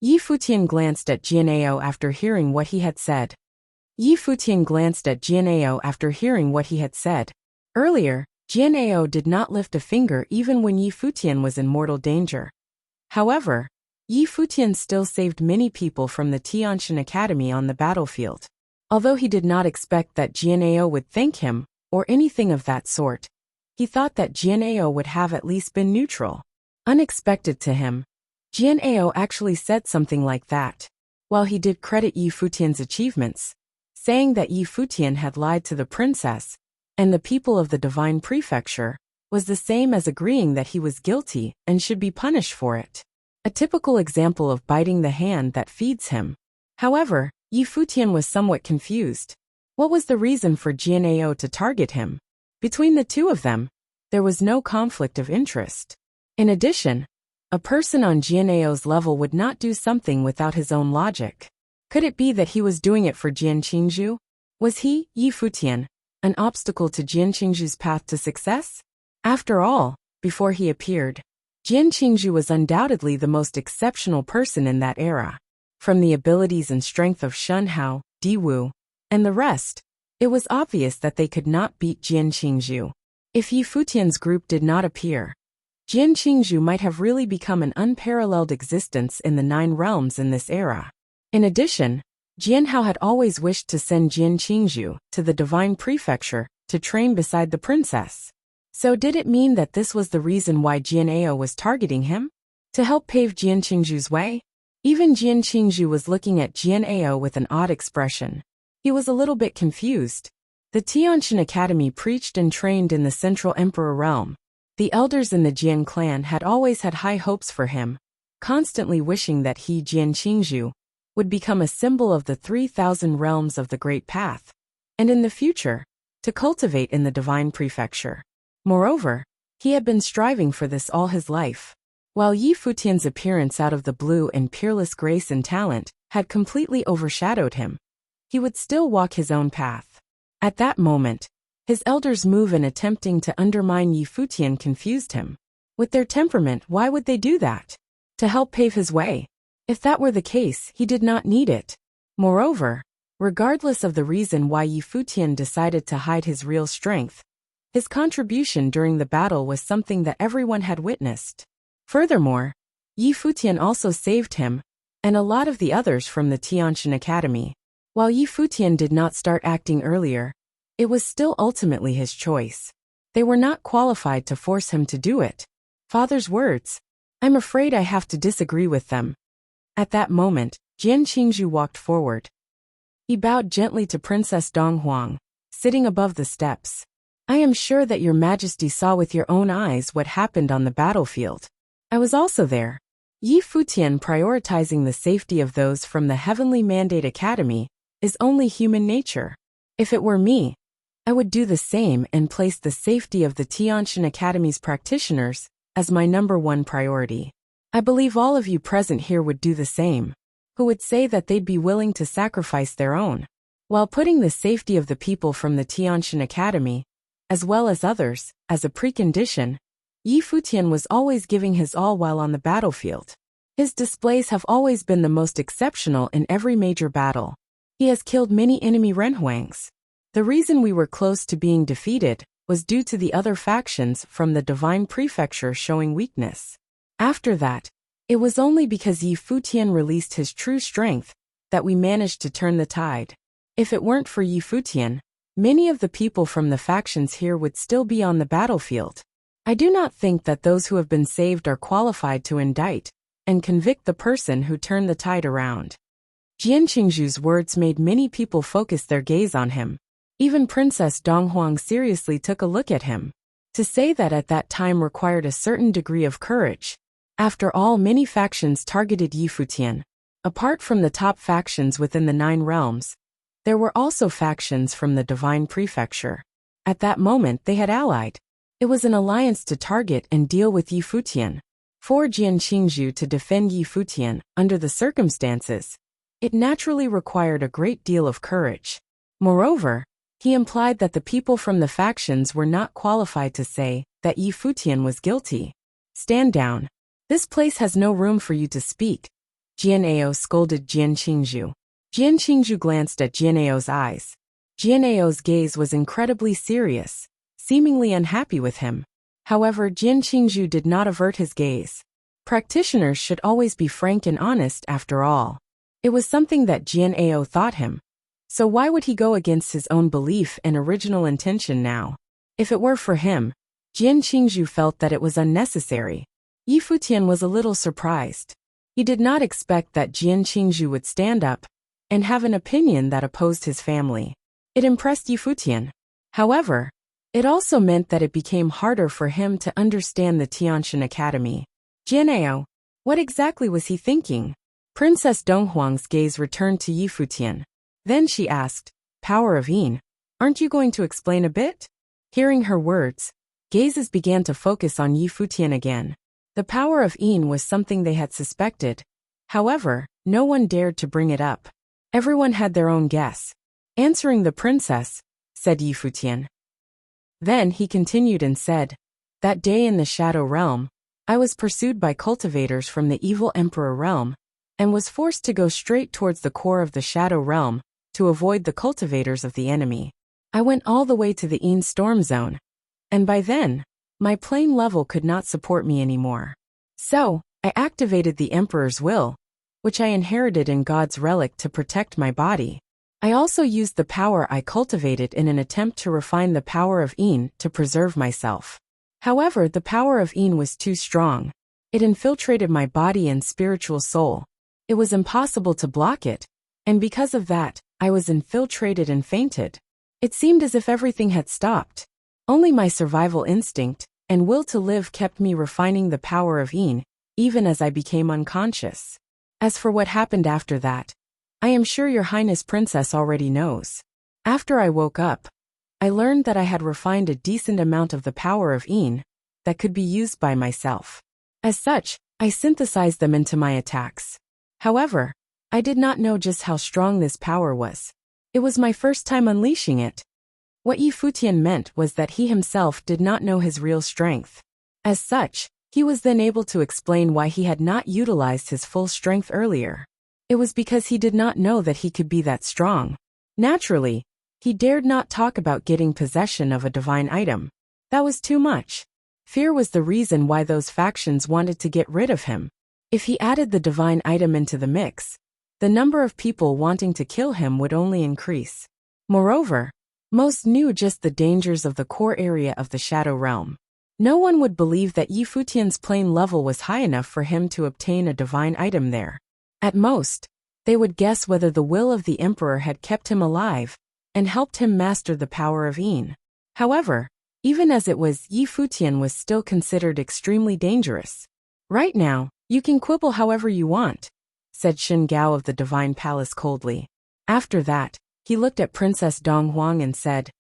Yi Futian glanced at Jian'ao after hearing what he had said. Yi Futian glanced at Jian'ao after hearing what he had said. Earlier, Jian'ao did not lift a finger even when Yi Futian was in mortal danger. However, Yi Futian still saved many people from the Tiantian Academy on the battlefield. Although he did not expect that Jian'ao would thank him, or anything of that sort, he thought that Jian'ao would have at least been neutral. Unexpected to him, Jian'ao actually said something like that. While he did credit Yi Futian's achievements, saying that Yi Futian had lied to the princess and the people of the divine prefecture, was the same as agreeing that he was guilty and should be punished for it. A typical example of biting the hand that feeds him. However, Yi Futian was somewhat confused. What was the reason for Jian'ao to target him? Between the two of them, there was no conflict of interest. In addition, a person on Jian'ao's level would not do something without his own logic. Could it be that he was doing it for Jian Qingzhu? Was he, Yi Futian, an obstacle to Jian Qingzhu's path to success? After all, before he appeared, Jian Qingzhu was undoubtedly the most exceptional person in that era. From the abilities and strength of Shen Hao, Di Wu, and the rest, it was obvious that they could not beat Jian Qingzhu. If Yi Futian's group did not appear, Jian Qingzhu might have really become an unparalleled existence in the 9 realms in this era. In addition, Jian Hao had always wished to send Jian Qingzhu to the divine prefecture to train beside the princess. So did it mean that this was the reason why Jian'ao was targeting him? To help pave Jian Qingzhu's way? Even Jian Qingzhu was looking at Jian'ao with an odd expression. He was a little bit confused. The Tiantian Academy preached and trained in the Central Emperor realm. The elders in the Jian clan had always had high hopes for him, constantly wishing that he, Jian Qingzhu, would become a symbol of the 3,000 realms of the Great Path, and in the future, to cultivate in the divine prefecture. Moreover, he had been striving for this all his life. While Yi Futian's appearance out of the blue and peerless grace and talent had completely overshadowed him, he would still walk his own path. At that moment, his elders' move in attempting to undermine Yi Futian confused him. With their temperament, why would they do that? To help pave his way. If that were the case, he did not need it. Moreover, regardless of the reason why Yi Futian decided to hide his real strength, his contribution during the battle was something that everyone had witnessed. Furthermore, Yi Futian also saved him, and a lot of the others from the Tiantian Academy. While Yi Futian did not start acting earlier, it was still ultimately his choice. They were not qualified to force him to do it. Father's words. I'm afraid I have to disagree with them. At that moment, Jian Qingzhu walked forward. He bowed gently to Princess Donghuang, sitting above the steps. I am sure that your majesty saw with your own eyes what happened on the battlefield. I was also there. Yi Futian prioritizing the safety of those from the Heavenly Mandate Academy is only human nature. If it were me, I would do the same and place the safety of the Tiantian Academy's practitioners as my #1 priority. I believe all of you present here would do the same, who would say that they'd be willing to sacrifice their own, while putting the safety of the people from the Tiantian Academy, as well as others, as a precondition. Yi Futian was always giving his all while on the battlefield. His displays have always been the most exceptional in every major battle. He has killed many enemy renhuangs. The reason we were close to being defeated was due to the other factions from the divine prefecture showing weakness. After that, it was only because Yi Futian released his true strength that we managed to turn the tide. If it weren't for Yi Futian, many of the people from the factions here would still be on the battlefield. I do not think that those who have been saved are qualified to indict and convict the person who turned the tide around. Jian Qingzhu's words made many people focus their gaze on him. Even Princess Donghuang seriously took a look at him. To say that at that time required a certain degree of courage. After all, many factions targeted Yi Futian. Apart from the top factions within the 9 realms, there were also factions from the divine prefecture. At that moment they had allied. It was an alliance to target and deal with Yi Futian. For Jian Qingzhu to defend Yi Futian under the circumstances, it naturally required a great deal of courage. Moreover, he implied that the people from the factions were not qualified to say that Yi Futian was guilty. Stand down. This place has no room for you to speak. Jian'ao scolded Jian Qingzhu. Jian Qingzhu glanced at Jian'ao's eyes. Jian'ao's gaze was incredibly serious, seemingly unhappy with him. However, Jian Qingzhu did not avert his gaze. Practitioners should always be frank and honest after all. It was something that Jian'ao thought him. So why would he go against his own belief and original intention now? If it were for him, Jian Qingzhu felt that it was unnecessary. Yi Futian was a little surprised. He did not expect that Jian Qingzhu would stand up and have an opinion that opposed his family. It impressed Yi Futian. However, it also meant that it became harder for him to understand the Tianshan Academy. Jian'ao, what exactly was he thinking? Princess Donghuang's gaze returned to Yi Futian. Then she asked, Power of Yin, aren't you going to explain a bit? Hearing her words, gazes began to focus on Yi Futian again. The power of Yin was something they had suspected. However, no one dared to bring it up. Everyone had their own guess. Answering the princess, said Yi Futian. Then he continued and said, That day in the Shadow Realm, I was pursued by cultivators from the evil Emperor Realm, and was forced to go straight towards the core of the Shadow Realm, to avoid the cultivators of the enemy. I went all the way to the Yin Storm Zone, and by then, my plane level could not support me anymore. So, I activated the Emperor's will, which I inherited in God's relic to protect my body. I also used the power I cultivated in an attempt to refine the power of Yin to preserve myself. However, the power of Yin was too strong. It infiltrated my body and spiritual soul. It was impossible to block it, and because of that, I was infiltrated and fainted. It seemed as if everything had stopped. Only my survival instinct and will to live kept me refining the power of Yin, even as I became unconscious. As for what happened after that, I am sure Your Highness Princess already knows. After I woke up, I learned that I had refined a decent amount of the power of Yin that could be used by myself. As such, I synthesized them into my attacks. However, I did not know just how strong this power was. It was my first time unleashing it. What Yi Futian meant was that he himself did not know his real strength. As such, he was then able to explain why he had not utilized his full strength earlier. It was because he did not know that he could be that strong. Naturally, he dared not talk about getting possession of a divine item. That was too much. Fear was the reason why those factions wanted to get rid of him. If he added the divine item into the mix, the number of people wanting to kill him would only increase. Moreover, most knew just the dangers of the core area of the Shadow Realm. No one would believe that Yi Futian's plane level was high enough for him to obtain a divine item there. At most, they would guess whether the will of the Emperor had kept him alive and helped him master the power of Yin. However, even as it was, Yi Futian was still considered extremely dangerous. Right now, you can quibble however you want, said Shen Gao of the Divine Palace coldly. After that, he looked at Princess Donghuang and said,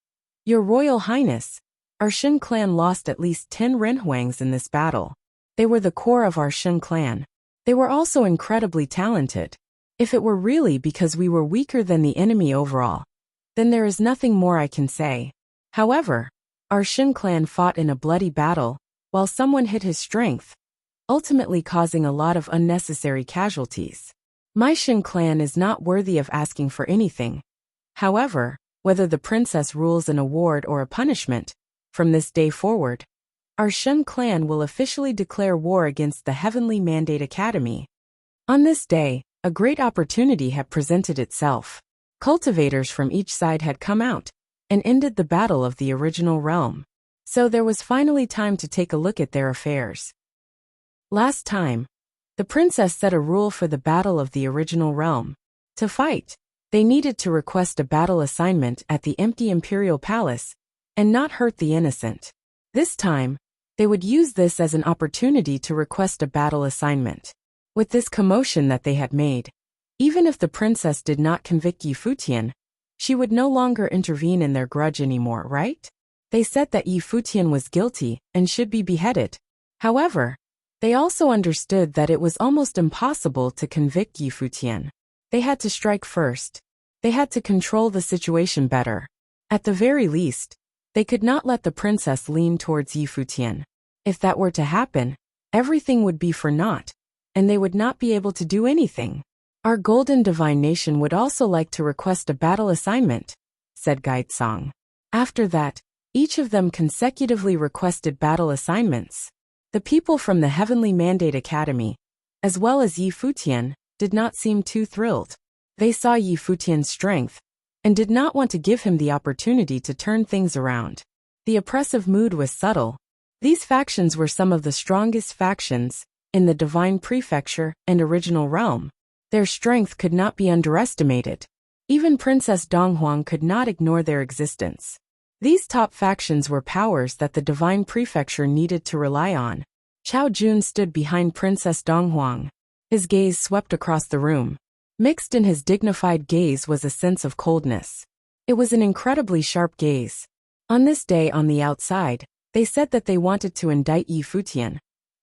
Your Royal Highness, our Shen clan lost at least 10 Renhuangs in this battle. They were the core of our Shen clan. They were also incredibly talented. If it were really because we were weaker than the enemy overall, then there is nothing more I can say. However, our Shen clan fought in a bloody battle, while someone hid his strength, ultimately causing a lot of unnecessary casualties. My Shen clan is not worthy of asking for anything. However, whether the princess rules an award or a punishment, from this day forward, our Shen clan will officially declare war against the Heavenly Mandate Academy. On this day, a great opportunity had presented itself. Cultivators from each side had come out and ended the battle of the original realm. So there was finally time to take a look at their affairs. Last time, the princess set a rule for the battle of the original realm. To fight, they needed to request a battle assignment at the empty Imperial Palace and not hurt the innocent. This time, they would use this as an opportunity to request a battle assignment. With this commotion that they had made, even if the princess did not convict Yi Futian, she would no longer intervene in their grudge anymore, right? They said that Yi Futian was guilty and should be beheaded. However, they also understood that it was almost impossible to convict Yi Futian. They had to strike first. They had to control the situation better. At the very least, they could not let the princess lean towards Yi Futian. If that were to happen, everything would be for naught, and they would not be able to do anything. Our golden divine nation would also like to request a battle assignment, said Guide Song. After that, each of them consecutively requested battle assignments. The people from the Heavenly Mandate Academy, as well as Yi Futian, did not seem too thrilled. They saw Yi Futian's strength, and did not want to give him the opportunity to turn things around. The oppressive mood was subtle. These factions were some of the strongest factions in the Divine Prefecture and Original Realm. Their strength could not be underestimated. Even Princess Donghuang could not ignore their existence. These top factions were powers that the Divine Prefecture needed to rely on. Chao Jun stood behind Princess Donghuang. His gaze swept across the room. Mixed in his dignified gaze was a sense of coldness. It was an incredibly sharp gaze. On this day on the outside, they said that they wanted to indict Yi Futian.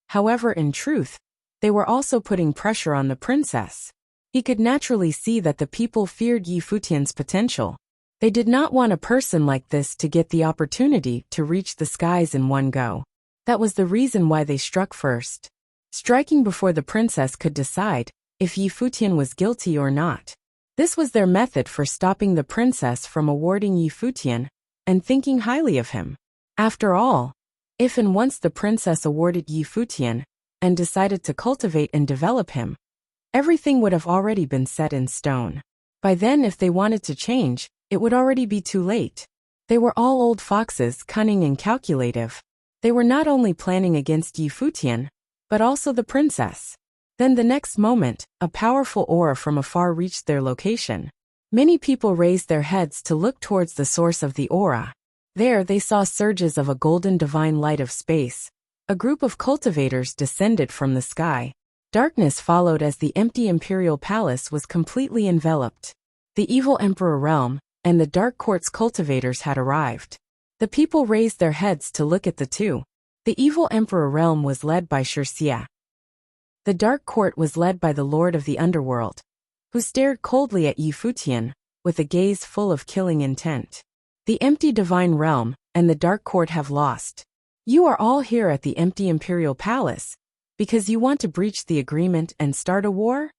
However, in truth, they were also putting pressure on the princess. He could naturally see that the people feared Yi Futian's potential. They did not want a person like this to get the opportunity to reach the skies in one go. That was the reason why they struck first, striking before the princess could decide if Yi Futian was guilty or not. This was their method for stopping the princess from awarding Yi Futian and thinking highly of him. After all, if and once the princess awarded Yi Futian and decided to cultivate and develop him, everything would have already been set in stone. By then, if they wanted to change, it would already be too late. They were all old foxes, cunning and calculative. They were not only planning against Yi Futian, but also the princess. Then the next moment, a powerful aura from afar reached their location. Many people raised their heads to look towards the source of the aura. There they saw surges of a golden divine light of space. A group of cultivators descended from the sky. Darkness followed as the empty imperial palace was completely enveloped. The evil emperor realm and the dark court's cultivators had arrived. The people raised their heads to look at the two. The evil emperor realm was led by Wuxia. The dark court was led by the lord of the underworld, who stared coldly at Yi Futian with a gaze full of killing intent. The empty divine realm and the dark court have lost. You are all here at the empty imperial palace because you want to breach the agreement and start a war?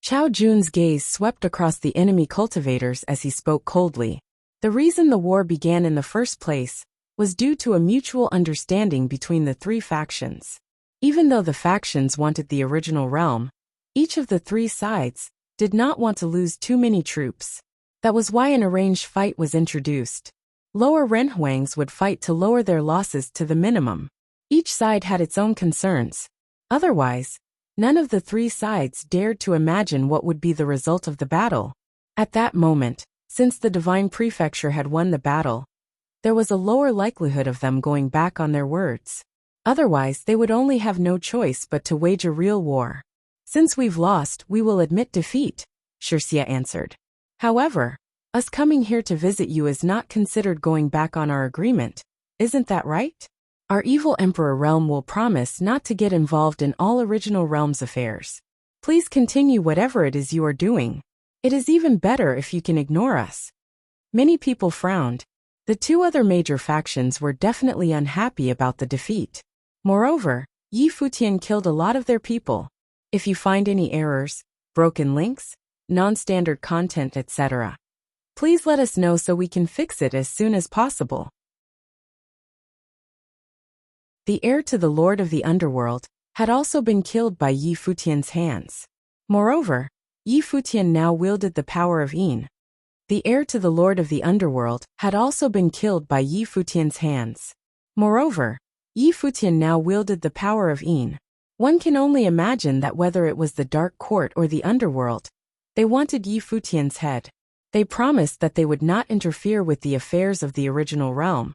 Chao Jun's gaze swept across the enemy cultivators as he spoke coldly. The reason the war began in the first place was due to a mutual understanding between the three factions. Even though the factions wanted the original realm, each of the three sides did not want to lose too many troops. That was why an arranged fight was introduced. Lower Renhuangs would fight to lower their losses to the minimum. Each side had its own concerns. Otherwise, none of the three sides dared to imagine what would be the result of the battle. At that moment, since the Divine Prefecture had won the battle, there was a lower likelihood of them going back on their words. Otherwise, they would only have no choice but to wage a real war. Since we've lost, we will admit defeat, Wuxia answered. However, us coming here to visit you is not considered going back on our agreement, isn't that right? Our evil emperor realm will promise not to get involved in all original realms affairs. Please continue whatever it is you are doing. It is even better if you can ignore us. Many people frowned. The two other major factions were definitely unhappy about the defeat. Moreover, Yi Futian killed a lot of their people. If you find any errors, broken links, non-standard content, etc., please let us know so we can fix it as soon as possible. The heir to the Lord of the Underworld had also been killed by Yi Futian's hands. Moreover, Yi Futian now wielded the power of Yin. The heir to the Lord of the Underworld had also been killed by Yi Futian's hands. Moreover, Yi Futian now wielded the power of Yin. One can only imagine that whether it was the Dark Court or the Underworld, they wanted Yi Futian's head. They promised that they would not interfere with the affairs of the original realm.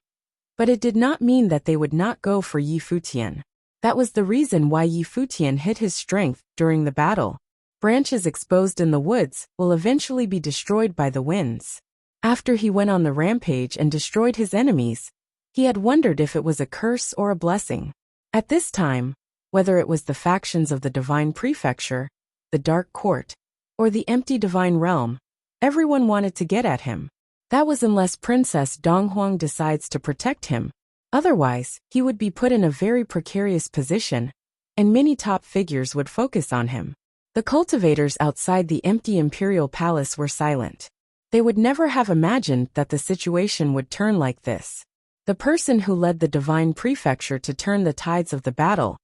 But it did not mean that they would not go for Yi Futian. That was the reason why Yi Futian hid his strength during the battle. Branches exposed in the woods will eventually be destroyed by the winds. After he went on the rampage and destroyed his enemies, he had wondered if it was a curse or a blessing. At this time, whether it was the factions of the Divine Prefecture, the Dark Court, or the empty Divine Realm, everyone wanted to get at him. That was unless Princess Donghuang decides to protect him. Otherwise, he would be put in a very precarious position, and many top figures would focus on him. The cultivators outside the empty imperial palace were silent. They would never have imagined that the situation would turn like this. The person who led the divine prefecture to turn the tides of the battle.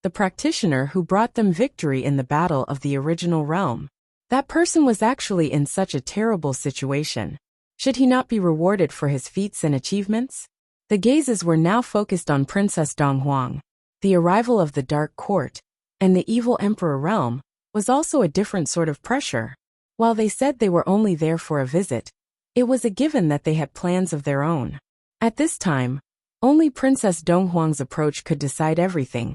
The practitioner who brought them victory in the battle of the original realm. That person was actually in such a terrible situation. Should he not be rewarded for his feats and achievements? The gazes were now focused on Princess Donghuang. The arrival of the Dark Court and the evil Emperor realm was also a different sort of pressure. While they said they were only there for a visit, it was a given that they had plans of their own. At this time, only Princess Donghuang's approach could decide everything.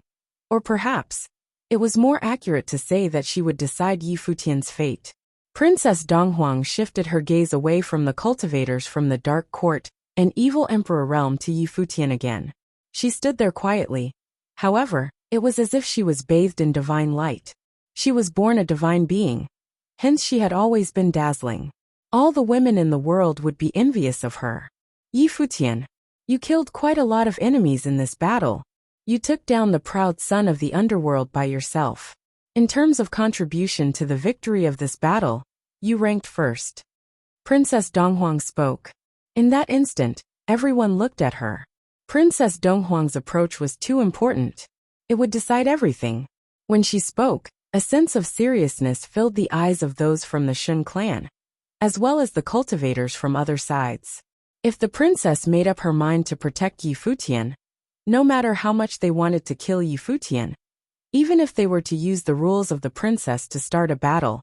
Or perhaps, it was more accurate to say that she would decide Yi Futian's fate. Princess Donghuang shifted her gaze away from the cultivators from the Dark Court and evil Emperor realm to Yi Futian again. She stood there quietly. However, it was as if she was bathed in divine light. She was born a divine being. Hence she had always been dazzling. All the women in the world would be envious of her. Yi Futian, you killed quite a lot of enemies in this battle. You took down the proud son of the underworld by yourself. In terms of contribution to the victory of this battle, you ranked first. Princess Donghuang spoke. In that instant, everyone looked at her. Princess Donghuang's approach was too important. It would decide everything. When she spoke, a sense of seriousness filled the eyes of those from the Shun clan, as well as the cultivators from other sides. If the princess made up her mind to protect Yi Futian, no matter how much they wanted to kill Yi Futian, even if they were to use the rules of the princess to start a battle,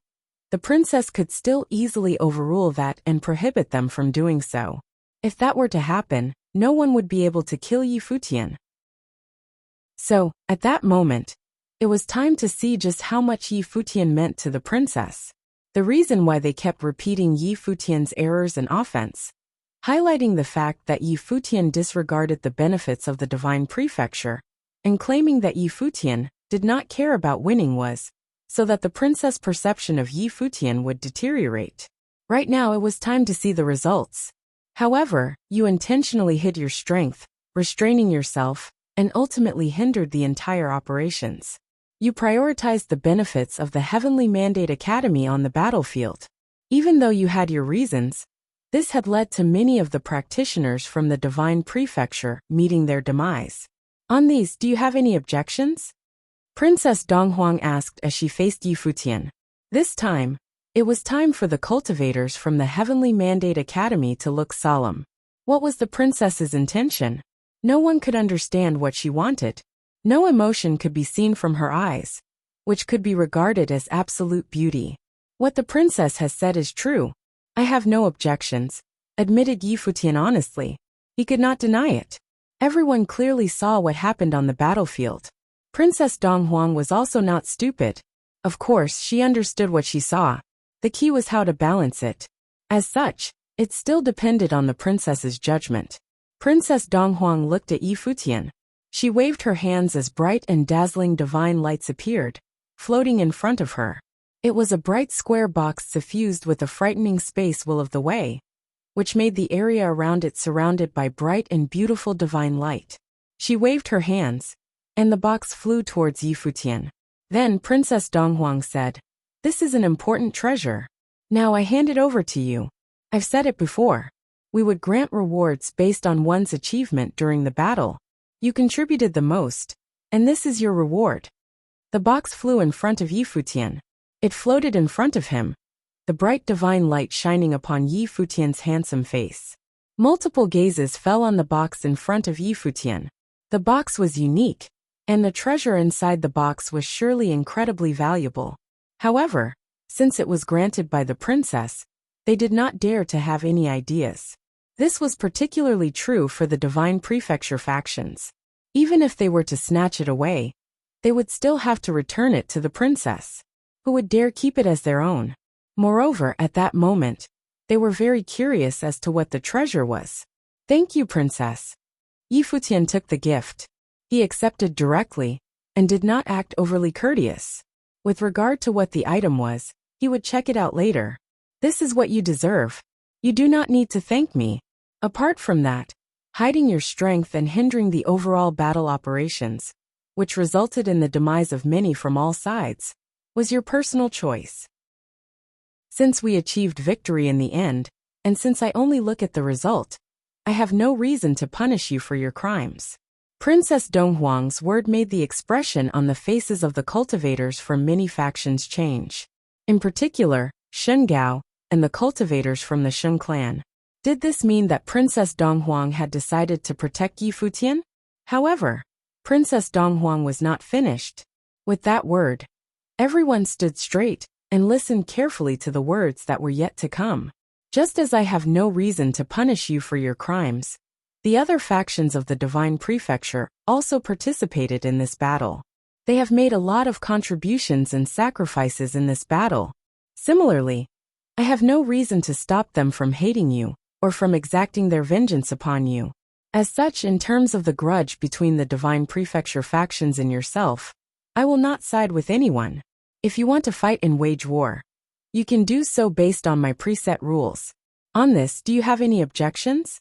the princess could still easily overrule that and prohibit them from doing so. If that were to happen, no one would be able to kill Yi Futian. So, at that moment, it was time to see just how much Yi Futian meant to the princess. The reason why they kept repeating Yi Futian's errors and offense, highlighting the fact that Yi Futian disregarded the benefits of the divine prefecture, and claiming that Yi Futian did not care about winning was, so that the princess' perception of Yi Futian would deteriorate. Right now it was time to see the results. However, you intentionally hid your strength, restraining yourself, and ultimately hindered the entire operations. You prioritized the benefits of the Heavenly Mandate Academy on the battlefield. Even though you had your reasons, this had led to many of the practitioners from the Divine Prefecture meeting their demise. On these, do you have any objections? Princess Donghuang asked as she faced Yi Futian. This time, it was time for the cultivators from the Heavenly Mandate Academy to look solemn. What was the princess's intention? No one could understand what she wanted. No emotion could be seen from her eyes, which could be regarded as absolute beauty. What the princess has said is true. I have no objections, admitted Yi Futian honestly. He could not deny it. Everyone clearly saw what happened on the battlefield. Princess Donghuang was also not stupid. Of course, she understood what she saw. The key was how to balance it. As such, it still depended on the princess's judgment. Princess Donghuang looked at Yi Futian. She waved her hands as bright and dazzling divine lights appeared, floating in front of her. It was a bright square box suffused with a frightening space will of the way, which made the area around it surrounded by bright and beautiful divine light. She waved her hands, and the box flew towards Yi Futian. Then Princess Donghuang said, "This is an important treasure. Now I hand it over to you. I've said it before. We would grant rewards based on one's achievement during the battle. You contributed the most, and this is your reward." The box flew in front of Yi Futian. It floated in front of him, the bright divine light shining upon Yi Futian's handsome face. Multiple gazes fell on the box in front of Yi Futian. The box was unique, and the treasure inside the box was surely incredibly valuable. However, since it was granted by the princess, they did not dare to have any ideas. This was particularly true for the Divine Prefecture factions. Even if they were to snatch it away, they would still have to return it to the princess, who would dare keep it as their own. Moreover, at that moment, they were very curious as to what the treasure was. "Thank you, princess." Yi Futian took the gift. He accepted directly, and did not act overly courteous. With regard to what the item was, he would check it out later. "This is what you deserve. You do not need to thank me. Apart from that, hiding your strength and hindering the overall battle operations which resulted in the demise of many from all sides, was your personal choice. Since we achieved victory in the end, and since I only look at the result, I have no reason to punish you for your crimes. Princess Donghuang's word made the expression on the faces of the cultivators from many factions change. In particular, Shen Gao and the cultivators from the Shen clan. Did this mean that Princess Donghuang had decided to protect Yi Futian? However, Princess Donghuang was not finished. With that word, everyone stood straight and listened carefully to the words that were yet to come. Just as I have no reason to punish you for your crimes, the other factions of the Divine Prefecture also participated in this battle. They have made a lot of contributions and sacrifices in this battle. Similarly, I have no reason to stop them from hating you, or from exacting their vengeance upon you. As such, in terms of the grudge between the Divine Prefecture factions and yourself, I will not side with anyone. If you want to fight and wage war, you can do so based on my preset rules. On this, do you have any objections?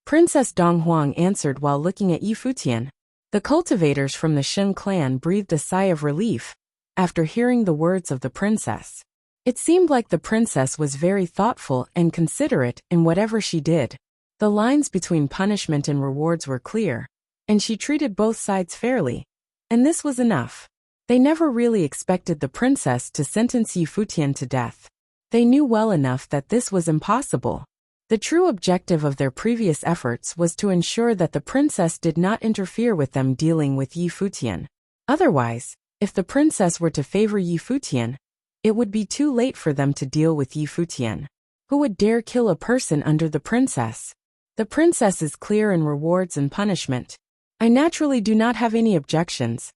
Princess Donghuang answered while looking at Yi Futian. The cultivators from the Shen clan breathed a sigh of relief after hearing the words of the princess. It seemed like the princess was very thoughtful and considerate in whatever she did. The lines between punishment and rewards were clear, and she treated both sides fairly. And this was enough. They never really expected the princess to sentence Yi Futian to death. They knew well enough that this was impossible. The true objective of their previous efforts was to ensure that the princess did not interfere with them dealing with Yi Futian. Otherwise, if the princess were to favor Yi Futian, it would be too late for them to deal with Yi Futian. Who would dare kill a person under the princess? The princess is clear in rewards and punishment. I naturally do not have any objections,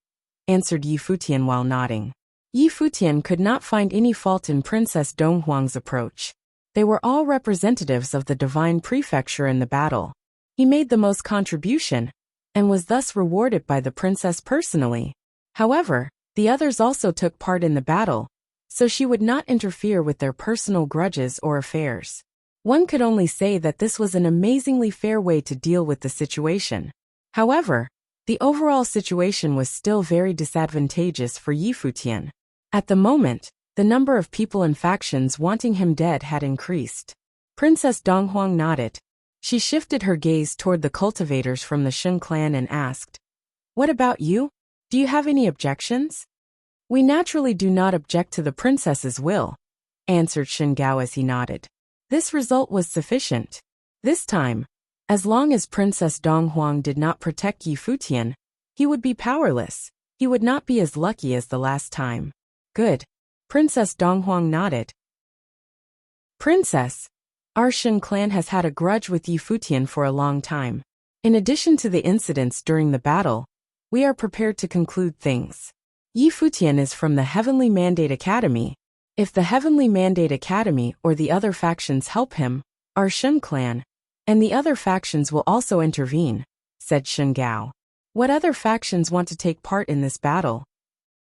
answered Yi Futian while nodding. Yi Futian could not find any fault in Princess Donghuang's approach. They were all representatives of the Divine Prefecture in the battle. He made the most contribution, and was thus rewarded by the princess personally. However, the others also took part in the battle, so she would not interfere with their personal grudges or affairs. One could only say that this was an amazingly fair way to deal with the situation. However, the overall situation was still very disadvantageous for Yi Futian. At the moment, the number of people and factions wanting him dead had increased. Princess Donghuang nodded. She shifted her gaze toward the cultivators from the Shen clan and asked, "What about you? Do you have any objections?" "We naturally do not object to the princess's will," answered Shen Gao as he nodded. This result was sufficient. This time, as long as Princess Donghuang did not protect Yi Futian, he would be powerless. He would not be as lucky as the last time. Good. Princess Donghuang nodded. Princess, our Shen clan has had a grudge with Yi Futian for a long time. In addition to the incidents during the battle, we are prepared to conclude things. Yi Futian is from the Heavenly Mandate Academy. If the Heavenly Mandate Academy or the other factions help him, our Shen clan, and the other factions will also intervene, said Shen Gao. What other factions want to take part in this battle?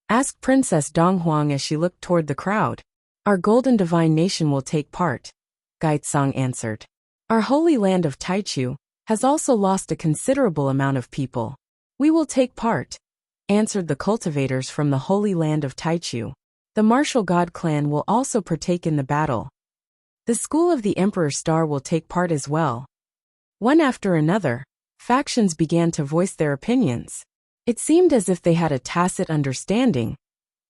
Asked Princess Donghuang as she looked toward the crowd. Our Golden Divine Nation will take part, Gaitsong answered. Our holy land of Taichu has also lost a considerable amount of people. We will take part, answered the cultivators from the holy land of Taichu. The Martial God clan will also partake in the battle. The School of the Emperor Star will take part as well. One after another, factions began to voice their opinions. It seemed as if they had a tacit understanding,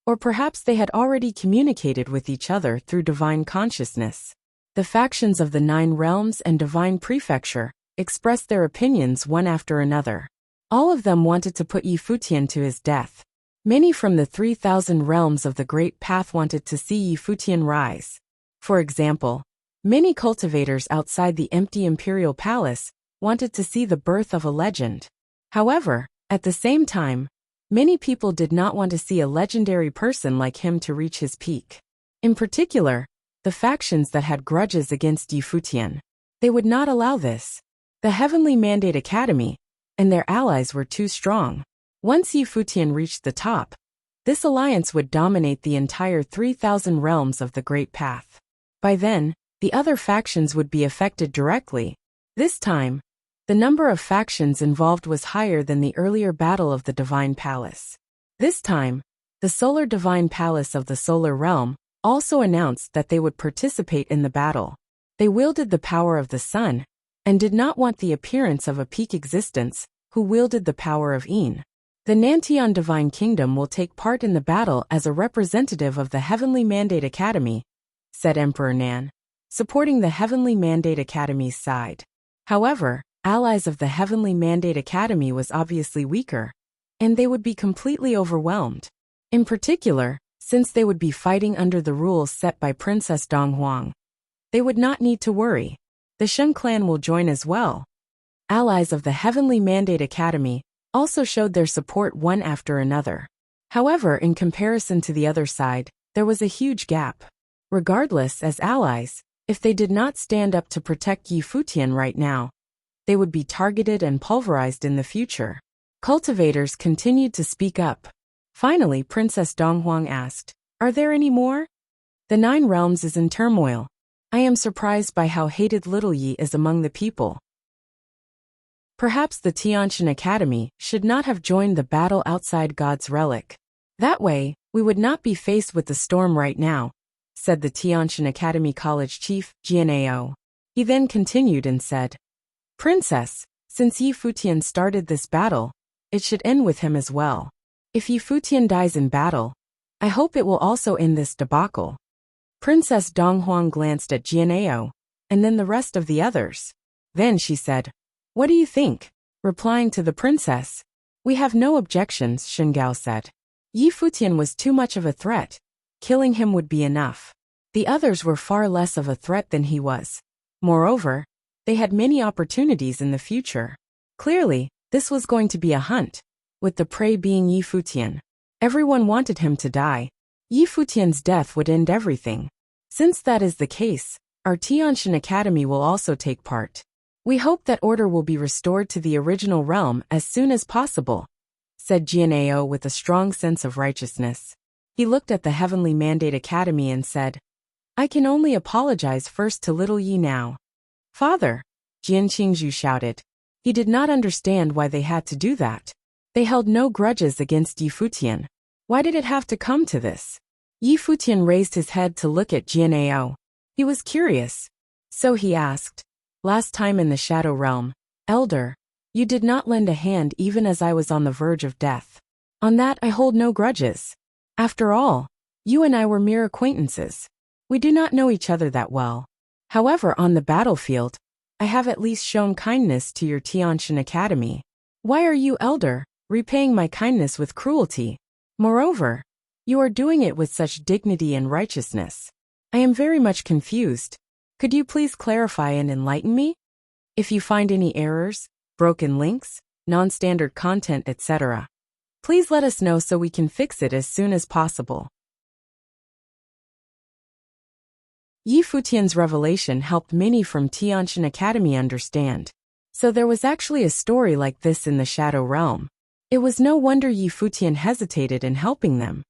or perhaps they had already communicated with each other through divine consciousness. The factions of the 9 realms and Divine Prefecture expressed their opinions one after another. All of them wanted to put Yi Futian to his death. Many from the 3,000 realms of the Great Path wanted to see Yi Futian rise. For example, many cultivators outside the empty Imperial Palace wanted to see the birth of a legend. However, at the same time, many people did not want to see a legendary person like him to reach his peak. In particular, the factions that had grudges against Yi Futian. They would not allow this. The Heavenly Mandate Academy and their allies were too strong. Once Yi Futian reached the top, this alliance would dominate the entire 3,000 realms of the Great Path. By then, the other factions would be affected directly. This time, The number of factions involved was higher than the earlier Battle of the Divine Palace. This time, the Solar Divine Palace of the Solar Realm also announced that they would participate in the battle. They wielded the power of the sun, and did not want the appearance of a peak existence, who wielded the power of Een. The Nantian Divine Kingdom will take part in the battle as a representative of the Heavenly Mandate Academy, said Emperor Nan, supporting the Heavenly Mandate Academy's side. However, allies of the Heavenly Mandate Academy was obviously weaker, and they would be completely overwhelmed. In particular, since they would be fighting under the rules set by Princess Donghuang. They would not need to worry. The Shun clan will join as well. Allies of the Heavenly Mandate Academy also showed their support one after another. However, in comparison to the other side, there was a huge gap. Regardless, as allies, if they did not stand up to protect Yi Futian right now, they would be targeted and pulverized in the future. Cultivators continued to speak up. Finally, Princess Donghuang asked, "Are there any more?" The 9 realms is in turmoil. I am surprised by how hated little Yi is among the people. Perhaps the Tianshan Academy should not have joined the battle outside God's relic. That way, we would not be faced with the storm right now, said the Tianshan Academy College Chief, Jianao. He then continued and said, "Princess, since Yi Futian started this battle, it should end with him as well. If Yi Futian dies in battle, I hope it will also end this debacle." Princess Donghuang glanced at Jianao, and then the rest of the others. Then she said, "What do you think?" Replying to the princess, "We have no objections," Shengao said. Yi Futian was too much of a threat. Killing him would be enough. The others were far less of a threat than he was. Moreover, they had many opportunities in the future. Clearly, this was going to be a hunt, with the prey being Yi Futian. Everyone wanted him to die. Yi Futian's death would end everything. Since that is the case, our Tianshan Academy will also take part. We hope that order will be restored to the original realm as soon as possible, said Jianao with a strong sense of righteousness. He looked at the Heavenly Mandate Academy and said, "I can only apologize first to little Yi now." "Father," Jian Qingzhu shouted. He did not understand why they had to do that. They held no grudges against Yi Futian. Why did it have to come to this? Yi Futian raised his head to look at Jianao. He was curious. So he asked, "Last time in the Shadow Realm, Elder, you did not lend a hand even as I was on the verge of death. On that I hold no grudges. After all, you and I were mere acquaintances. We do not know each other that well. However, on the battlefield, I have at least shown kindness to your Tianshan Academy. Why are you, Elder, repaying my kindness with cruelty? Moreover, you are doing it with such dignity and righteousness. I am very much confused. Could you please clarify and enlighten me? If you find any errors, broken links, non-standard content, etc., please let us know so we can fix it as soon as possible." Yi Futian's revelation helped many from Tianshan Academy understand. So there was actually a story like this in the Shadow Realm. It was no wonder Yi Futian hesitated in helping them.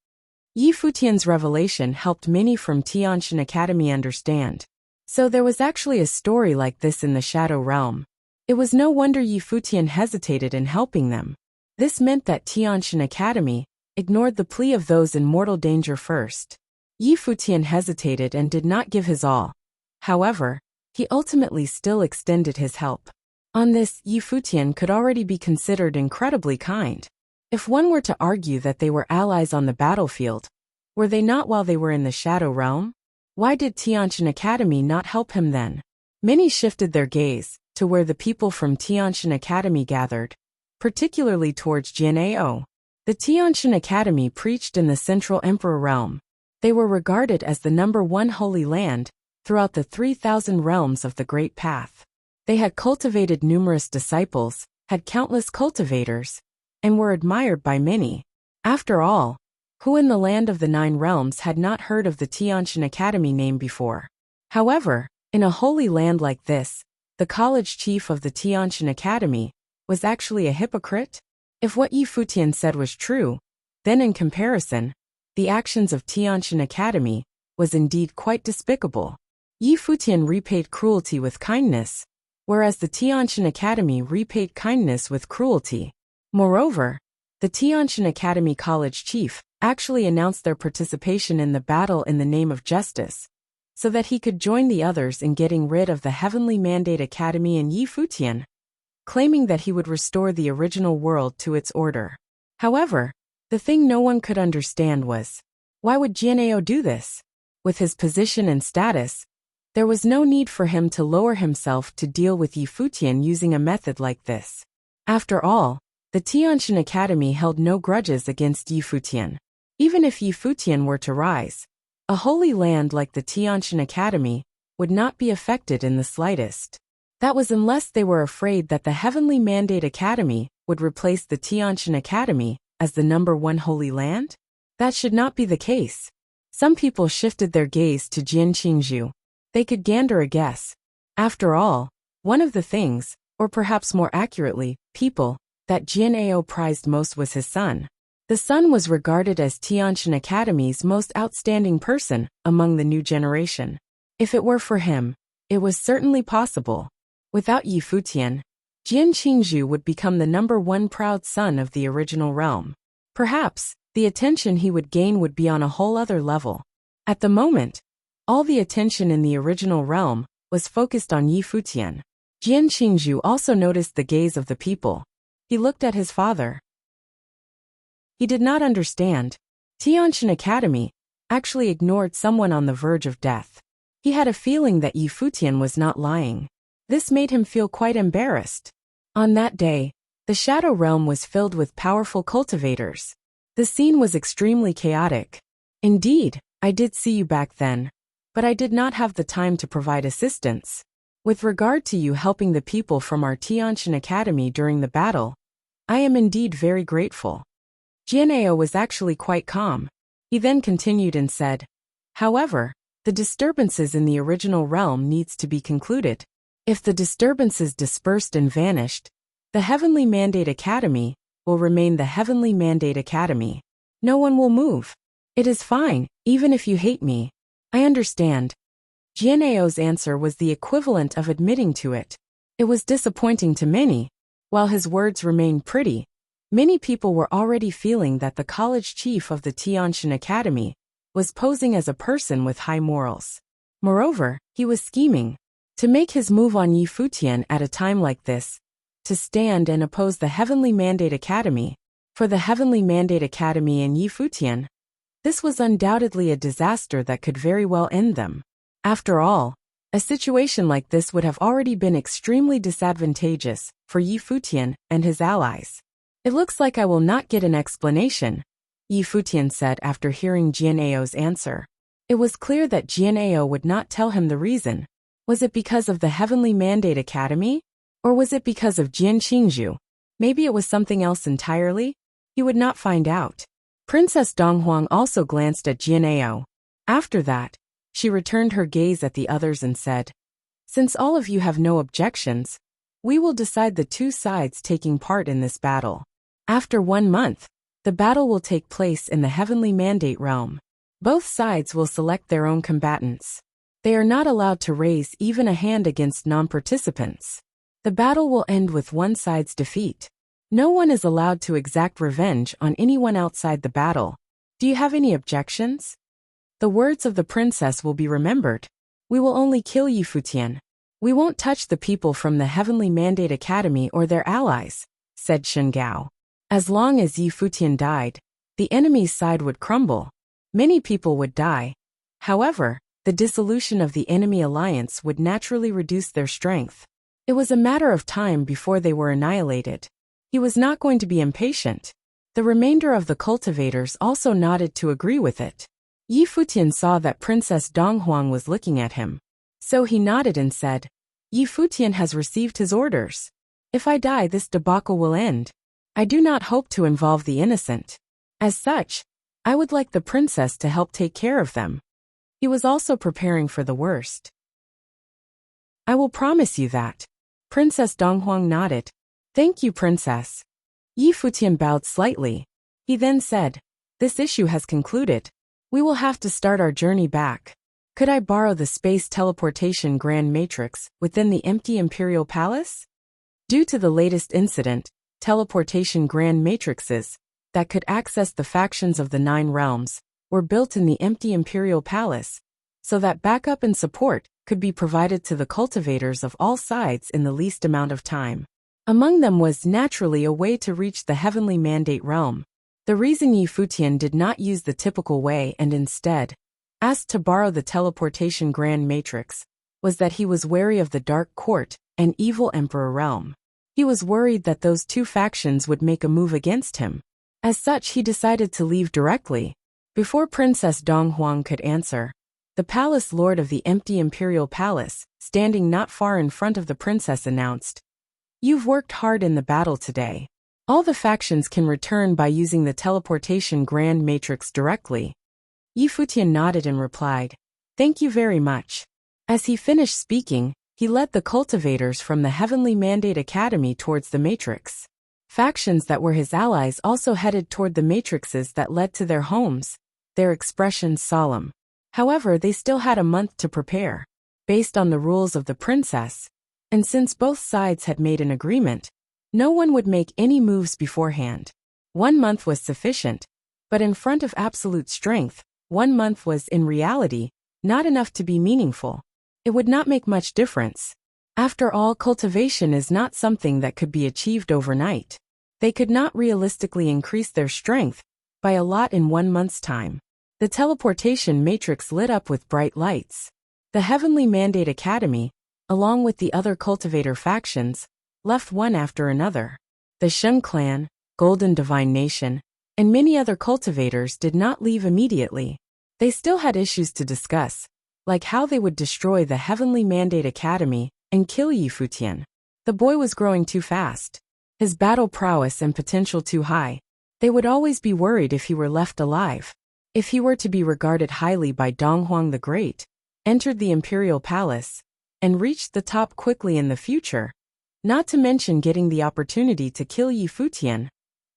Yi Futian's revelation helped many from Tianshan Academy understand. So there was actually a story like this in the Shadow Realm. It was no wonder Yi Futian hesitated in helping them. This meant that Tianshan Academy ignored the plea of those in mortal danger first. Yi Futian hesitated and did not give his all. However, he ultimately still extended his help. On this, Yi Futian could already be considered incredibly kind. If one were to argue that they were allies on the battlefield, were they not while they were in the Shadow Realm? Why did Tianshan Academy not help him then? Many shifted their gaze to where the people from Tianshan Academy gathered, particularly towards Jianao. The Tianshan Academy preached in the Central Emperor Realm. They were regarded as the #1 holy land throughout the 3,000 realms of the Great Path. They had cultivated numerous disciples, had countless cultivators, and were admired by many. After all, who in the land of the 9 realms had not heard of the Tianshan Academy name before? However, in a holy land like this, the college chief of the Tianshan Academy was actually a hypocrite? If what Yi Futian said was true, then in comparison, the actions of Tianshan Academy was indeed quite despicable. Yi Futian repaid cruelty with kindness, whereas the Tianshan Academy repaid kindness with cruelty. Moreover, the Tianshan Academy college chief actually announced their participation in the battle in the name of justice, so that he could join the others in getting rid of the Heavenly Mandate Academy in Yi Futian, claiming that he would restore the original world to its order. However, the thing no one could understand was, why would Jian'eo do this? With his position and status, there was no need for him to lower himself to deal with Yi Futian using a method like this. After all, the Tianshan Academy held no grudges against Yi Futian. Even if Yi Futian were to rise, a holy land like the Tianshan Academy would not be affected in the slightest. That was unless they were afraid that the Heavenly Mandate Academy would replace the Tianshan Academy as the #1 holy land? That should not be the case. Some people shifted their gaze to Jian Qingzhu. They could gander a guess. After all, one of the things, or perhaps more accurately, people, that Jian'eo prized most was his son. The son was regarded as Tianshan Academy's most outstanding person among the new generation. If it were for him, it was certainly possible. Without Yi Futian, Jian Qingzhu would become the #1 proud son of the original realm. Perhaps, the attention he would gain would be on a whole other level. At the moment, all the attention in the original realm was focused on Yi Futian. Jian Qingzhu also noticed the gaze of the people. He looked at his father. He did not understand. Tianshan Academy actually ignored someone on the verge of death. He had a feeling that Yi Futian was not lying. This made him feel quite embarrassed. On that day, the Shadow Realm was filled with powerful cultivators. The scene was extremely chaotic. Indeed, I did see you back then, but I did not have the time to provide assistance. With regard to you helping the people from our Tianshan Academy during the battle, I am indeed very grateful. Jian'eo was actually quite calm. He then continued and said, however, the disturbances in the original realm needs to be concluded. If the disturbances dispersed and vanished, the Heavenly Mandate Academy will remain the Heavenly Mandate Academy. No one will move. It is fine, even if you hate me. I understand. Jian'eo's answer was the equivalent of admitting to it. It was disappointing to many. While his words remained pretty, many people were already feeling that the college chief of the Tianshan Academy was posing as a person with high morals. Moreover, he was scheming to make his move on Yi Futian at a time like this, to stand and oppose the Heavenly Mandate Academy. For the Heavenly Mandate Academy and Yi Futian, this was undoubtedly a disaster that could very well end them. After all, a situation like this would have already been extremely disadvantageous for Yi Futian and his allies. It looks like I will not get an explanation, Yi Futian said after hearing Jian'eo's answer. It was clear that Jian'eo would not tell him the reason. Was it because of the Heavenly Mandate Academy? Or was it because of Jian Qingzhu? Maybe it was something else entirely? He would not find out. Princess Donghuang also glanced at Jian'eo. After that, she returned her gaze at the others and said, since all of you have no objections, we will decide the two sides taking part in this battle. After 1 month, the battle will take place in the Heavenly Mandate realm. Both sides will select their own combatants. They are not allowed to raise even a hand against non-participants. The battle will end with one side's defeat. No one is allowed to exact revenge on anyone outside the battle. Do you have any objections? The words of the princess will be remembered. We will only kill Yi Futian. We won't touch the people from the Heavenly Mandate Academy or their allies, said Shen Gao. As long as Yi Futian died, the enemy's side would crumble. Many people would die. However, the dissolution of the enemy alliance would naturally reduce their strength. It was a matter of time before they were annihilated. He was not going to be impatient. The remainder of the cultivators also nodded to agree with it. Yi Futian saw that Princess Donghuang was looking at him. So he nodded and said, Yi Futian has received his orders. If I die, this debacle will end. I do not hope to involve the innocent. As such, I would like the princess to help take care of them. He was also preparing for the worst. I will promise you that. Princess Donghuang nodded. Thank you, princess. Yi Futian bowed slightly. He then said, this issue has concluded. We will have to start our journey back. Could I borrow the space teleportation grand matrix within the empty Imperial Palace? Due to the latest incident, teleportation grand matrices that could access the factions of the 9 realms were built in the empty Imperial Palace, so that backup and support could be provided to the cultivators of all sides in the least amount of time. Among them was naturally a way to reach the Heavenly Mandate realm. The reason Futian did not use the typical way and instead asked to borrow the teleportation grand matrix was that he was wary of the Dark Court and Evil Emperor realm. He was worried that those 2 factions would make a move against him. As such, he decided to leave directly. Before Princess Donghuang could answer, the palace lord of the empty Imperial Palace, standing not far in front of the princess, announced, "You've worked hard in the battle today. All the factions can return by using the teleportation grand matrix directly." Futian nodded and replied, "Thank you very much." As he finished speaking, he led the cultivators from the Heavenly Mandate Academy towards the matrix. Factions that were his allies also headed toward the matrices that led to their homes, their expressions solemn. However, they still had a month to prepare, based on the rules of the princess, and since both sides had made an agreement, no one would make any moves beforehand. 1 month was sufficient, but in front of absolute strength, 1 month was in reality not enough to be meaningful. It would not make much difference. After all, cultivation is not something that could be achieved overnight. They could not realistically increase their strength by a lot in 1 month's time. The teleportation matrix lit up with bright lights. The Heavenly Mandate Academy, along with the other cultivator factions, left one after another. The Sheng clan, Golden Divine Nation, and many other cultivators did not leave immediately. They still had issues to discuss, like how they would destroy the Heavenly Mandate Academy and kill Futian. The boy was growing too fast. His battle prowess and potential too high. They would always be worried if he were left alive. If he were to be regarded highly by Donghuang the Great, entered the Imperial Palace, and reached the top quickly in the future, not to mention getting the opportunity to kill Futian,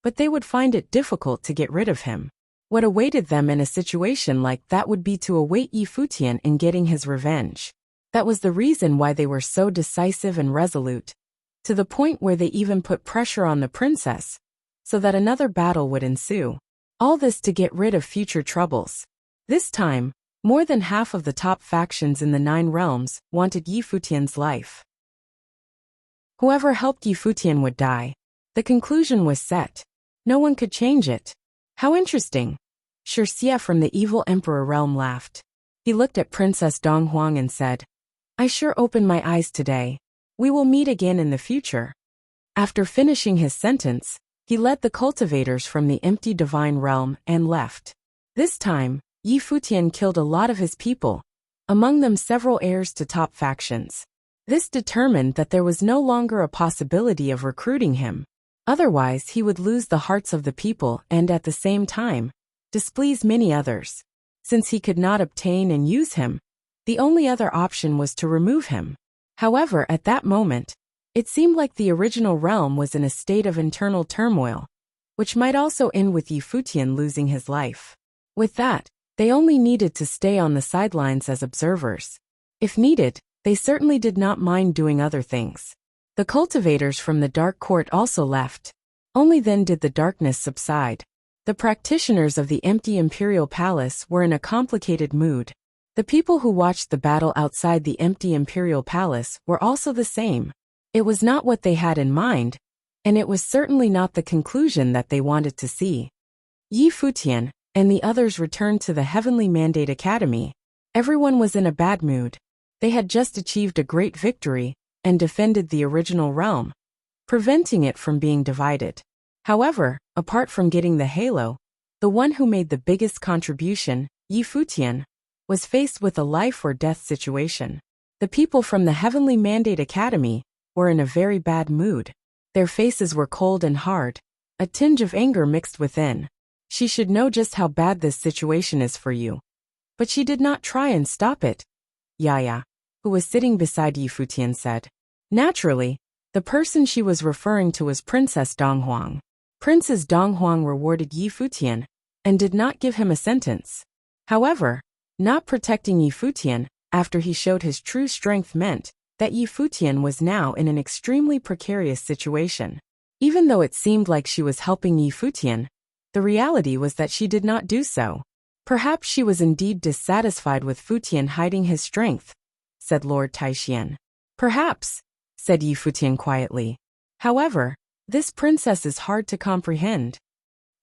but they would find it difficult to get rid of him. What awaited them in a situation like that would be to await Futian in getting his revenge. That was the reason why they were so decisive and resolute, to the point where they even put pressure on the princess, so that another battle would ensue. All this to get rid of future troubles. This time, more than half of the top factions in the 9 realms wanted Futian's life. Whoever helped Futian would die. The conclusion was set. No one could change it. How interesting. Wuxia from the Evil Emperor realm laughed. He looked at Princess Donghuang and said, "I sure opened my eyes today. We will meet again in the future." After finishing his sentence, he led the cultivators from the empty divine realm and left. This time, Futian killed a lot of his people, among them several heirs to top factions. This determined that there was no longer a possibility of recruiting him. Otherwise, he would lose the hearts of the people and at the same time, displease many others. Since he could not obtain and use him, the only other option was to remove him. However, at that moment, it seemed like the original realm was in a state of internal turmoil, which might also end with Futian losing his life. With that, they only needed to stay on the sidelines as observers. If needed, they certainly did not mind doing other things. The cultivators from the Dark Court also left. Only then did the darkness subside. The practitioners of the empty Imperial Palace were in a complicated mood. The people who watched the battle outside the empty Imperial Palace were also the same. It was not what they had in mind, and it was certainly not the conclusion that they wanted to see. Futian and the others returned to the Heavenly Mandate Academy. Everyone was in a bad mood. They had just achieved a great victory and defended the original realm, preventing it from being divided. However, apart from getting the halo, the one who made the biggest contribution, Futian, was faced with a life or death situation. The people from the Heavenly Mandate Academy were in a very bad mood. Their faces were cold and hard, a tinge of anger mixed within. She should know just how bad this situation is for you. But she did not try and stop it. Yaya, who was sitting beside Futian, said. Naturally, the person she was referring to was Princess Donghuang. Princess Donghuang rewarded Futian and did not give him a sentence. However, Not protecting Yi Futian after he showed his true strength meant that Yi Futian was now in an extremely precarious situation. Even though it seemed like she was helping Yi Futian, the reality was that she did not do so. Perhaps she was indeed dissatisfied with Futian hiding his strength, said Lord Taishian. Perhaps, said Yi Futian quietly. However, this princess is hard to comprehend.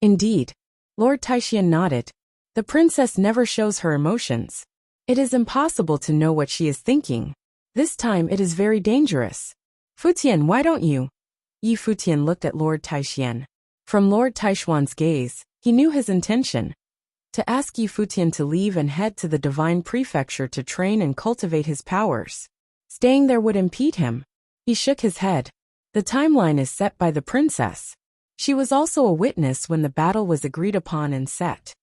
Indeed, Lord Taishian nodded. The princess never shows her emotions. It is impossible to know what she is thinking. This time it is very dangerous. Futian, why don't you? Yi Futian looked at Lord Taishian. From Lord Taishuan's gaze, he knew his intention. To ask Yi Futian to leave and head to the Divine Prefecture to train and cultivate his powers. Staying there would impede him. He shook his head. The timeline is set by the princess. She was also a witness when the battle was agreed upon and set.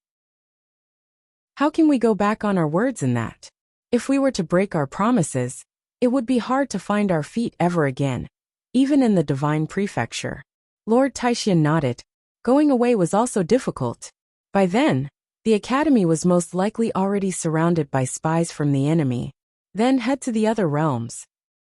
How can we go back on our words in that? If we were to break our promises, it would be hard to find our feet ever again, even in the Divine Prefecture. Lord Taishian nodded. Going away was also difficult. By then, the academy was most likely already surrounded by spies from the enemy. Then head to the other realms.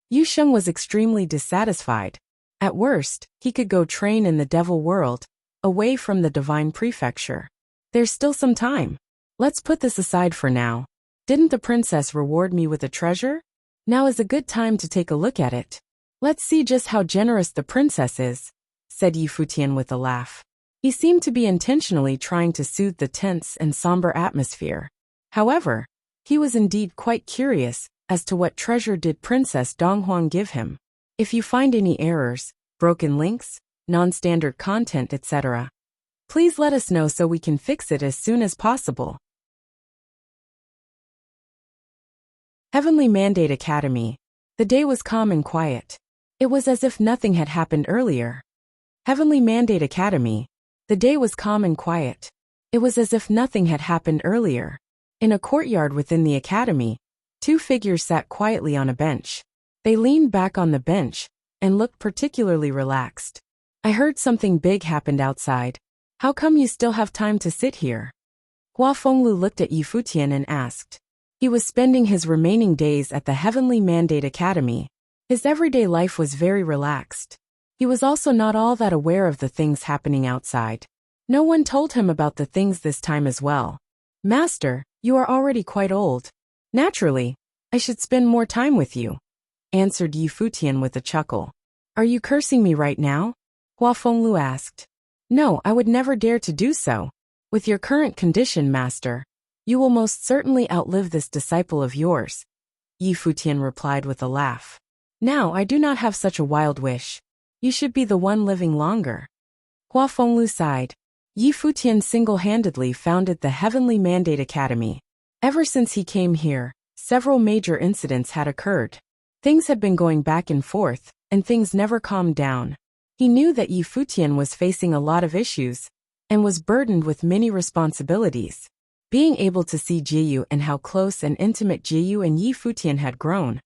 Yu Sheng was extremely dissatisfied. At worst, he could go train in the devil world, away from the Divine Prefecture. There's still some time. Let's put this aside for now. Didn't the princess reward me with a treasure? Now is a good time to take a look at it. Let's see just how generous the princess is, said Yi Futian with a laugh. He seemed to be intentionally trying to soothe the tense and somber atmosphere. However, he was indeed quite curious as to what treasure did Princess Donghuang give him. If you find any errors, broken links, non-standard content, etc., please let us know so we can fix it as soon as possible. Heavenly Mandate Academy. The day was calm and quiet. It was as if nothing had happened earlier. Heavenly Mandate Academy. The day was calm and quiet. It was as if nothing had happened earlier. In a courtyard within the academy, two figures sat quietly on a bench. They leaned back on the bench and looked particularly relaxed. I heard something big happened outside. How come you still have time to sit here? Hua Fenglu looked at Yi Futian and asked. He was spending his remaining days at the Heavenly Mandate Academy. His everyday life was very relaxed. He was also not all that aware of the things happening outside. No one told him about the things this time as well. Master, you are already quite old. Naturally, I should spend more time with you, answered Yi Futian with a chuckle. Are you cursing me right now? Hua Fenglu asked. No, I would never dare to do so. With your current condition, master, you will most certainly outlive this disciple of yours, Yi Futian replied with a laugh. Now I do not have such a wild wish. You should be the one living longer. Hua Fenglu sighed. Yi Futian single-handedly founded the Heavenly Mandate Academy. Ever since he came here, several major incidents had occurred. Things had been going back and forth, and things never calmed down. He knew that Yi Futian was facing a lot of issues, and was burdened with many responsibilities. Being able to see Jiyu and how close and intimate Jiyu and Yi Futian had grown,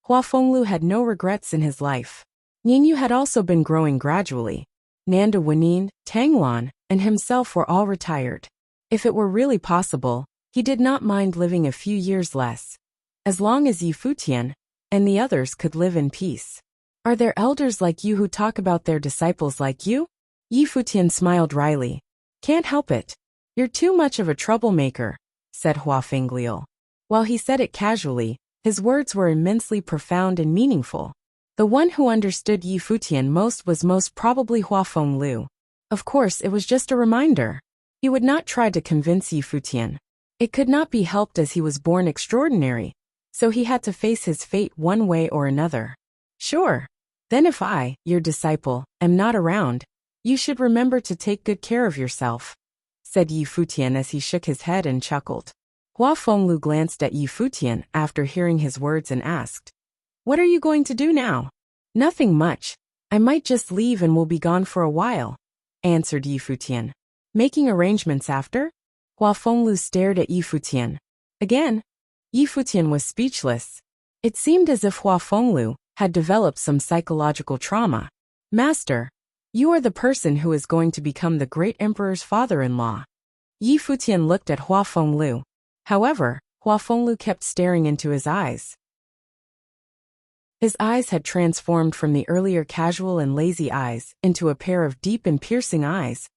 Hua Fenglu had no regrets in his life. Ningyu had also been growing gradually. Nanda Wenin, Tanglan, and himself were all retired. If it were really possible, he did not mind living a few years less, as long as Yi Futian and the others could live in peace. Are there elders like you who talk about their disciples like you? Yi Futian smiled wryly. Can't help it. You're too much of a troublemaker, said Hua Fenglu. While he said it casually, his words were immensely profound and meaningful. The one who understood Yi Futian most was most probably Hua Fenglu. Of course, it was just a reminder. He would not try to convince Yi Futian. It could not be helped as he was born extraordinary, so he had to face his fate one way or another. Sure. Then if I, your disciple, am not around, you should remember to take good care of yourself, said Yi Futian as he shook his head and chuckled. Hua Fenglu glanced at Yi Futian after hearing his words and asked, What are you going to do now? Nothing much. I might just leave and will be gone for a while, answered Yi Futian. Making arrangements after? Hua Fenglu stared at Yi Futian. Again, Yi Futian was speechless. It seemed as if Hua Fenglu had developed some psychological trauma. Master, you are the person who is going to become the great emperor's father-in-law. Yi Futian looked at Hua Fenglu. However, Hua Fenglu kept staring into his eyes. His eyes had transformed from the earlier casual and lazy eyes into a pair of deep and piercing eyes,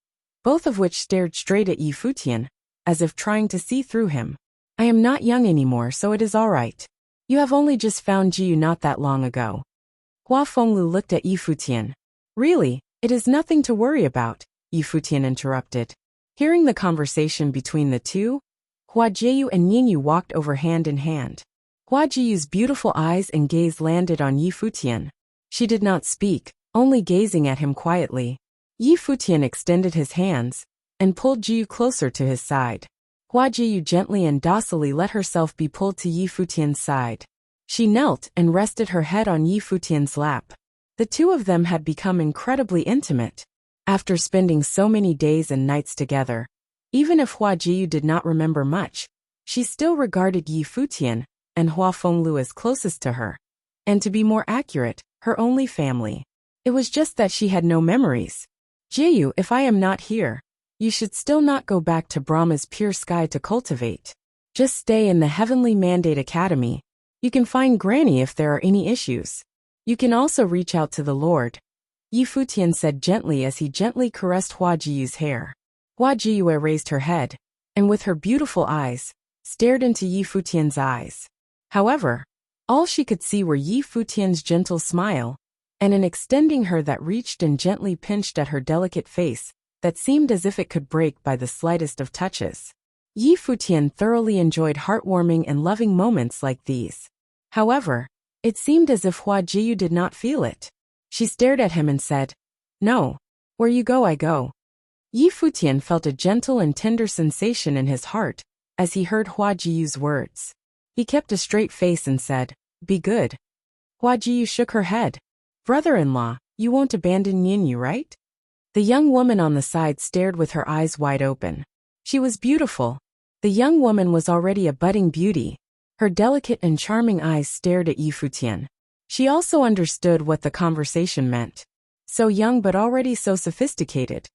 both of which stared straight at Yi Futian, as if trying to see through him. I am not young anymore, so it is all right. You have only just found Jiyu not that long ago. Hua Fenglu looked at Yi Futian. Really, it is nothing to worry about, Yi Futian interrupted. Hearing the conversation between the two, Hua Jiyu and Ningyu walked over hand in hand. Hua Jiyu's beautiful eyes and gaze landed on Yi Futian. She did not speak, only gazing at him quietly. Yi Futian extended his hands and pulled Jiyu closer to his side. Hua Jiyu gently and docilely let herself be pulled to Yi Futian's side. She knelt and rested her head on Yi Futian's lap. The two of them had become incredibly intimate. After spending so many days and nights together, even if Hua Jiyu did not remember much, she still regarded Yi Futian and Hua Fenglu as closest to her, and to be more accurate, her only family. It was just that she had no memories. Jiyu, if I am not here, you should still not go back to Brahma's pure sky to cultivate. Just stay in the Heavenly Mandate Academy. You can find Granny if there are any issues. You can also reach out to the Lord, Yi Futian said gently as he gently caressed Hua Jiyu's hair. Hua Jiyu raised her head, and with her beautiful eyes, stared into Yi Futian's eyes. However, all she could see were Yi Futian's gentle smile, and an extending her that reached and gently pinched at her delicate face, that seemed as if it could break by the slightest of touches. Yi Futian thoroughly enjoyed heartwarming and loving moments like these. However, it seemed as if Hua Jiyu did not feel it. She stared at him and said, "No. Where you go, I go." Yi Futian felt a gentle and tender sensation in his heart as he heard Hua Jiyu's words. He kept a straight face and said, "Be good." Hua Jiyu shook her head. "Brother-in-law, you won't abandon Ningyu, right?" The young woman on the side stared with her eyes wide open. She was beautiful. The young woman was already a budding beauty. Her delicate and charming eyes stared at Yi Futian. She also understood what the conversation meant. So young but already so sophisticated.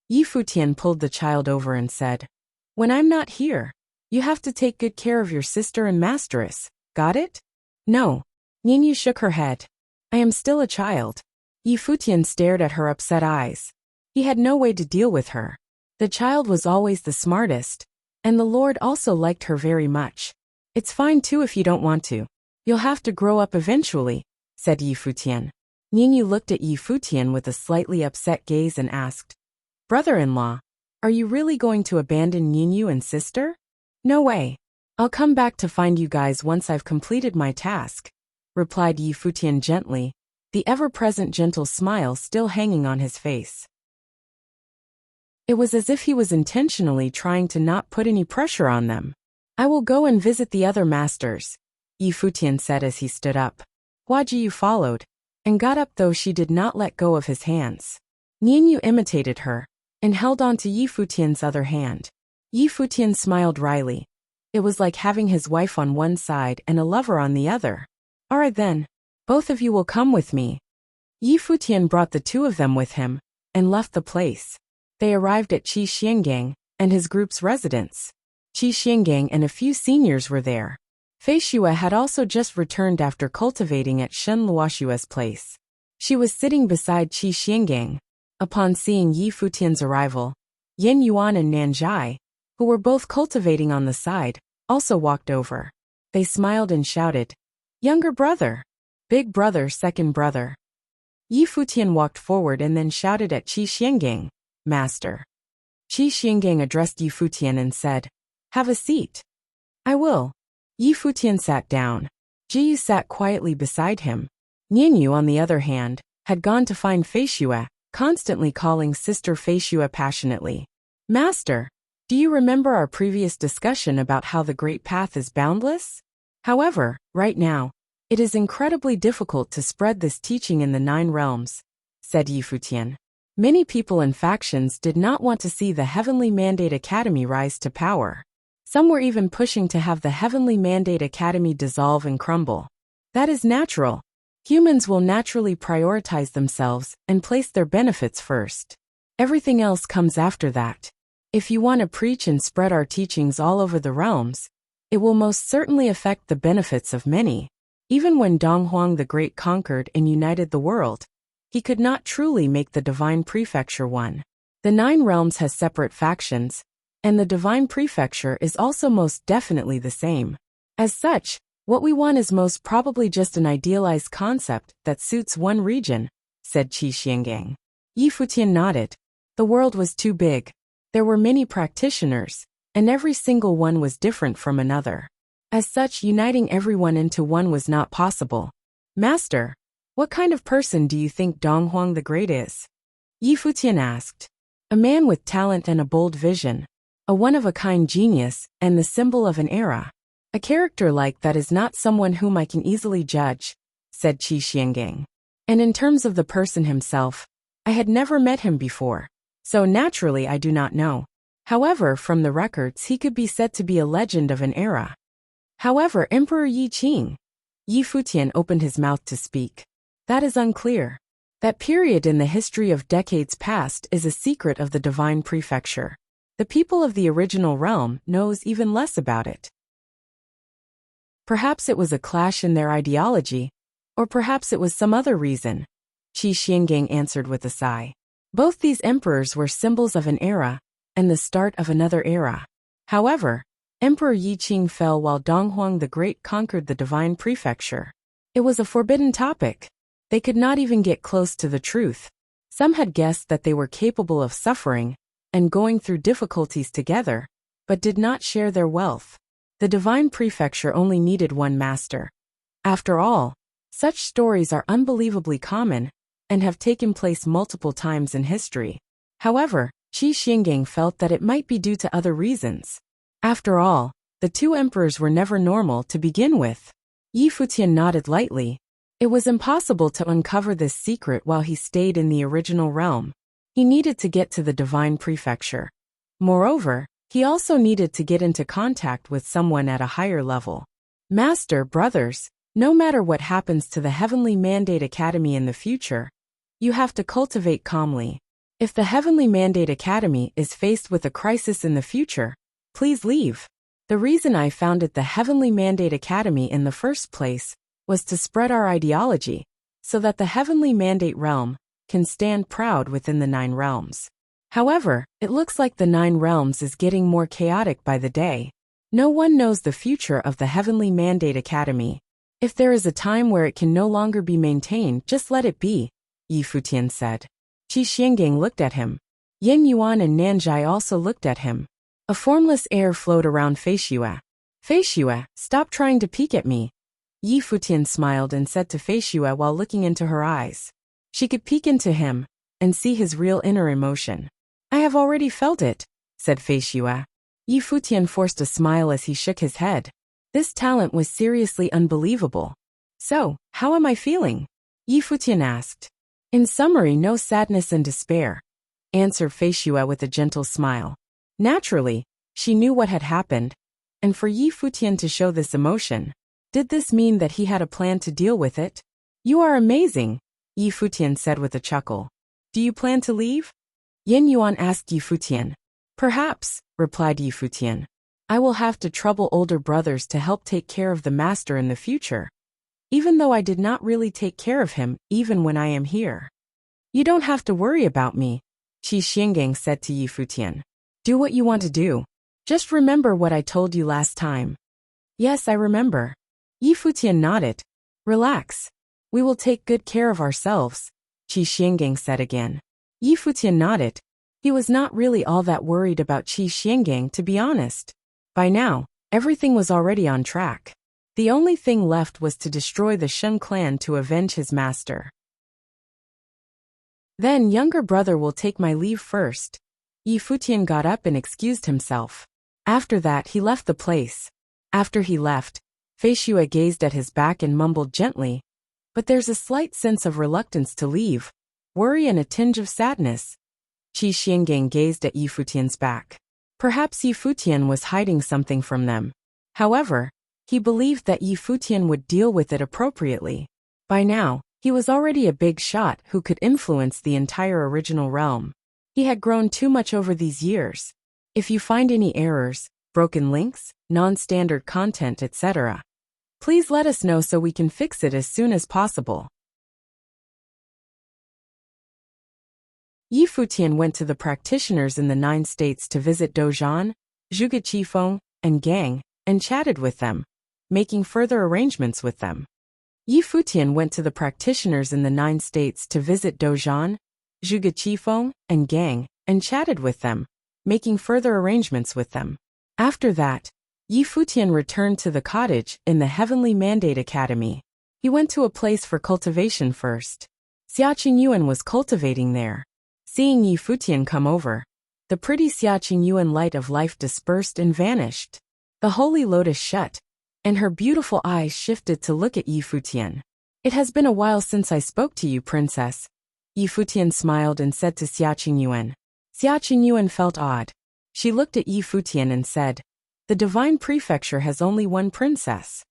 Yi Futian pulled the child over and said, "When I'm not here, you have to take good care of your sister and masteress, got it?" "No." Ningyu shook her head. "I am still a child." Yi Futian stared at her upset eyes. He had no way to deal with her. The child was always the smartest, and the Lord also liked her very much. "It's fine too if you don't want to. You'll have to grow up eventually," said Yi Futian. Ningyu looked at Yi Futian with a slightly upset gaze and asked, "Brother-in-law, are you really going to abandon Ningyu and sister?" "No way. I'll come back to find you guys once I've completed my task," replied Yi Futian gently, the ever-present gentle smile still hanging on his face. It was as if he was intentionally trying to not put any pressure on them. "I will go and visit the other masters," Yi Futian said as he stood up. Hua Jiyu followed, and got up though she did not let go of his hands. Ningyu imitated her, and held on to Yi Futian's other hand. Yi Futian smiled wryly. It was like having his wife on one side and a lover on the other. "All right then. Both of you will come with me." Yi Futian brought the two of them with him, and left the place. They arrived at Qi Xiangang and his group's residence. Qi Xiangang and a few seniors were there. Fei Xue had also just returned after cultivating at Shen Luoxue's place. She was sitting beside Qi Xiangang. Upon seeing Yi Futian's arrival, Yin Yuan and Nanzhai, who were both cultivating on the side, also walked over. They smiled and shouted, "Younger brother! Big brother, second brother!" Yi Futian walked forward and then shouted at Qi Xiangang, "Master." Qi Xiangang addressed Yi Futian and said, "Have a seat." "I will." Yi Futian sat down. Jiyu sat quietly beside him. Ningyu, on the other hand, had gone to find Fei Xue, constantly calling Sister Fei Xue passionately. "Master, do you remember our previous discussion about how the Great Path is boundless? However, right now, it is incredibly difficult to spread this teaching in the 9 realms," said Yi Futian. Many people and factions did not want to see the Heavenly Mandate Academy rise to power. Some were even pushing to have the Heavenly Mandate Academy dissolve and crumble. That is natural. Humans will naturally prioritize themselves and place their benefits first. Everything else comes after that. If you want to preach and spread our teachings all over the realms, It will most certainly affect the benefits of many. Even when Dong Huang the Great conquered and united the world, he could not truly make the Divine Prefecture one. The 9 realms has separate factions, and the Divine Prefecture is also most definitely the same. As such, what we want is most probably just an idealized concept that suits one region, said Qi Xiangang. Yi Futian nodded. The world was too big. There were many practitioners, and every single one was different from another. As such, uniting everyone into one was not possible. Master, what kind of person do you think Dong Huang the Great is? Yi Futian asked. A man with talent and a bold vision. A one-of-a-kind genius, and the symbol of an era. A character like that is not someone whom I can easily judge, said Qi Xiangang. And in terms of the person himself, I had never met him before, so naturally I do not know. However, from the records he could be said to be a legend of an era. However, Emperor Yi Qing. Yi Futian opened his mouth to speak. That is unclear. That period in the history of decades past is a secret of the Divine Prefecture. The people of the original realm knows even less about it. Perhaps it was a clash in their ideology, or perhaps it was some other reason, Qi Xiangang answered with a sigh. Both these emperors were symbols of an era, and the start of another era. However, Emperor Yi Qing fell while Dong Huang the Great conquered the Divine Prefecture. It was a forbidden topic. They could not even get close to the truth. Some had guessed that they were capable of suffering and going through difficulties together, but did not share their wealth. The Divine Prefecture only needed one master. After all, such stories are unbelievably common and have taken place multiple times in history. However, Qi Xiangang felt that it might be due to other reasons. After all, the 2 emperors were never normal to begin with. Yi Futian nodded lightly. It was impossible to uncover this secret while he stayed in the original realm. He needed to get to the Divine Prefecture. Moreover, he also needed to get into contact with someone at a higher level. Master, brothers, no matter what happens to the Heavenly Mandate Academy in the future, you have to cultivate calmly. If the Heavenly Mandate Academy is faced with a crisis in the future, please leave. The reason I founded the Heavenly Mandate Academy in the first place was to spread our ideology, so that the Heavenly Mandate realm can stand proud within the 9 realms. However, it looks like the 9 realms is getting more chaotic by the day. No one knows the future of the Heavenly Mandate Academy. If there is a time where it can no longer be maintained, just let it be, Yi Futian said. Qi Xiangang looked at him. Yin Yuan and Nanjai also looked at him. A formless air flowed around Fei Xue. Fei Xue, stop trying to peek at me. Yi Futian smiled and said to Fei Xue while looking into her eyes. She could peek into him and see his real inner emotion. I have already felt it, said Fei Xue. Yi Futian forced a smile as he shook his head. This talent was seriously unbelievable. So, how am I feeling? Yi Futian asked. In summary, no sadness and despair, answered Fei Xue with a gentle smile. Naturally, she knew what had happened, and for Yi Futian to show this emotion, did this mean that he had a plan to deal with it? You are amazing, Yi Futian said with a chuckle. Do you plan to leave? Yin Yuan asked Yi Futian. Perhaps, replied Yi Futian. I will have to trouble older brothers to help take care of the master in the future, even though I did not really take care of him even when I am here. You don't have to worry about me, Qi Xiangang said to Yi Futian. Do what you want to do. Just remember what I told you last time. Yes, I remember. Yi Futian nodded. Relax. We will take good care of ourselves, Qi Xiangang said again. Yi Futian nodded. He was not really all that worried about Qi Xiangang, to be honest. By now, everything was already on track. The only thing left was to destroy the Shun clan to avenge his master. Then younger brother will take my leave first. Yi Futian got up and excused himself. After that he left the place. After he left, Fei Xue gazed at his back and mumbled gently, but there's a slight sense of reluctance to leave, worry and a tinge of sadness. Qi Xiangang gazed at Yi Futian's back. Perhaps Yi Futian was hiding something from them. However, he believed that Yi Futian would deal with it appropriately. By now, he was already a big shot who could influence the entire original realm. He had grown too much over these years. If you find any errors, broken links, non-standard content, etc. Please let us know so we can fix it as soon as possible. Yi Futian went to the practitioners in the 9 states to visit Dozhan, Zhuge Qifeng, and Gang, and chatted with them, making further arrangements with them. Yi Futian went to the practitioners in the 9 states to visit Dozhan, Zhuge Qifeng, and Gang, and chatted with them, making further arrangements with them. After that, Yi Futian returned to the cottage in the Heavenly Mandate Academy. He went to a place for cultivation first. Xia Qingyuan was cultivating there. Seeing Yi Futian come over, the pretty Xia Qingyuan light of life dispersed and vanished. The holy lotus shut, and her beautiful eyes shifted to look at Yi Futian. It has been a while since I spoke to you, princess. Yi Futian smiled and said to Xia Qingyuan. Xia Qingyuan felt odd. She looked at Yi Futian and said, "The divine prefecture has only one princess."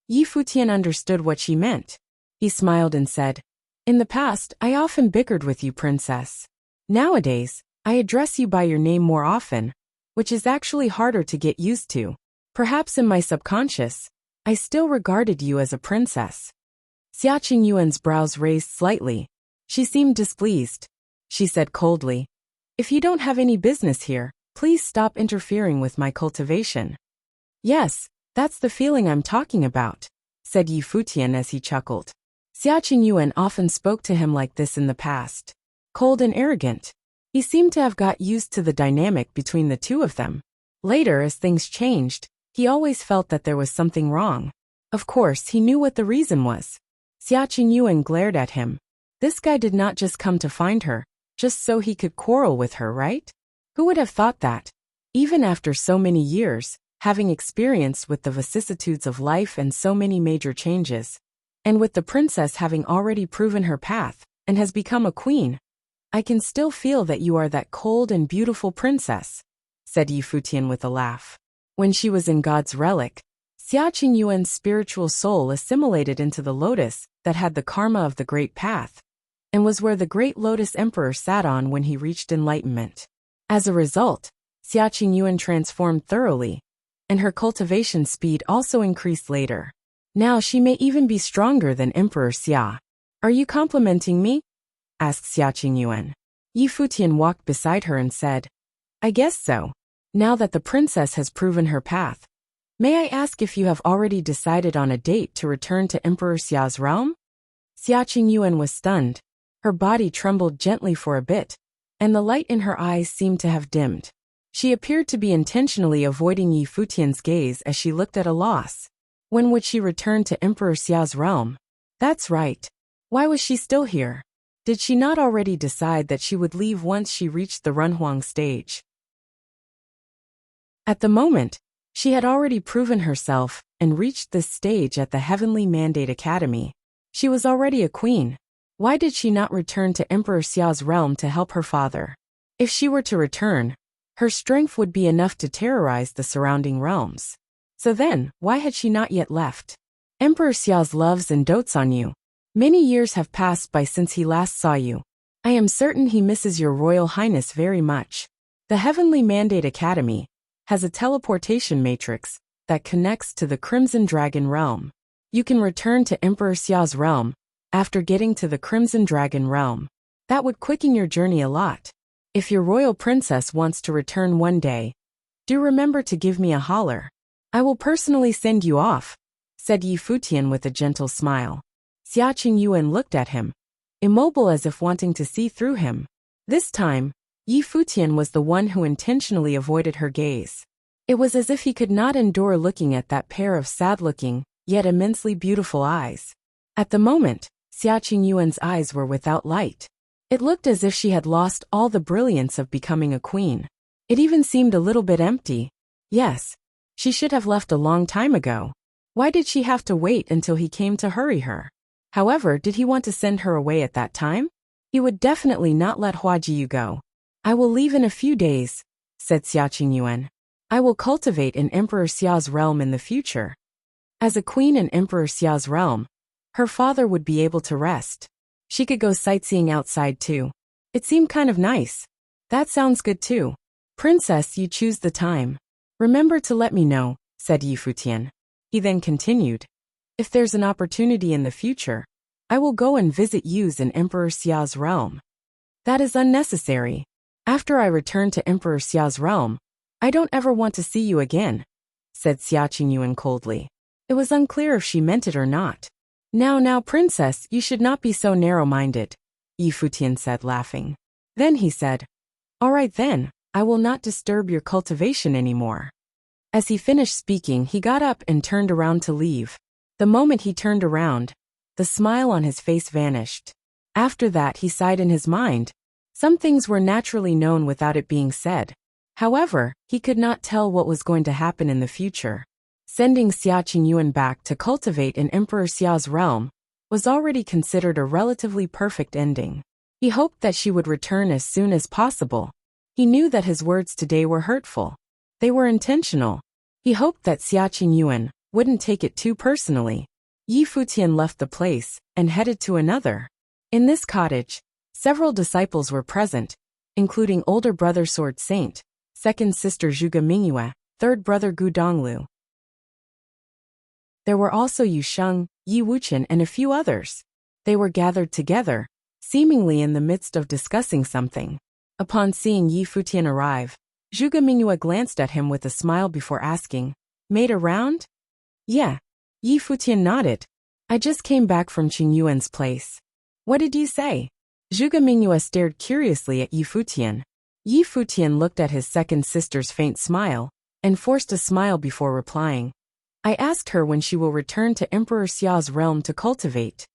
Yi Futian understood what she meant. He smiled and said, "In the past, I often bickered with you, princess. Nowadays, I address you by your name more often, which is actually harder to get used to. Perhaps in my subconscious, I still regarded you as a princess." Xia Qingyuan's brows raised slightly. She seemed displeased. She said coldly, "If you don't have any business here, please stop interfering with my cultivation." "Yes, that's the feeling I'm talking about," said Yi Futian as he chuckled. Xia Qingyuan often spoke to him like this in the past. Cold and arrogant. He seemed to have got used to the dynamic between the two of them. Later, as things changed, he always felt that there was something wrong. Of course, he knew what the reason was. Xia Qingyuan glared at him. This guy did not just come to find her, just so he could quarrel with her, right? Who would have thought that? Even after so many years, having experienced with the vicissitudes of life and so many major changes, and with the princess having already proven her path, and has become a queen, I can still feel that you are that cold and beautiful princess, said Yi Futian with a laugh. When she was in God's relic, Xia Qingyuan's spiritual soul assimilated into the lotus that had the karma of the Great Path, and was where the Great Lotus Emperor sat on when he reached enlightenment. As a result, Xia Qingyuan transformed thoroughly, and her cultivation speed also increased later. Now she may even be stronger than Emperor Xia. Are you complimenting me? Asked Xia Qingyuan. Yi Futian walked beside her and said, I guess so. Now that the princess has proven her path, may I ask if you have already decided on a date to return to Emperor Xia's realm? Xia Qingyuan was stunned. Her body trembled gently for a bit, and the light in her eyes seemed to have dimmed. She appeared to be intentionally avoiding Yi Futian's gaze as she looked at a loss. When would she return to Emperor Xia's realm? That's right. Why was she still here? Did she not already decide that she would leave once she reached the Runhuang stage? At the moment, she had already proven herself and reached this stage at the Heavenly Mandate Academy. She was already a queen. Why did she not return to Emperor Xia's realm to help her father? If she were to return, her strength would be enough to terrorize the surrounding realms. So then, why had she not yet left? Emperor Xia's loves and dotes on you. Many years have passed by since he last saw you. I am certain he misses your Royal Highness very much. The Heavenly Mandate Academy has a teleportation matrix that connects to the Crimson Dragon realm. You can return to Emperor Xia's realm after getting to the Crimson Dragon realm. That would quicken your journey a lot. If your royal princess wants to return one day, do remember to give me a holler. I will personally send you off, said Yi Futian with a gentle smile. Xia Qingyuan looked at him, immobile as if wanting to see through him. This time, Yi Futian was the one who intentionally avoided her gaze. It was as if he could not endure looking at that pair of sad-looking, yet immensely beautiful eyes. At the moment, Xia Qingyuan's eyes were without light. It looked as if she had lost all the brilliance of becoming a queen. It even seemed a little bit empty. Yes, she should have left a long time ago. Why did she have to wait until he came to hurry her? However, did he want to send her away at that time? He would definitely not let Hua Jiyu go. I will leave in a few days, said Xia Qingyuan. I will cultivate in Emperor Xia's realm in the future. As a queen in Emperor Xia's realm, her father would be able to rest. She could go sightseeing outside too. It seemed kind of nice. That sounds good too. Princess, you choose the time. Remember to let me know, said Yi Futian. He then continued, if there's an opportunity in the future, I will go and visit yous in Emperor Xia's realm. That is unnecessary. After I return to Emperor Xia's realm, I don't ever want to see you again, said Xia Qingyuan coldly. It was unclear if she meant it or not. Now, princess, you should not be so narrow-minded, Yi Futian said, laughing. Then he said, all right then, I will not disturb your cultivation anymore. As he finished speaking, he got up and turned around to leave. The moment he turned around, the smile on his face vanished. After that, he sighed in his mind. Some things were naturally known without it being said. However, he could not tell what was going to happen in the future. Sending Xia Qingyuan back to cultivate in Emperor Xia's realm was already considered a relatively perfect ending. He hoped that she would return as soon as possible. He knew that his words today were hurtful. They were intentional. He hoped that Xia Qingyuan wouldn't take it too personally. Yi Futian left the place and headed to another. In this cottage, several disciples were present, including older brother Sword Saint, second sister Zhuge Mingyue, third brother Gu Donglu. There were also Yu Sheng, Yi Wuqian, and a few others. They were gathered together, seemingly in the midst of discussing something. Upon seeing Yi Futian arrive, Zhuge Mingyue glanced at him with a smile before asking, made a round? Yeah. Yi Futian nodded. I just came back from Qingyuan's place. What did you say? Zhuge Mingyue stared curiously at Yi Futian. Yi Futian looked at his second sister's faint smile, and forced a smile before replying. I asked her when she will return to Emperor Xia's realm to cultivate.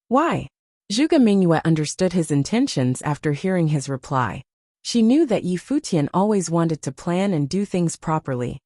Why? Zhuge Mingyue understood his intentions after hearing his reply. She knew that Yi Futian always wanted to plan and do things properly.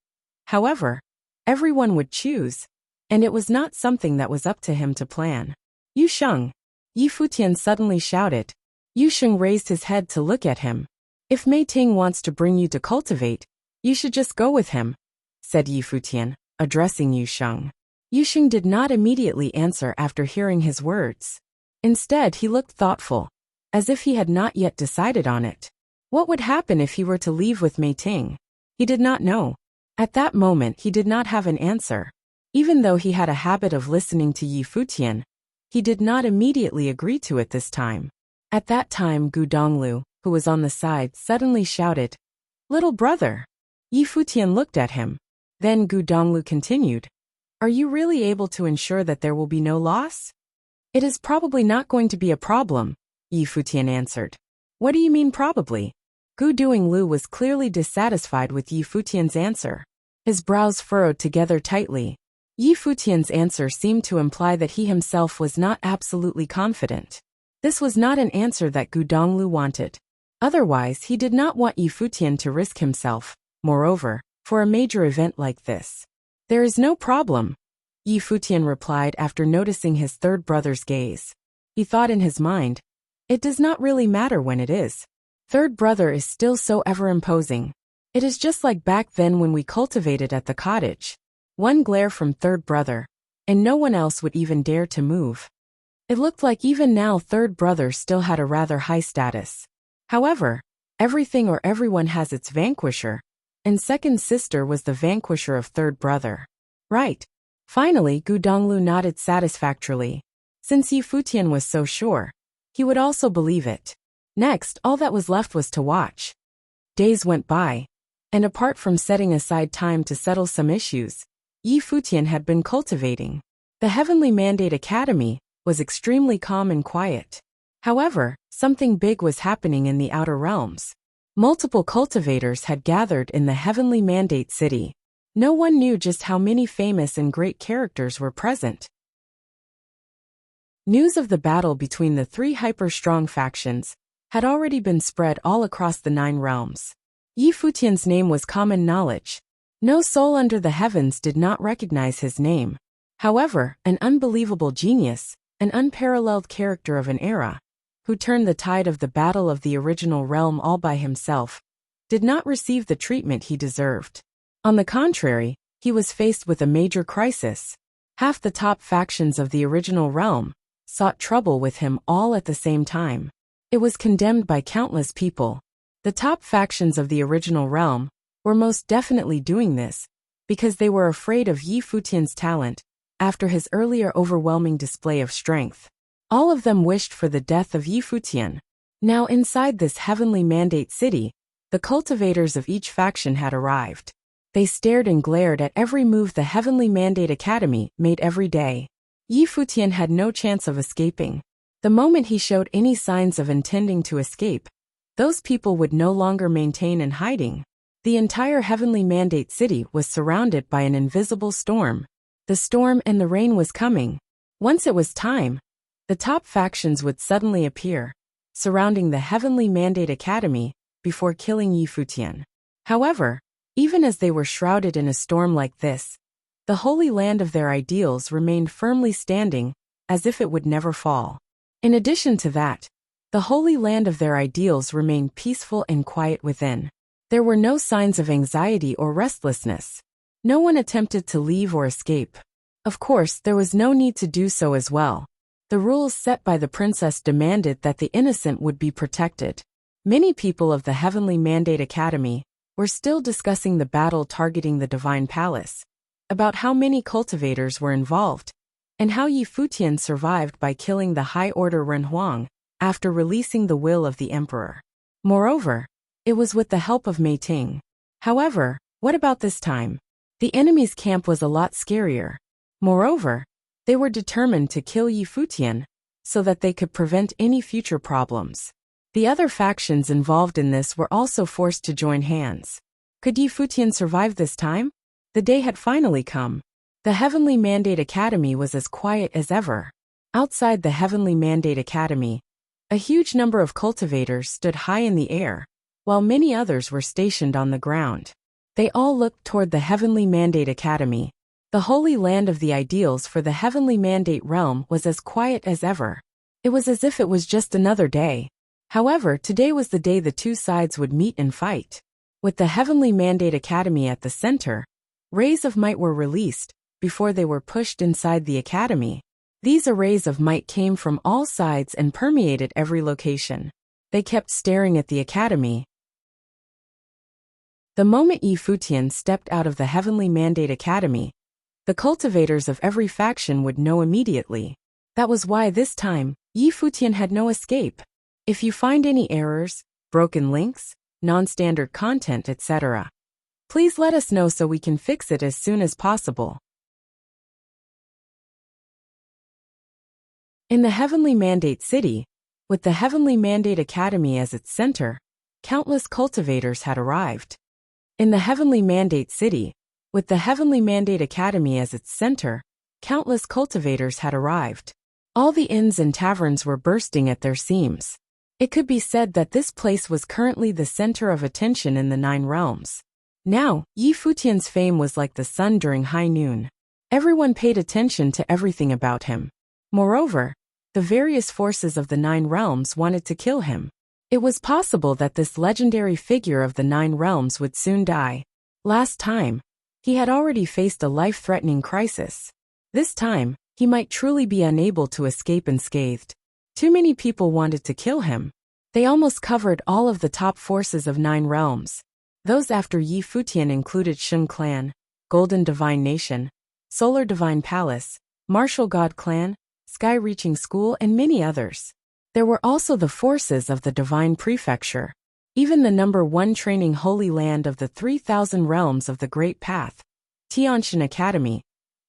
However, everyone would choose, and it was not something that was up to him to plan. Yu Sheng. Yi Futian suddenly shouted. Yu Sheng raised his head to look at him. If Mei Ting wants to bring you to cultivate, you should just go with him, said Yi Futian, addressing Yu Sheng. Yu Sheng did not immediately answer after hearing his words. Instead, he looked thoughtful, as if he had not yet decided on it. What would happen if he were to leave with Mei Ting? He did not know. At that moment, he did not have an answer. Even though he had a habit of listening to Yi Futian, he did not immediately agree to it this time. At that time, Gu Donglu, who was on the side, suddenly shouted, Little brother! Yi Futian looked at him. Then Gu Donglu continued, Are you really able to ensure that there will be no loss? It is probably not going to be a problem, Yi Futian answered. What do you mean probably? Gu Donglu was clearly dissatisfied with Yi Futian's answer. His brows furrowed together tightly. Yi Futian's answer seemed to imply that he himself was not absolutely confident. This was not an answer that Gu Donglu wanted. Otherwise, he did not want Yi Futian to risk himself, moreover, for a major event like this. There is no problem, Yi Futian replied after noticing his third brother's gaze. He thought in his mind, it does not really matter when it is. Third brother is still so ever-imposing. It is just like back then when we cultivated at the cottage. One glare from third brother, and no one else would even dare to move. It looked like even now third brother still had a rather high status. However, everything or everyone has its vanquisher, and second sister was the vanquisher of third brother. Right. Finally, Gu Donglu nodded satisfactorily. Since Yi Futian was so sure, he would also believe it. Next, all that was left was to watch. Days went by, and apart from setting aside time to settle some issues, Yi Futian had been cultivating. The Heavenly Mandate Academy was extremely calm and quiet. However, something big was happening in the outer realms. Multiple cultivators had gathered in the Heavenly Mandate City. No one knew just how many famous and great characters were present. News of the battle between the three hyper-strong factions had already been spread all across the 9 realms. Yi Futian's name was common knowledge. No soul under the heavens did not recognize his name. However, an unbelievable genius, an unparalleled character of an era, who turned the tide of the battle of the original realm all by himself, did not receive the treatment he deserved. On the contrary, he was faced with a major crisis. Half the top factions of the original realm sought trouble with him all at the same time. It was condemned by countless people. The top factions of the original realm were most definitely doing this because they were afraid of Yi Futian's talent after his earlier overwhelming display of strength. All of them wished for the death of Yi Futian. Now inside this heavenly mandate city, the cultivators of each faction had arrived. They stared and glared at every move the Heavenly Mandate Academy made every day. Yi Futian had no chance of escaping. The moment he showed any signs of intending to escape, those people would no longer maintain in hiding. The entire Heavenly Mandate City was surrounded by an invisible storm. The storm and the rain was coming. Once it was time, the top factions would suddenly appear, surrounding the Heavenly Mandate Academy before killing Yi Futian. However, even as they were shrouded in a storm like this, the holy land of their ideals remained firmly standing, as if it would never fall. In addition to that, the holy land of their ideals remained peaceful and quiet within. There were no signs of anxiety or restlessness. No one attempted to leave or escape. Of course, there was no need to do so as well. The rules set by the princess demanded that the innocent would be protected. Many people of the Heavenly Mandate Academy were still discussing the battle targeting the Divine Palace, about how many cultivators were involved, and how Yi Futian survived by killing the High Order Renhuang after releasing the will of the Emperor. Moreover, it was with the help of Mei Ting. However, what about this time? The enemy's camp was a lot scarier. Moreover, they were determined to kill Yi Futian so that they could prevent any future problems. The other factions involved in this were also forced to join hands. Could Yi Futian survive this time? The day had finally come. The Heavenly Mandate Academy was as quiet as ever. Outside the Heavenly Mandate Academy, a huge number of cultivators stood high in the air, while many others were stationed on the ground. They all looked toward the Heavenly Mandate Academy. The holy land of the ideals for the Heavenly Mandate realm was as quiet as ever. It was as if it was just another day. However, today was the day the two sides would meet and fight. With the Heavenly Mandate Academy at the center, rays of might were released before they were pushed inside the academy. These arrays of might came from all sides and permeated every location. They kept staring at the academy. The moment Yi Futian stepped out of the Heavenly Mandate Academy, the cultivators of every faction would know immediately. That was why this time, Yi Futian had no escape. If you find any errors, broken links, non-standard content, etc., please let us know so we can fix it as soon as possible. In the Heavenly Mandate City, with the Heavenly Mandate Academy as its center, countless cultivators had arrived. In the Heavenly Mandate City, with the Heavenly Mandate Academy as its center, countless cultivators had arrived. All the inns and taverns were bursting at their seams. It could be said that this place was currently the center of attention in the 9 realms. Now, Yi Futian's fame was like the sun during high noon. Everyone paid attention to everything about him. Moreover, the various forces of the 9 realms wanted to kill him. It was possible that this legendary figure of the 9 realms would soon die. Last time, he had already faced a life-threatening crisis. This time, he might truly be unable to escape unscathed. Too many people wanted to kill him. They almost covered all of the top forces of 9 realms. Those after Yi Futian included Shun Clan, Golden Divine Nation, Solar Divine Palace, Martial God Clan, Sky Reaching School, and many others. There were also the forces of the Divine Prefecture. Even the number 1 training holy land of the 3,000 realms of the Great Path, Tianshan Academy,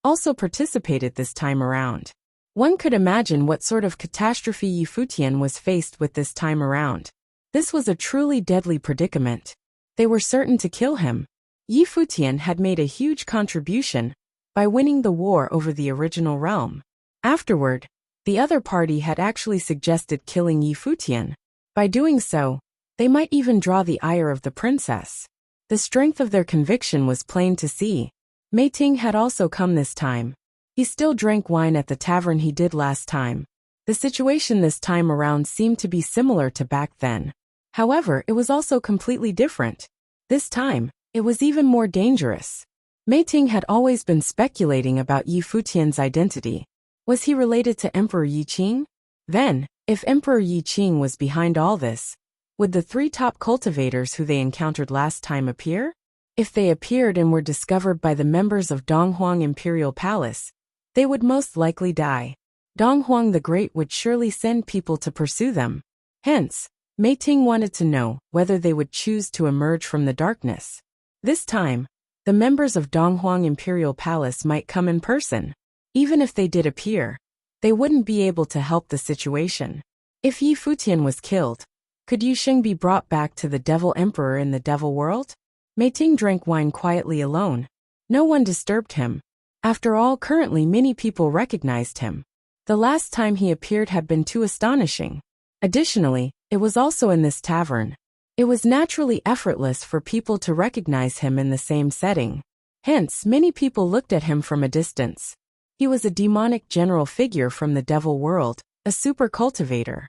also participated this time around. One could imagine what sort of catastrophe Yi Futian was faced with this time around. This was a truly deadly predicament. They were certain to kill him. Yi Futian had made a huge contribution by winning the war over the original realm. Afterward, the other party had actually suggested killing Yi Futian. By doing so, they might even draw the ire of the princess. The strength of their conviction was plain to see. Mei Ting had also come this time. He still drank wine at the tavern he did last time. The situation this time around seemed to be similar to back then. However, it was also completely different. This time, it was even more dangerous. Mei Ting had always been speculating about Yi Futian's identity. Was he related to Emperor Yi Qing? Then, if Emperor Yi Qing was behind all this, would the 3 top cultivators who they encountered last time appear? If they appeared and were discovered by the members of Donghuang Imperial Palace, they would most likely die. Donghuang the Great would surely send people to pursue them. Hence, Mei Ting wanted to know whether they would choose to emerge from the darkness. This time, the members of Donghuang Imperial Palace might come in person. Even if they did appear, they wouldn't be able to help the situation. If Yi Futian was killed, could Yu Sheng be brought back to the Devil Emperor in the Devil World? Mei Ting drank wine quietly alone. No one disturbed him. After all, currently many people recognized him. The last time he appeared had been too astonishing. Additionally, it was also in this tavern. It was naturally effortless for people to recognize him in the same setting. Hence, many people looked at him from a distance. He was a demonic general figure from the Devil World, a super cultivator.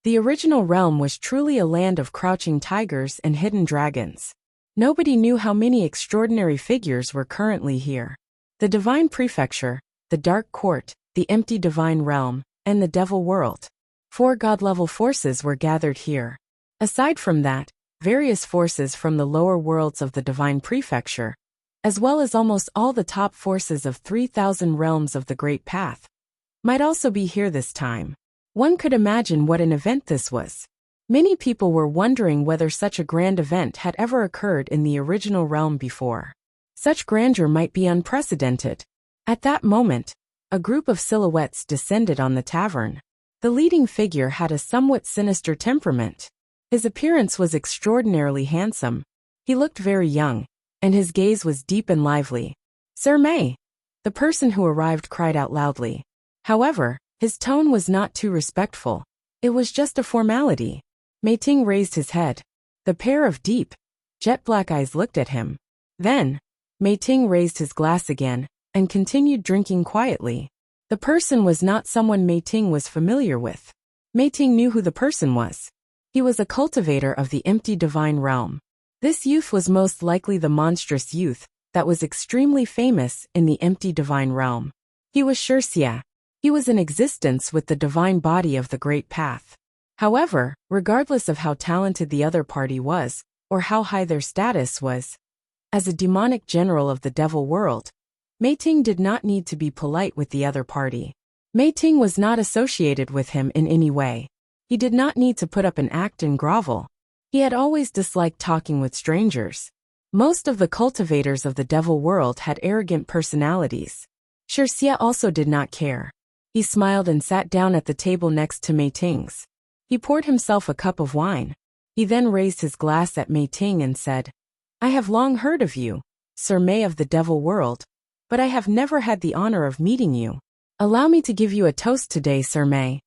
The original realm was truly a land of crouching tigers and hidden dragons. Nobody knew how many extraordinary figures were currently here. The Divine Prefecture, the Dark Court, the Empty Divine Realm, and the Devil World. 4 god-level forces were gathered here. Aside from that, various forces from the lower worlds of the Divine Prefecture, as well as almost all the top forces of 3,000 realms of the Great Path, might also be here this time. One could imagine what an event this was. Many people were wondering whether such a grand event had ever occurred in the original realm before. Such grandeur might be unprecedented. At that moment, a group of silhouettes descended on the tavern. The leading figure had a somewhat sinister temperament. His appearance was extraordinarily handsome. He looked very young, and his gaze was deep and lively. "Sir Mei!" The person who arrived cried out loudly. However, his tone was not too respectful. It was just a formality. Mei Ting raised his head. The pair of deep, jet-black eyes looked at him. Then, Mei Ting raised his glass again and continued drinking quietly. The person was not someone Mei Ting was familiar with. Mei Ting knew who the person was. He was a cultivator of the Empty Divine Realm. This youth was most likely the monstrous youth that was extremely famous in the Empty Divine Realm. He was Wuxia. He was in existence with the divine body of the Great Path. However, regardless of how talented the other party was, or how high their status was, as a demonic general of the Devil World, Mei Ting did not need to be polite with the other party. Mei Ting was not associated with him in any way. He did not need to put up an act and grovel. He had always disliked talking with strangers. Most of the cultivators of the Devil World had arrogant personalities. Wuxia also did not care. He smiled and sat down at the table next to Mei Ting's. He poured himself a cup of wine. He then raised his glass at Mei Ting and said, "I have long heard of you, Sir Mei of the Devil World, but I have never had the honor of meeting you. Allow me to give you a toast today, Sir Mei."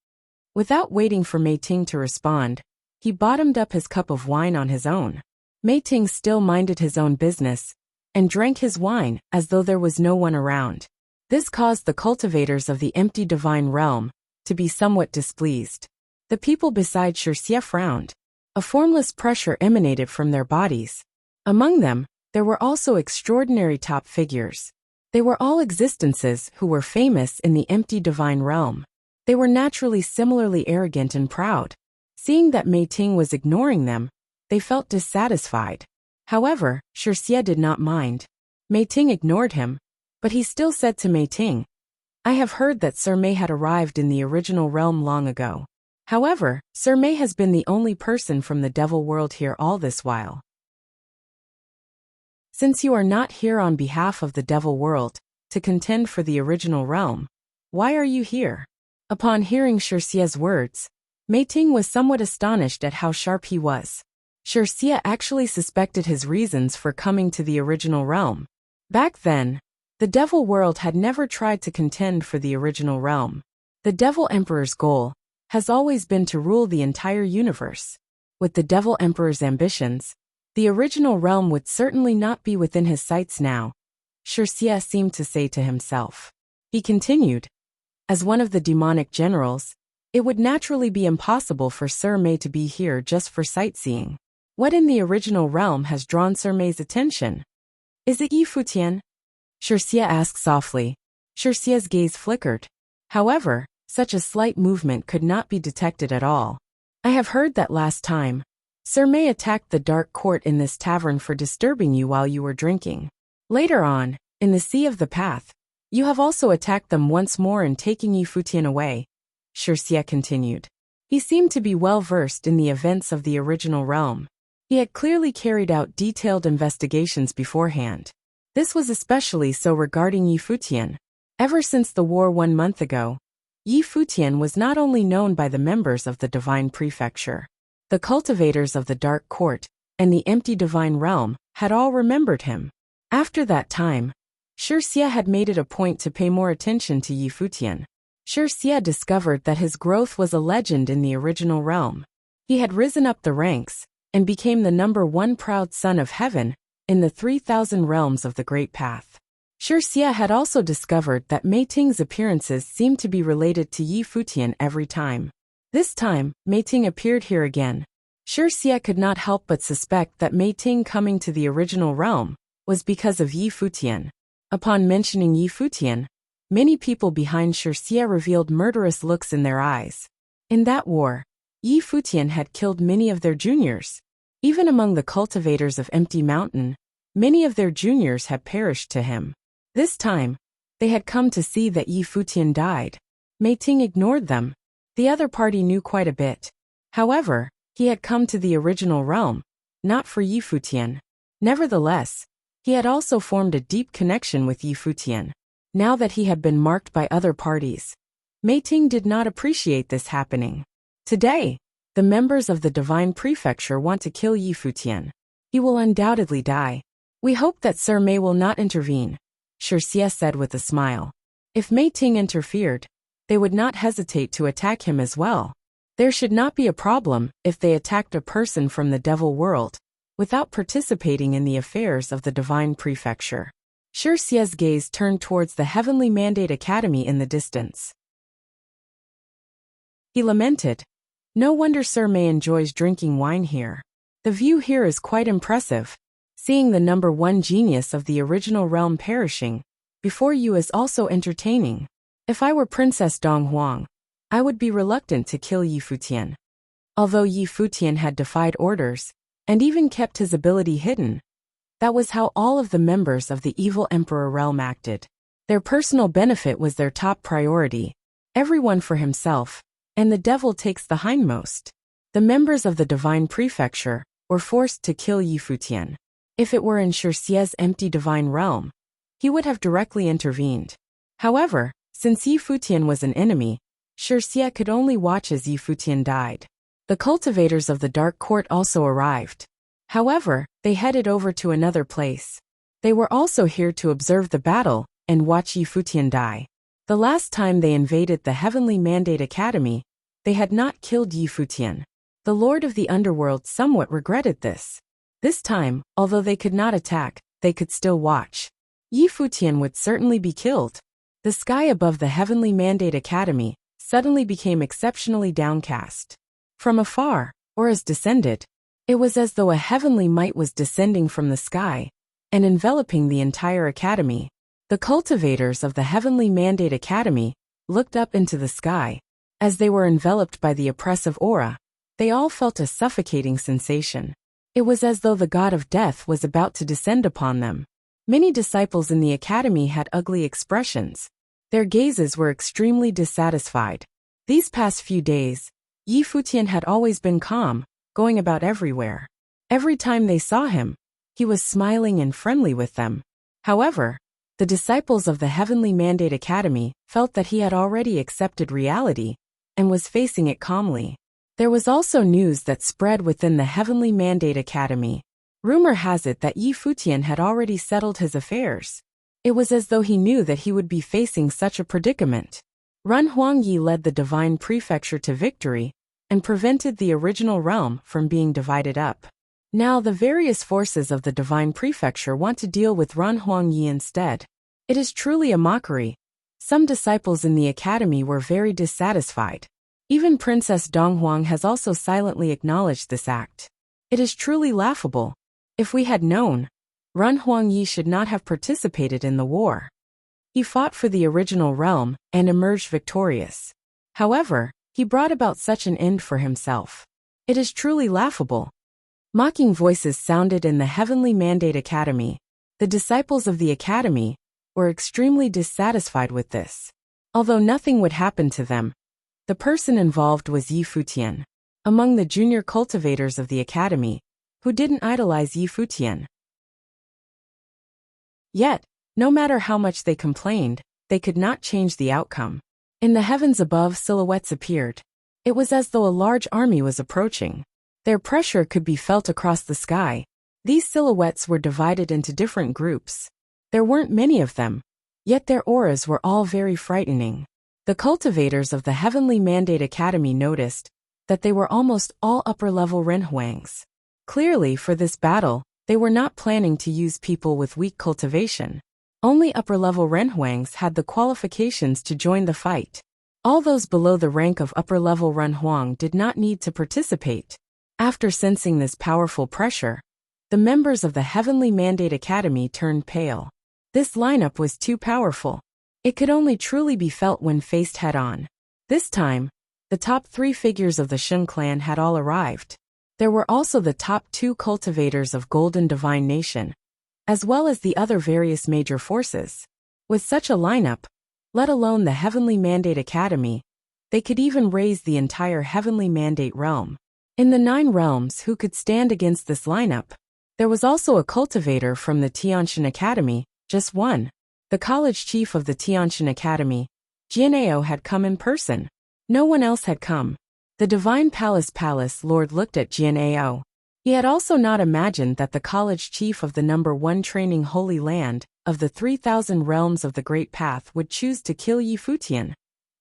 Without waiting for Mei Ting to respond, he bottomed up his cup of wine on his own. Mei Ting still minded his own business and drank his wine as though there was no one around. This caused the cultivators of the Empty Divine Realm to be somewhat displeased. The people beside Wuxia frowned. A formless pressure emanated from their bodies. Among them, there were also extraordinary top figures. They were all existences who were famous in the Empty Divine Realm. They were naturally similarly arrogant and proud. Seeing that Mei Ting was ignoring them, they felt dissatisfied. However, Wuxia did not mind. Mei Ting ignored him, but he still said to Mei Ting, "I have heard that Sir Mei had arrived in the original realm long ago. However, Sir Mei has been the only person from the Devil World here all this while. Since you are not here on behalf of the Devil World to contend for the original realm, why are you here?" Upon hearing Wuxia's words, Mei Ting was somewhat astonished at how sharp he was. Wuxia actually suspected his reasons for coming to the original realm. Back then, the Devil World had never tried to contend for the original realm. The Devil Emperor's goal has always been to rule the entire universe. With the Devil Emperor's ambitions, the original realm would certainly not be within his sights now, Wuxia seemed to say to himself. He continued, "As one of the demonic generals, it would naturally be impossible for Sir Mei to be here just for sightseeing. What in the original realm has drawn Sir Mei's attention? Is it Yi Futian?" Wuxia asked softly. Wuxia's gaze flickered. However, such a slight movement could not be detected at all. "I have heard that last time, Sir Mei attacked the Dark Court in this tavern for disturbing you while you were drinking. Later on, in the Sea of the Path, you have also attacked them once more in taking Yi Futian away, Wuxia continued. He seemed to be well versed in the events of the original realm. He had clearly carried out detailed investigations beforehand. This was especially so regarding Yi Futian. Ever since the war 1 month ago, Yi Futian was not only known by the members of the Divine Prefecture, the cultivators of the Dark Court, and the empty Divine Realm had all remembered him. After that time, Wuxia had made it a point to pay more attention to Yi Futian. Wuxia discovered that his growth was a legend in the original realm. He had risen up the ranks and became the #1 proud son of heaven in the 3,000 realms of the Great Path. Wuxia had also discovered that Mei Ting's appearances seemed to be related to Yi Futian every time. This time, Mei Ting appeared here again. Wuxia could not help but suspect that Mei Ting coming to the original realm was because of Yi Futian. Upon mentioning Yi Futian, many people behind Wuxia revealed murderous looks in their eyes. In that war, Yi Futian had killed many of their juniors. Even among the cultivators of Empty Mountain, many of their juniors had perished to him. This time, they had come to see that Yi Futian died. Mei Ting ignored them. The other party knew quite a bit. However, he had come to the original realm, not for Yi Futian. Nevertheless, he had also formed a deep connection with Yi Futian. Now that he had been marked by other parties, Mei Ting did not appreciate this happening. Today, the members of the Divine Prefecture want to kill Yi Futian. He will undoubtedly die. We hope that Sir Mei will not intervene, Wuxia said with a smile. If Mei Ting interfered, they would not hesitate to attack him as well. There should not be a problem if they attacked a person from the Devil World, without participating in the affairs of the Divine Prefecture. Wuxia's gaze turned towards the Heavenly Mandate Academy in the distance. He lamented, "No wonder Sir Mei enjoys drinking wine here. The view here is quite impressive. Seeing the #1 genius of the original realm perishing before you is also entertaining. If I were Princess Donghuang, I would be reluctant to kill Yi Futian." Although Yi Futian had defied orders, and even kept his ability hidden, that was how all of the members of the evil Emperor realm acted. Their personal benefit was their top priority, everyone for himself, and the devil takes the hindmost. The members of the Divine Prefecture were forced to kill Yi Futian. If it were in Wuxia's empty Divine Realm, he would have directly intervened. However, since Yi Futian was an enemy, Wuxia could only watch as Yi Futian died. The cultivators of the Dark Court also arrived. However, they headed over to another place. They were also here to observe the battle and watch Yi Futian die. The last time they invaded the Heavenly Mandate Academy, they had not killed Yi Futian. The Lord of the Underworld somewhat regretted this. This time, although they could not attack, they could still watch. Yi Futian would certainly be killed. The sky above the Heavenly Mandate Academy suddenly became exceptionally downcast. From afar, auras descended. It was as though a heavenly might was descending from the sky and enveloping the entire academy. The cultivators of the Heavenly Mandate Academy looked up into the sky. As they were enveloped by the oppressive aura, they all felt a suffocating sensation. It was as though the god of death was about to descend upon them. Many disciples in the academy had ugly expressions. Their gazes were extremely dissatisfied. These past few days, Yi Futian had always been calm, going about everywhere. Every time they saw him, he was smiling and friendly with them. However, the disciples of the Heavenly Mandate Academy felt that he had already accepted reality and was facing it calmly. There was also news that spread within the Heavenly Mandate Academy. Rumor has it that Yi Futian had already settled his affairs. It was as though he knew that he would be facing such a predicament. Run Huangyi led the Divine Prefecture to victory and prevented the original realm from being divided up. Now the various forces of the Divine Prefecture want to deal with Run Huangyi instead. It is truly a mockery. Some disciples in the academy were very dissatisfied. Even Princess Donghuang has also silently acknowledged this act. It is truly laughable. If we had known, Run Huangyi should not have participated in the war. He fought for the original realm and emerged victorious. However, he brought about such an end for himself. It is truly laughable. Mocking voices sounded in the Heavenly Mandate Academy. The disciples of the academy were extremely dissatisfied with this. Although nothing would happen to them, the person involved was Futian, among the junior cultivators of the academy, who didn't idolize Futian. Yet, no matter how much they complained, they could not change the outcome. In the heavens above, silhouettes appeared. It was as though a large army was approaching. Their pressure could be felt across the sky. These silhouettes were divided into different groups. There weren't many of them, yet their auras were all very frightening. The cultivators of the Heavenly Mandate Academy noticed that they were almost all upper-level renhuangs. Clearly, for this battle, they were not planning to use people with weak cultivation. Only upper-level renhuangs had the qualifications to join the fight. All those below the rank of upper-level renhuang did not need to participate. After sensing this powerful pressure, the members of the Heavenly Mandate Academy turned pale. This lineup was too powerful. It could only truly be felt when faced head-on. This time, the top 3 figures of the Shun clan had all arrived. There were also the top 2 cultivators of Golden Divine Nation, as well as the other various major forces. With such a lineup, let alone the Heavenly Mandate Academy, they could even raise the entire Heavenly Mandate realm. In the 9 realms, who could stand against this lineup? There was also a cultivator from the Tianshan Academy, just one. The college chief of the Tianshan Academy, Jianao, had come in person. No one else had come. The Divine Palace Lord looked at Jianao. He had also not imagined that the college chief of the number 1 training holy land of the 3,000 realms of the Great Path would choose to kill Futian,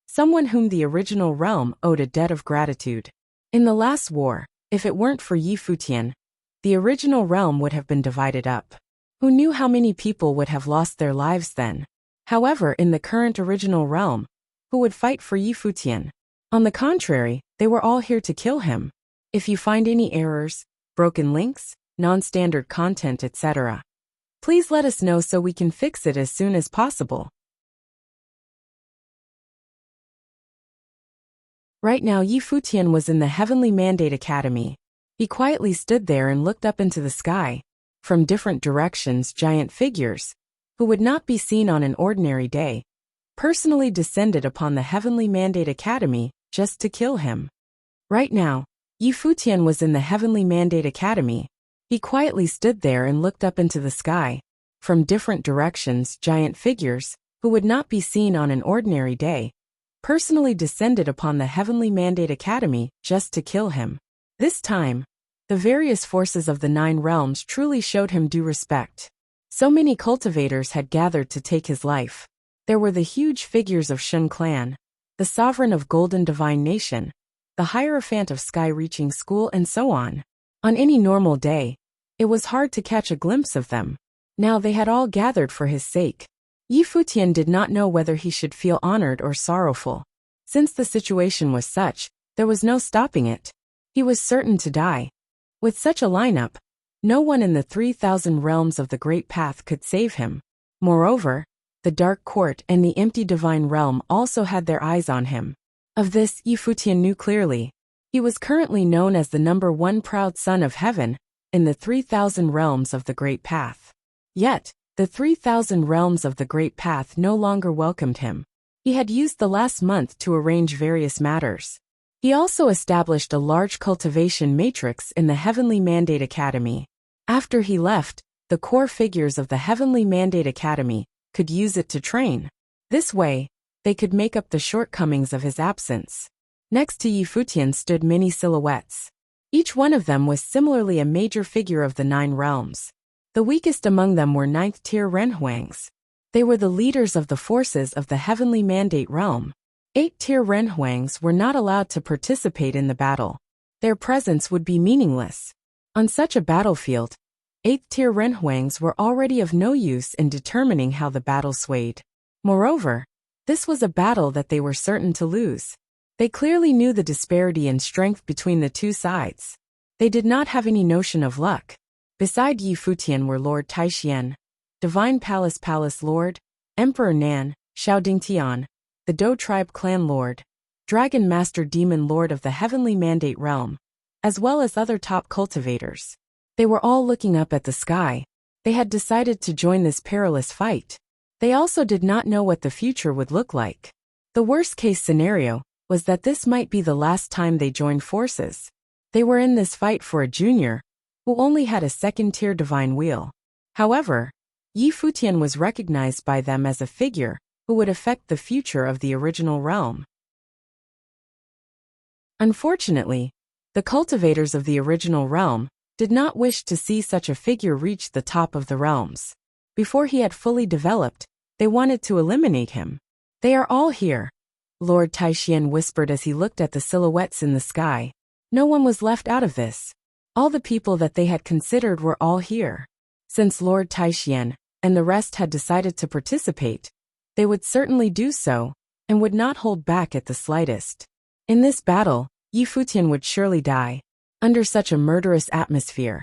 someone whom the original realm owed a debt of gratitude. In the last war, if it weren't for Futian, the original realm would have been divided up. Who knew how many people would have lost their lives then? However, in the current original realm, who would fight for Futian? On the contrary, they were all here to kill him. If you find any errors, broken links, non-standard content, etc., please let us know so we can fix it as soon as possible. Right now, Futian was in the Heavenly Mandate Academy. He quietly stood there and looked up into the sky. From different directions, giant figures, who would not be seen on an ordinary day, personally descended upon the Heavenly Mandate Academy just to kill him. Right now, Futian was in the Heavenly Mandate Academy. He quietly stood there and looked up into the sky. From different directions, giant figures, who would not be seen on an ordinary day, personally descended upon the Heavenly Mandate Academy just to kill him. This time, the various forces of the 9 realms truly showed him due respect. So many cultivators had gathered to take his life. There were the huge figures of Shun clan, the sovereign of Golden Divine Nation, the Hierophant of Sky-Reaching School, and so on. On any normal day, it was hard to catch a glimpse of them. Now they had all gathered for his sake. Futian did not know whether he should feel honored or sorrowful. Since the situation was such, there was no stopping it. He was certain to die. With such a lineup, no one in the 3,000 realms of the Great Path could save him. Moreover, the Dark Court and the Empty Divine Realm also had their eyes on him. Of this, Futian knew clearly. He was currently known as the number 1 proud son of heaven in the 3,000 realms of the Great Path. Yet, the 3,000 realms of the Great Path no longer welcomed him. He had used the last month to arrange various matters. He also established a large cultivation matrix in the Heavenly Mandate Academy. After he left, the core figures of the Heavenly Mandate Academy could use it to train. This way, they could make up the shortcomings of his absence. Next to Futian stood many silhouettes. Each one of them was similarly a major figure of the 9 realms. The weakest among them were 9th-tier renhuangs. They were the leaders of the forces of the Heavenly Mandate realm. 8th-tier renhuangs were not allowed to participate in the battle. Their presence would be meaningless. On such a battlefield, 8th-tier renhuangs were already of no use in determining how the battle swayed. Moreover, this was a battle that they were certain to lose. They clearly knew the disparity in strength between the 2 sides. They did not have any notion of luck. Beside Futian were Lord Taixian, Divine Palace Lord, Emperor Nan, Xiao Dingtian, the Dou Tribe Clan Lord, Dragon Master Demon Lord of the Heavenly Mandate Realm, as well as other top cultivators. They were all looking up at the sky. They had decided to join this perilous fight. They also did not know what the future would look like. The worst-case scenario was that this might be the last time they joined forces. They were in this fight for a junior, who only had a second-tier divine wheel. However, Yi Futian was recognized by them as a figure who would affect the future of the original realm. Unfortunately, the cultivators of the original realm did not wish to see such a figure reach the top of the realms. Before he had fully developed, they wanted to eliminate him. They are all here, Lord Taixian whispered as he looked at the silhouettes in the sky. No one was left out of this. All the people that they had considered were all here. Since Lord Taixian and the rest had decided to participate, they would certainly do so, and would not hold back at the slightest. In this battle, Yi Futian would surely die. Under such a murderous atmosphere,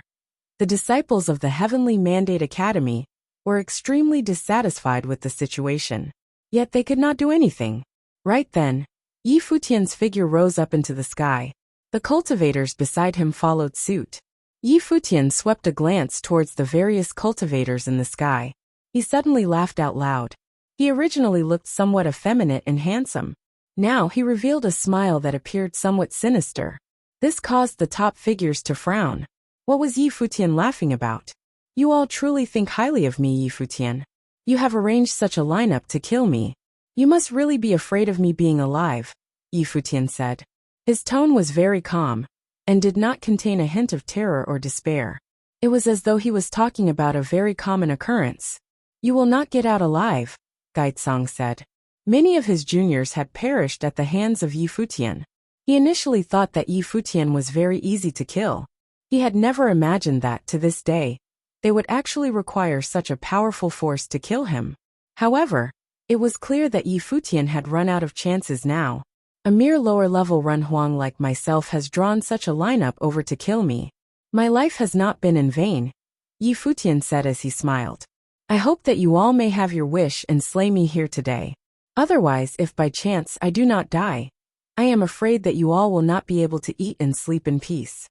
the disciples of the Heavenly Mandate Academy were extremely dissatisfied with the situation. Yet they could not do anything. Right then, Yi Futian's figure rose up into the sky. The cultivators beside him followed suit. Yi Futian swept a glance towards the various cultivators in the sky. He suddenly laughed out loud. He originally looked somewhat effeminate and handsome. Now he revealed a smile that appeared somewhat sinister. This caused the top figures to frown. What was Yi Futian laughing about? You all truly think highly of me, Yi Futian. You have arranged such a lineup to kill me. You must really be afraid of me being alive, Yi Futian said. His tone was very calm, and did not contain a hint of terror or despair. It was as though he was talking about a very common occurrence. You will not get out alive, Gaitsong said. Many of his juniors had perished at the hands of Yi Futian. He initially thought that Yi Futian was very easy to kill. He had never imagined that, to this day, they would actually require such a powerful force to kill him. However, it was clear that Yi Futian had run out of chances now. A mere lower-level Run Huang like myself has drawn such a lineup over to kill me. My life has not been in vain, Yi Futian said as he smiled. I hope that you all may have your wish and slay me here today. Otherwise, if by chance I do not die, I am afraid that you all will not be able to eat and sleep in peace.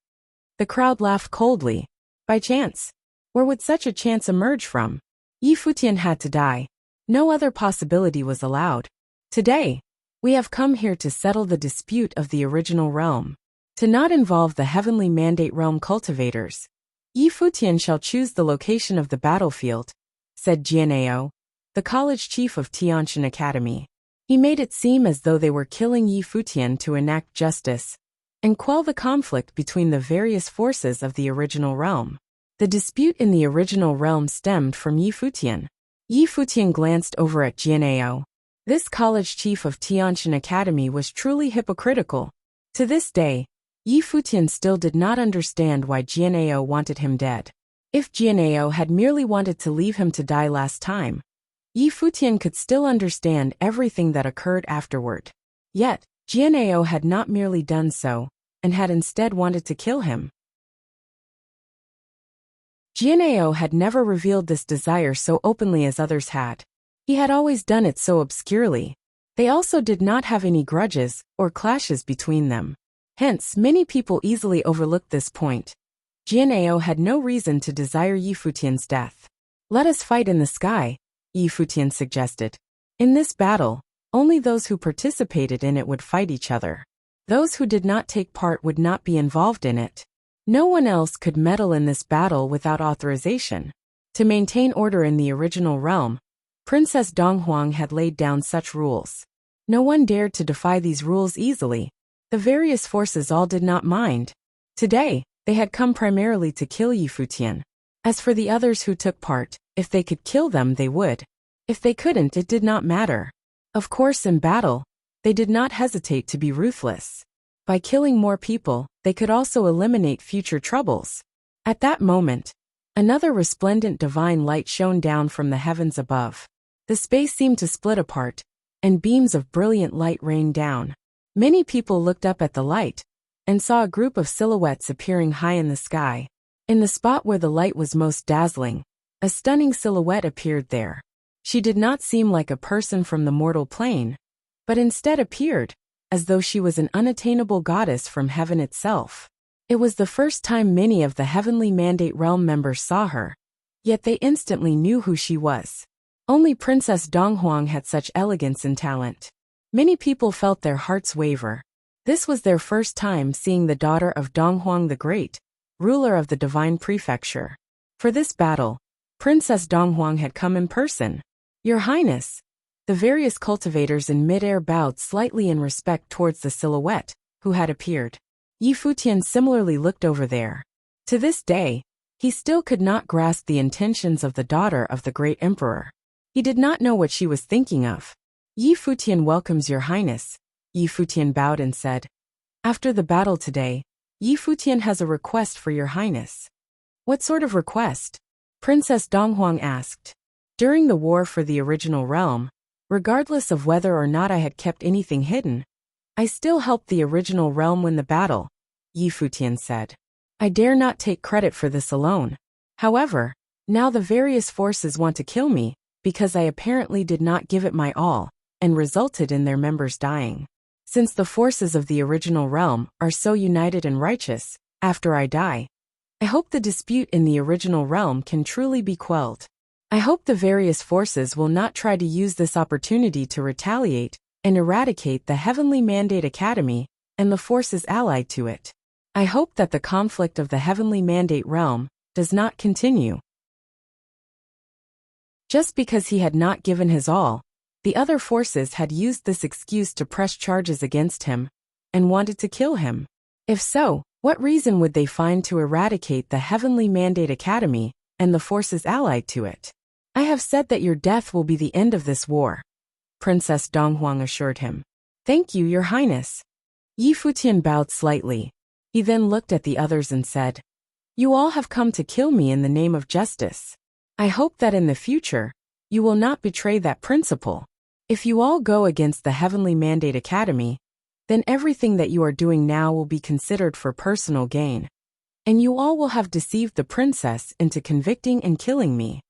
The crowd laughed coldly. By chance? Where would such a chance emerge from? Yi Futian had to die. No other possibility was allowed. Today, we have come here to settle the dispute of the original realm. To not involve the Heavenly Mandate Realm cultivators, Yi Futian shall choose the location of the battlefield, said Jian'eo, the college chief of Tianshan Academy. He made it seem as though they were killing Yi Futian to enact justice and quell the conflict between the various forces of the original realm. The dispute in the original realm stemmed from Yi Futian. Yi Futian glanced over at Jian'eo. This college chief of Tianshan Academy was truly hypocritical. To this day, Yi Futian still did not understand why Jian'eo wanted him dead. If Jian'eo had merely wanted to leave him to die last time, Yi Futian could still understand everything that occurred afterward. Yet, Jian'eo had not merely done so, and had instead wanted to kill him. Jian'eo had never revealed this desire so openly as others had. He had always done it so obscurely. They also did not have any grudges or clashes between them. Hence, many people easily overlooked this point. Jian'eo had no reason to desire Yi Futian's death. Let us fight in the sky, Yi Futian suggested. In this battle, only those who participated in it would fight each other. Those who did not take part would not be involved in it. No one else could meddle in this battle without authorization. To maintain order in the original realm, Princess Donghuang had laid down such rules. No one dared to defy these rules easily. The various forces all did not mind. Today, they had come primarily to kill Yi Futian. As for the others who took part, if they could kill them they would. If they couldn't, it did not matter. Of course, in battle, they did not hesitate to be ruthless. By killing more people, they could also eliminate future troubles. At that moment, another resplendent divine light shone down from the heavens above. The space seemed to split apart, and beams of brilliant light rained down. Many people looked up at the light, and saw a group of silhouettes appearing high in the sky. In the spot where the light was most dazzling, a stunning silhouette appeared there. She did not seem like a person from the mortal plane, but instead appeared as though she was an unattainable goddess from heaven itself. It was the first time many of the Heavenly Mandate Realm members saw her, yet they instantly knew who she was. Only Princess Donghuang had such elegance and talent. Many people felt their hearts waver. This was their first time seeing the daughter of Donghuang the Great, ruler of the Divine Prefecture. For this battle, Princess Donghuang had come in person. Your Highness. The various cultivators in midair bowed slightly in respect towards the silhouette, who had appeared. Yi Futian similarly looked over there. To this day, he still could not grasp the intentions of the daughter of the great emperor. He did not know what she was thinking of. Yi Futian welcomes your highness. Yi Futian bowed and said. After the battle today, Yi Futian has a request for your highness. What sort of request? Princess Donghuang asked. During the war for the original realm, regardless of whether or not I had kept anything hidden, I still helped the original realm win the battle, Yi Futian said. I dare not take credit for this alone. However, now the various forces want to kill me, because I apparently did not give it my all, and resulted in their members dying. Since the forces of the original realm are so united and righteous, after I die, I hope the dispute in the original realm can truly be quelled. I hope the various forces will not try to use this opportunity to retaliate and eradicate the Heavenly Mandate Academy and the forces allied to it. I hope that the conflict of the Heavenly Mandate realm does not continue. Just because he had not given his all, the other forces had used this excuse to press charges against him and wanted to kill him. If so, what reason would they find to eradicate the Heavenly Mandate Academy and the forces allied to it? I have said that your death will be the end of this war, Princess Donghuang assured him. Thank you, your highness. Yi Futian bowed slightly. He then looked at the others and said, You all have come to kill me in the name of justice. I hope that in the future, you will not betray that principle. If you all go against the Heavenly Mandate Academy, then everything that you are doing now will be considered for personal gain. And you all will have deceived the princess into convicting and killing me.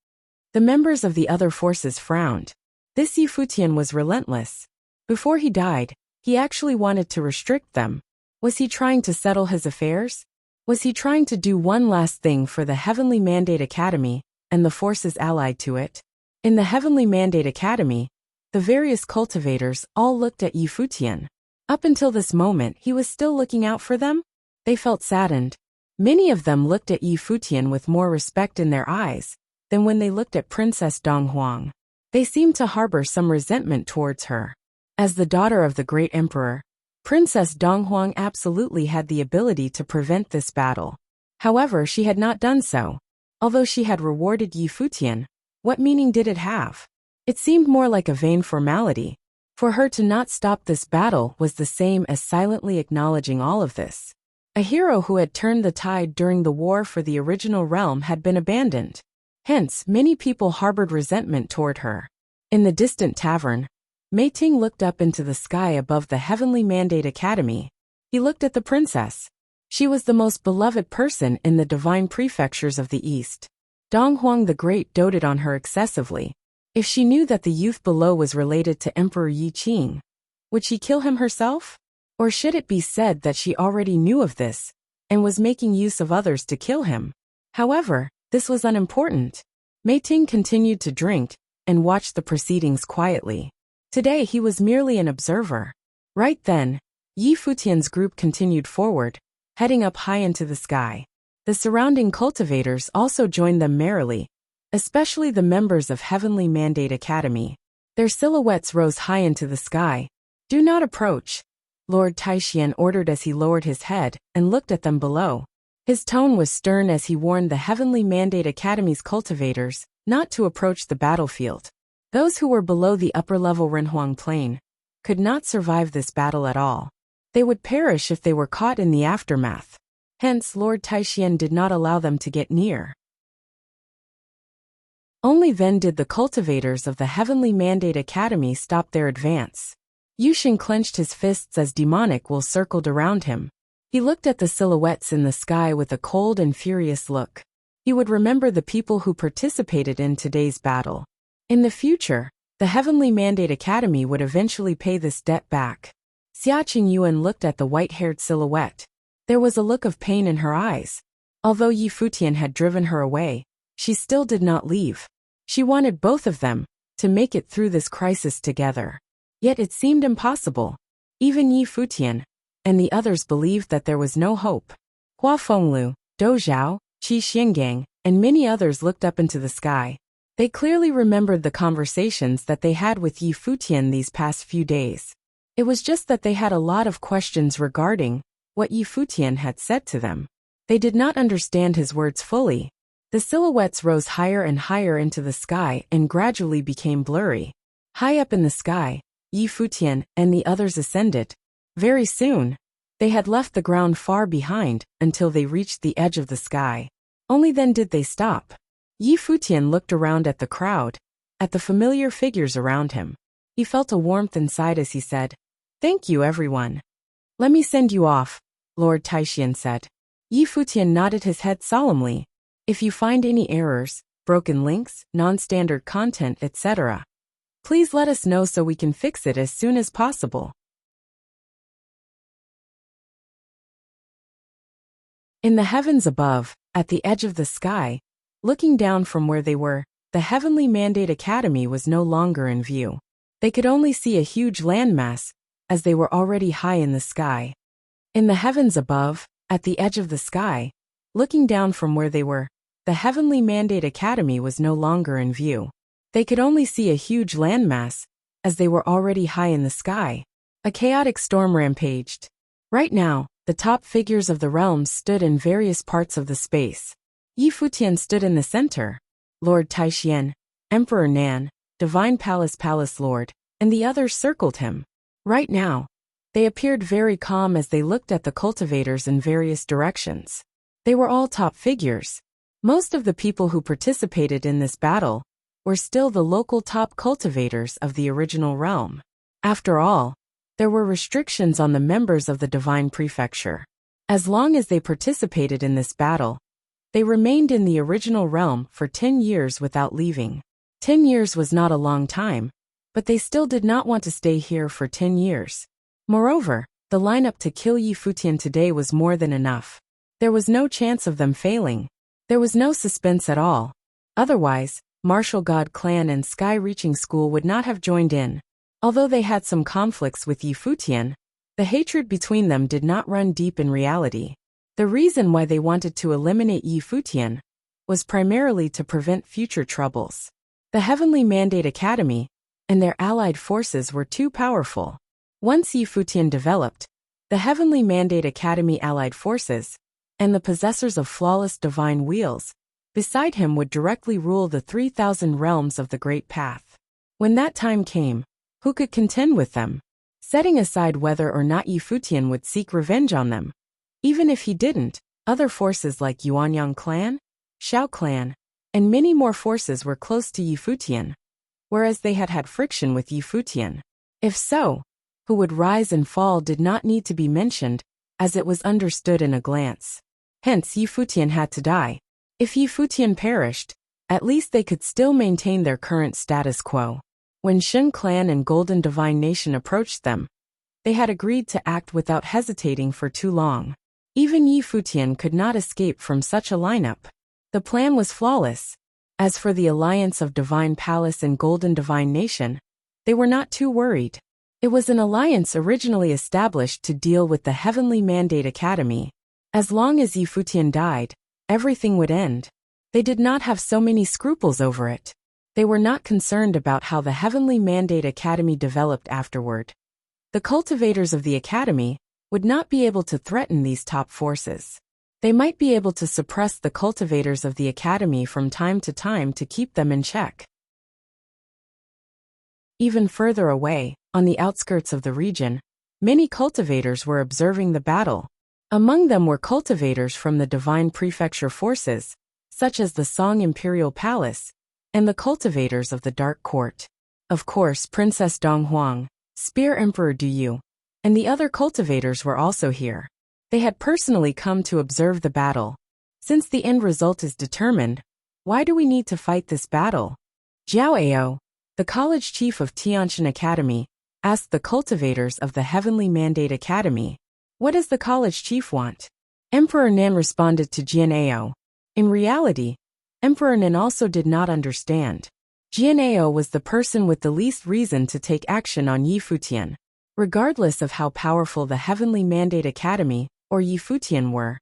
The members of the other forces frowned. This Yi Futian was relentless. Before he died, he actually wanted to restrict them. Was he trying to settle his affairs? Was he trying to do one last thing for the Heavenly Mandate Academy and the forces allied to it? In the Heavenly Mandate Academy, the various cultivators all looked at Yi Futian. Up until this moment, he was still looking out for them. They felt saddened. Many of them looked at Yi Futian with more respect in their eyes than when they looked at Princess Donghuang. They seemed to harbor some resentment towards her. As the daughter of the great emperor, Princess Donghuang absolutely had the ability to prevent this battle. However, she had not done so. Although she had rewarded Yi Futian, what meaning did it have? It seemed more like a vain formality. For her to not stop this battle was the same as silently acknowledging all of this. A hero who had turned the tide during the war for the original realm had been abandoned. Hence, many people harbored resentment toward her. In the distant tavern, Mei Ting looked up into the sky above the Heavenly Mandate Academy. He looked at the princess. She was the most beloved person in the divine prefectures of the East. Donghuang the Great doted on her excessively. If she knew that the youth below was related to Emperor Yi Qing, would she kill him herself? Or should it be said that she already knew of this and was making use of others to kill him? However, this was unimportant. Mei Ting continued to drink and watched the proceedings quietly. Today he was merely an observer. Right then, Yi Futian's group continued forward, heading up high into the sky. The surrounding cultivators also joined them merrily, especially the members of Heavenly Mandate Academy. Their silhouettes rose high into the sky. Do not approach, Lord Taixian ordered as he lowered his head and looked at them below. His tone was stern as he warned the Heavenly Mandate Academy's cultivators not to approach the battlefield. Those who were below the upper-level Renhuang Plain could not survive this battle at all. They would perish if they were caught in the aftermath. Hence, Lord Taixian did not allow them to get near. Only then did the cultivators of the Heavenly Mandate Academy stop their advance. Yushin clenched his fists as demonic will circled around him. He looked at the silhouettes in the sky with a cold and furious look. He would remember the people who participated in today's battle. In the future, the Heavenly Mandate Academy would eventually pay this debt back. Xia Qingyuan looked at the white-haired silhouette. There was a look of pain in her eyes. Although Yi Futian had driven her away, she still did not leave. She wanted both of them to make it through this crisis together. Yet it seemed impossible. Even Yi Futian and the others believed that there was no hope. Hua Fenglu, Dou Zhao, Qi Xingang, and many others looked up into the sky. They clearly remembered the conversations that they had with Yi Futian these past few days. It was just that they had a lot of questions regarding what Yi Futian had said to them. They did not understand his words fully. The silhouettes rose higher and higher into the sky and gradually became blurry. High up in the sky, Yi Futian and the others ascended. Very soon, they had left the ground far behind until they reached the edge of the sky. Only then did they stop. Yi Futian looked around at the crowd, at the familiar figures around him. He felt a warmth inside as he said, "Thank you, everyone. Let me send you off," Lord Taixian said. Yi Futian nodded his head solemnly. "If you find any errors, broken links, non-standard content, etc., please let us know so we can fix it as soon as possible." In the heavens above, at the edge of the sky, looking down from where they were, the Heavenly Mandate Academy was no longer in view. They could only see a huge landmass, as they were already high in the sky. In the heavens above, at the edge of the sky, looking down from where they were, the Heavenly Mandate Academy was no longer in view. They could only see a huge landmass, as they were already high in the sky. A chaotic storm rampaged. Right now, the top figures of the realms stood in various parts of the space. Yi Futian stood in the center. Lord Taixian, Emperor Nan, Divine Palace Lord, and the others circled him. Right now, they appeared very calm as they looked at the cultivators in various directions. They were all top figures. Most of the people who participated in this battle were still the local top cultivators of the original realm. After all, there were restrictions on the members of the Divine Prefecture. As long as they participated in this battle, they remained in the original realm for 10 years without leaving. 10 years was not a long time, but they still did not want to stay here for 10 years. Moreover, the lineup to kill Yi Futian today was more than enough. There was no chance of them failing. There was no suspense at all. Otherwise, Martial God Clan and Sky Reaching School would not have joined in. Although they had some conflicts with Yi Futian, the hatred between them did not run deep in reality. The reason why they wanted to eliminate Yi Futian was primarily to prevent future troubles. The Heavenly Mandate Academy and their allied forces were too powerful. Once Yi Futian developed, the Heavenly Mandate Academy allied forces and the possessors of flawless divine wheels beside him would directly rule the 3,000 realms of the Great Path. When that time came, who could contend with them? Setting aside whether or not Yi Futian would seek revenge on them. Even if he didn't, other forces like Yuanyang Clan, Xiao Clan, and many more forces were close to Yi Futian, whereas they had had friction with Yi Futian. If so, who would rise and fall did not need to be mentioned, as it was understood in a glance. Hence Yi Futian had to die. If Yi Futian perished, at least they could still maintain their current status quo. When Shen Clan and Golden Divine Nation approached them, they had agreed to act without hesitating for too long. Even Yi Futian could not escape from such a lineup. The plan was flawless. As for the alliance of Divine Palace and Golden Divine Nation, they were not too worried. It was an alliance originally established to deal with the Heavenly Mandate Academy. As long as Yi Futian died, everything would end. They did not have so many scruples over it. They were not concerned about how the Heavenly Mandate Academy developed afterward. The cultivators of the Academy would not be able to threaten these top forces. They might be able to suppress the cultivators of the Academy from time to time to keep them in check. Even further away, on the outskirts of the region, many cultivators were observing the battle. Among them were cultivators from the Divine Prefecture forces, such as the Song Imperial Palace, and the cultivators of the Dark Court. Of course, Princess Donghuang, Spear Emperor Du Yu, and the other cultivators were also here. They had personally come to observe the battle. Since the end result is determined, why do we need to fight this battle? Jiao Ao, the college chief of Tianshan Academy, asked the cultivators of the Heavenly Mandate Academy. What does the college chief want? Emperor Nan responded to Jian'eo. In reality, Emperor Nan also did not understand. Jian'eo was the person with the least reason to take action on Yi Futian. Regardless of how powerful the Heavenly Mandate Academy, or Yi Futian were,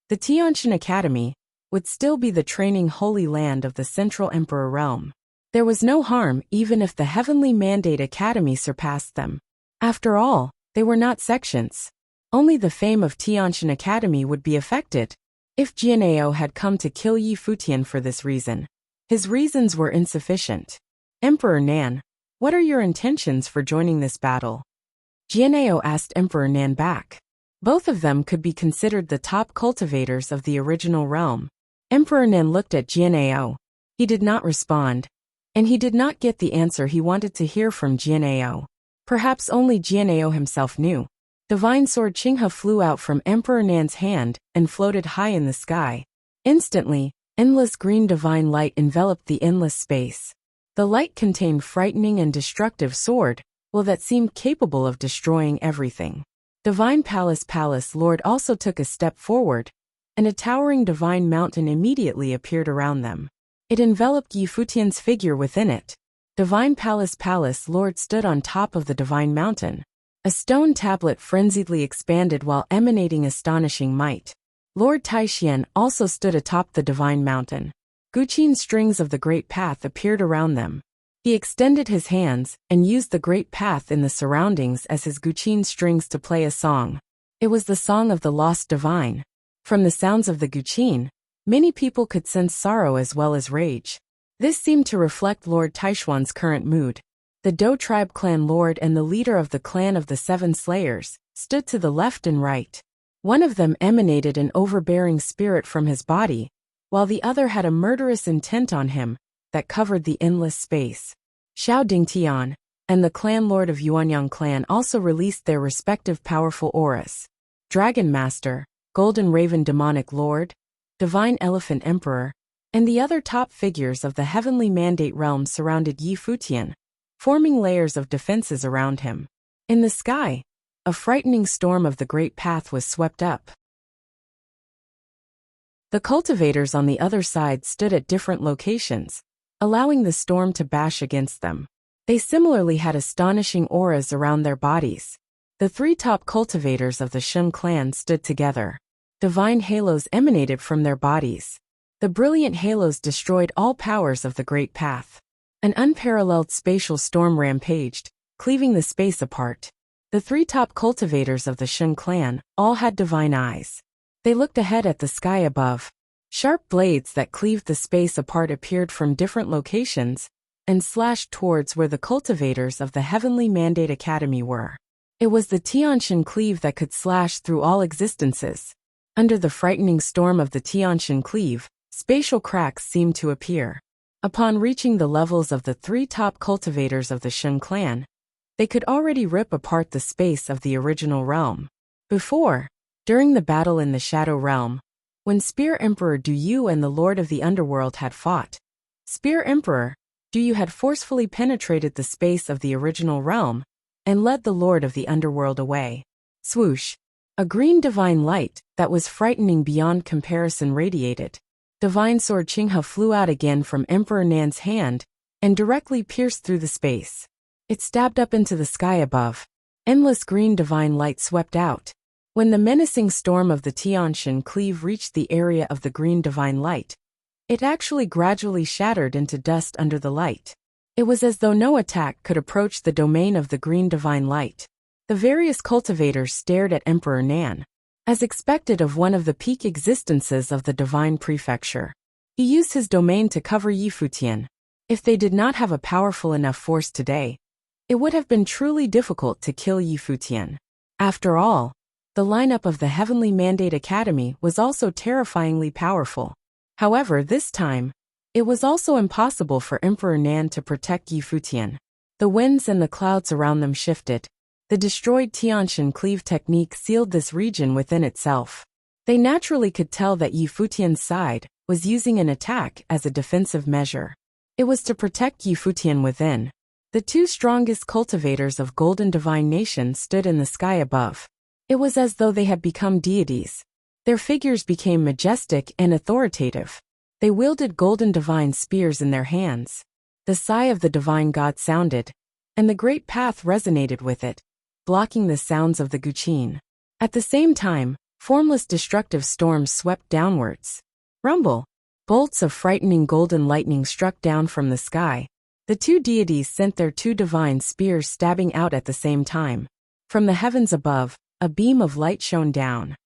the Tianshan Academy would still be the training holy land of the Central Emperor realm. There was no harm even if the Heavenly Mandate Academy surpassed them. After all, they were not sections. Only the fame of Tianshan Academy would be affected. If Jian'eo had come to kill Yi Futian for this reason, his reasons were insufficient. Emperor Nan, what are your intentions for joining this battle? Jian'eo asked Emperor Nan back. Both of them could be considered the top cultivators of the original realm. Emperor Nan looked at Jian'eo. He did not respond, and he did not get the answer he wanted to hear from Jian'eo. Perhaps only Jian'eo himself knew. Divine sword Qinghe flew out from Emperor Nan's hand and floated high in the sky. Instantly, endless green divine light enveloped the endless space. The light contained frightening and destructive sword, that seemed capable of destroying everything. Divine Palace Lord also took a step forward, and a towering divine mountain immediately appeared around them. It enveloped Yi Futian's figure within it. Divine Palace Lord stood on top of the divine mountain. A stone tablet frenziedly expanded while emanating astonishing might. Lord Taixian also stood atop the divine mountain. Guqin strings of the great path appeared around them. He extended his hands and used the great path in the surroundings as his Guqin strings to play a song. It was the song of the lost divine. From the sounds of the Guqin, many people could sense sorrow as well as rage. This seemed to reflect Lord Taishuan's current mood. The Dou tribe clan lord and the leader of the clan of the Seven Slayers stood to the left and right. One of them emanated an overbearing spirit from his body, while the other had a murderous intent on him that covered the endless space. Xiao Dingtian and the clan lord of Yuanyang clan also released their respective powerful auras. Dragon Master, Golden Raven Demonic Lord, Divine Elephant Emperor, and the other top figures of the Heavenly Mandate realm surrounded Yi Futian, forming layers of defenses around him. In the sky, a frightening storm of the Great Path was swept up. The cultivators on the other side stood at different locations, allowing the storm to bash against them. They similarly had astonishing auras around their bodies. The three top cultivators of the Shun clan stood together. Divine halos emanated from their bodies. The brilliant halos destroyed all powers of the Great Path. An unparalleled spatial storm rampaged, cleaving the space apart. The three top cultivators of the Shun clan all had divine eyes. They looked ahead at the sky above. Sharp blades that cleaved the space apart appeared from different locations and slashed towards where the cultivators of the Heavenly Mandate Academy were. It was the Tianshan cleave that could slash through all existences. Under the frightening storm of the Tianshan cleave, spatial cracks seemed to appear. Upon reaching the levels of the three top cultivators of the Shun clan, they could already rip apart the space of the original realm. Before, during the battle in the Shadow Realm, when Spear Emperor Du Yu and the Lord of the Underworld had fought, Spear Emperor Du Yu had forcefully penetrated the space of the original realm and led the Lord of the Underworld away. Swoosh! A green divine light that was frightening beyond comparison radiated. Divine sword Qinghe flew out again from Emperor Nan's hand and directly pierced through the space. It stabbed up into the sky above. Endless green divine light swept out. When the menacing storm of the Tianshan cleave reached the area of the green divine light, it actually gradually shattered into dust under the light. It was as though no attack could approach the domain of the green divine light. The various cultivators stared at Emperor Nan. As expected of one of the peak existences of the divine prefecture, he used his domain to cover Yi Futian. If they did not have a powerful enough force today, it would have been truly difficult to kill Yi Futian. After all, the lineup of the Heavenly Mandate Academy was also terrifyingly powerful. However, this time, it was also impossible for Emperor Nan to protect Yi Futian. The winds and the clouds around them shifted. The destroyed Tianshan cleave technique sealed this region within itself. They naturally could tell that Yi Futian's side was using an attack as a defensive measure. It was to protect Yi Futian within. The two strongest cultivators of Golden Divine Nation stood in the sky above. It was as though they had become deities. Their figures became majestic and authoritative. They wielded golden divine spears in their hands. The sigh of the divine god sounded, and the great path resonated with it, blocking the sounds of the Guqin. At the same time, formless destructive storms swept downwards. Rumble! Bolts of frightening golden lightning struck down from the sky. The two deities sent their two divine spears stabbing out at the same time. From the heavens above, a beam of light shone down.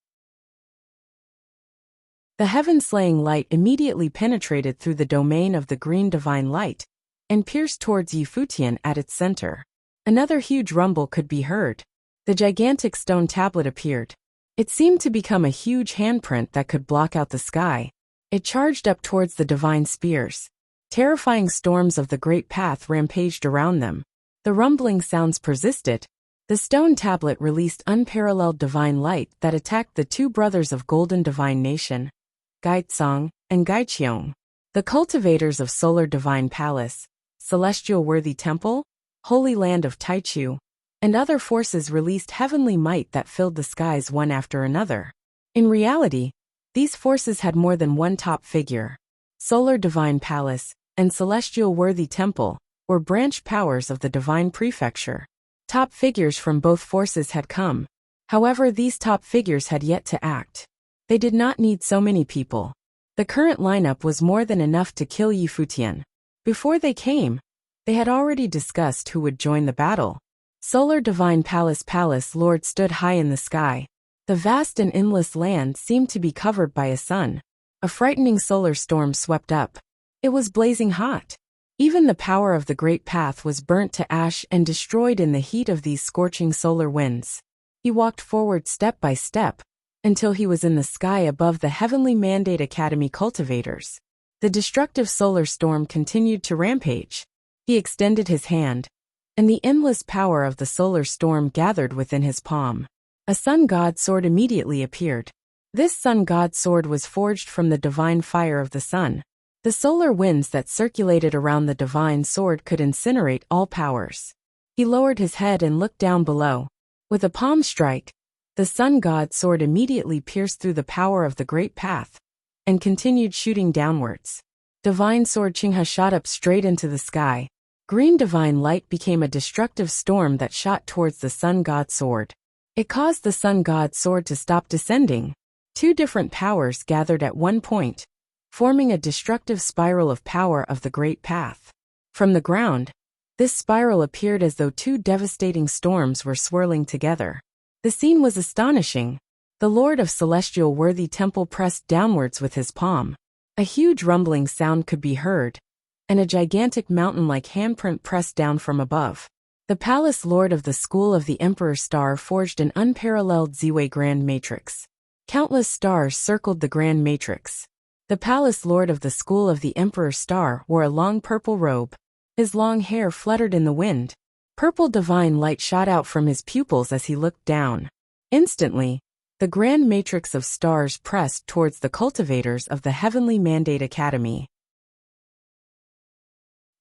The heaven-slaying light immediately penetrated through the domain of the green divine light and pierced towards Futian at its center. Another huge rumble could be heard. The gigantic stone tablet appeared. It seemed to become a huge handprint that could block out the sky. It charged up towards the divine spears. Terrifying storms of the great path rampaged around them. The rumbling sounds persisted. The stone tablet released unparalleled divine light that attacked the two brothers of Golden Divine Nation, Gaitsong and Gaiqiong, the cultivators of Solar Divine Palace, Celestial Worthy Temple, Holy Land of Taichu, and other forces released heavenly might that filled the skies one after another. In reality, these forces had more than one top figure. Solar Divine Palace and Celestial Worthy Temple were branch powers of the Divine Prefecture. Top figures from both forces had come. However, these top figures had yet to act. They did not need so many people. The current lineup was more than enough to kill Futian. Before they came, they had already discussed who would join the battle. Solar Divine Palace Lord stood high in the sky. The vast and endless land seemed to be covered by a sun. A frightening solar storm swept up. It was blazing hot. Even the power of the great path was burnt to ash and destroyed in the heat of these scorching solar winds. He walked forward step by step, until he was in the sky above the Heavenly Mandate Academy cultivators. The destructive solar storm continued to rampage. He extended his hand, and the endless power of the solar storm gathered within his palm. A sun god sword immediately appeared. This sun god sword was forged from the divine fire of the sun. The solar winds that circulated around the divine sword could incinerate all powers. He lowered his head and looked down below. With a palm strike, the sun god sword immediately pierced through the power of the great path and continued shooting downwards. Divine sword Qinghe shot up straight into the sky. Green divine light became a destructive storm that shot towards the sun god sword. It caused the sun god sword to stop descending. Two different powers gathered at one point, forming a destructive spiral of power of the great path. From the ground, this spiral appeared as though two devastating storms were swirling together. The scene was astonishing. The Lord of Celestial Worthy Temple pressed downwards with his palm. A huge rumbling sound could be heard, and a gigantic mountain-like handprint pressed down from above. The Palace Lord of the School of the Emperor Star forged an unparalleled Ziwei Grand Matrix. Countless stars circled the Grand Matrix. The Palace Lord of the School of the Emperor Star wore a long purple robe. His long hair fluttered in the wind. Purple divine light shot out from his pupils as he looked down. Instantly, the Grand Matrix of stars pressed towards the cultivators of the Heavenly Mandate Academy.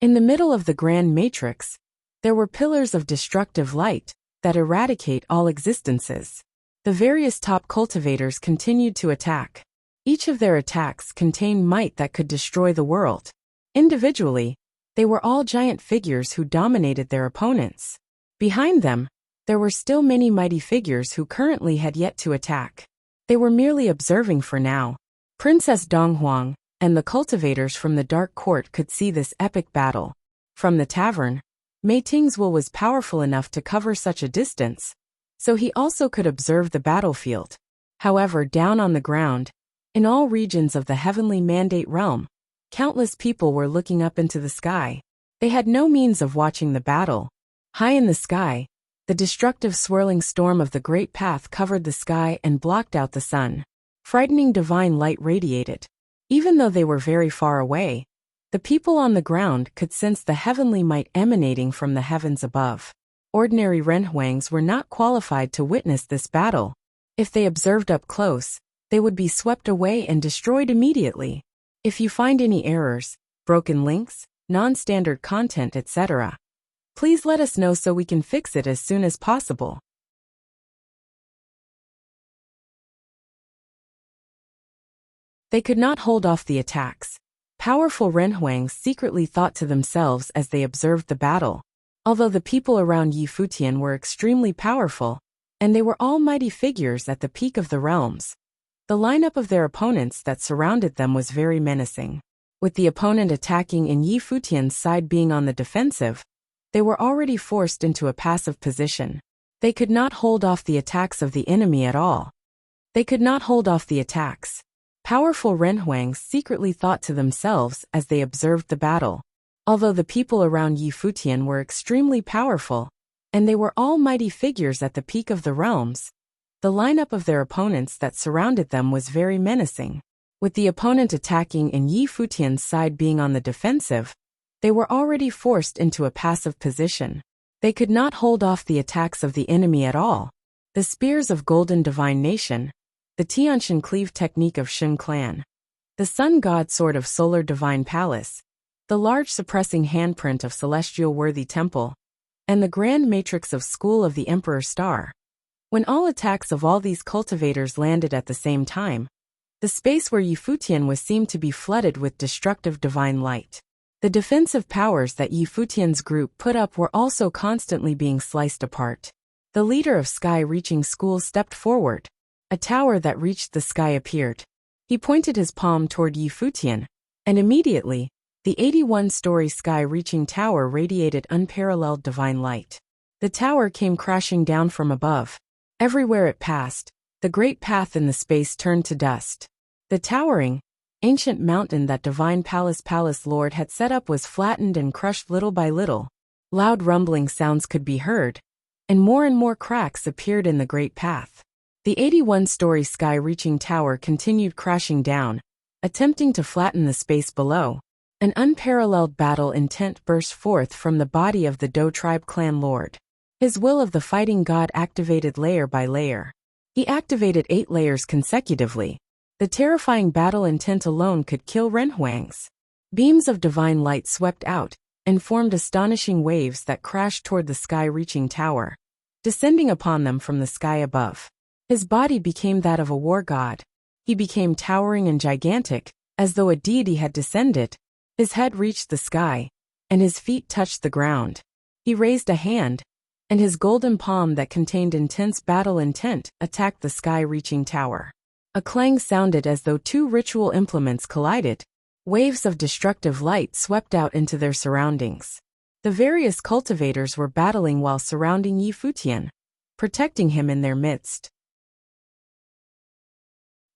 In the middle of the Grand Matrix, there were pillars of destructive light that eradicate all existences. The various top cultivators continued to attack. Each of their attacks contained might that could destroy the world. Individually, they were all giant figures who dominated their opponents. Behind them, there were still many mighty figures who currently had yet to attack. They were merely observing for now. Princess Donghuang and the cultivators from the Dark Court could see this epic battle. From the tavern, Mei Tingzhuo was powerful enough to cover such a distance, so he also could observe the battlefield. However, down on the ground, in all regions of the Heavenly Mandate realm, countless people were looking up into the sky. They had no means of watching the battle. High in the sky, the destructive swirling storm of the Great Path covered the sky and blocked out the sun. Frightening divine light radiated. Even though they were very far away, the people on the ground could sense the heavenly might emanating from the heavens above. Ordinary Renhuangs were not qualified to witness this battle. If they observed up close, they would be swept away and destroyed immediately. If you find any errors, broken links, non-standard content, etc., please let us know so we can fix it as soon as possible. They could not hold off the attacks. Powerful Renhuangs secretly thought to themselves as they observed the battle. Although the people around Yi Futian were extremely powerful, and they were all mighty figures at the peak of the realms, the lineup of their opponents that surrounded them was very menacing. With the opponent attacking and Yi Futian's side being on the defensive, they were already forced into a passive position. They could not hold off the attacks of the enemy at all. They could not hold off the attacks. Powerful Renhuangs secretly thought to themselves as they observed the battle. Although the people around Yi Futian were extremely powerful, and they were all mighty figures at the peak of the realms, the lineup of their opponents that surrounded them was very menacing. With the opponent attacking and Yi Futian's side being on the defensive, they were already forced into a passive position. They could not hold off the attacks of the enemy at all. The spears of Golden Divine Nation, the Tianshan Cleave technique of Shen Clan, the Sun God Sword of Solar Divine Palace, the large suppressing handprint of Celestial Worthy Temple, and the Grand Matrix of School of the Emperor Star. When all attacks of all these cultivators landed at the same time, the space where Yi Futian was seemed to be flooded with destructive divine light. The defensive powers that Yi Futian's group put up were also constantly being sliced apart. The leader of Sky Reaching School stepped forward. A tower that reached the sky appeared. He pointed his palm toward Yi Futian, and immediately, the 81-story sky-reaching tower radiated unparalleled divine light. The tower came crashing down from above. Everywhere it passed, the great path in the space turned to dust. The towering, ancient mountain that Divine Palace Lord had set up was flattened and crushed little by little. Loud rumbling sounds could be heard, and more cracks appeared in the great path. The 81-story sky-reaching tower continued crashing down, attempting to flatten the space below. An unparalleled battle intent burst forth from the body of the Do Tribe Clan Lord. His will of the fighting god activated layer by layer. He activated 8 layers consecutively. The terrifying battle intent alone could kill Renhuangs. Beams of divine light swept out and formed astonishing waves that crashed toward the sky-reaching tower, descending upon them from the sky above. His body became that of a war god. He became towering and gigantic, as though a deity had descended. His head reached the sky, and his feet touched the ground. He raised a hand, and his golden palm that contained intense battle intent attacked the sky-reaching tower. A clang sounded as though 2 ritual implements collided. Waves of destructive light swept out into their surroundings. The various cultivators were battling while surrounding Yi Futian, protecting him in their midst.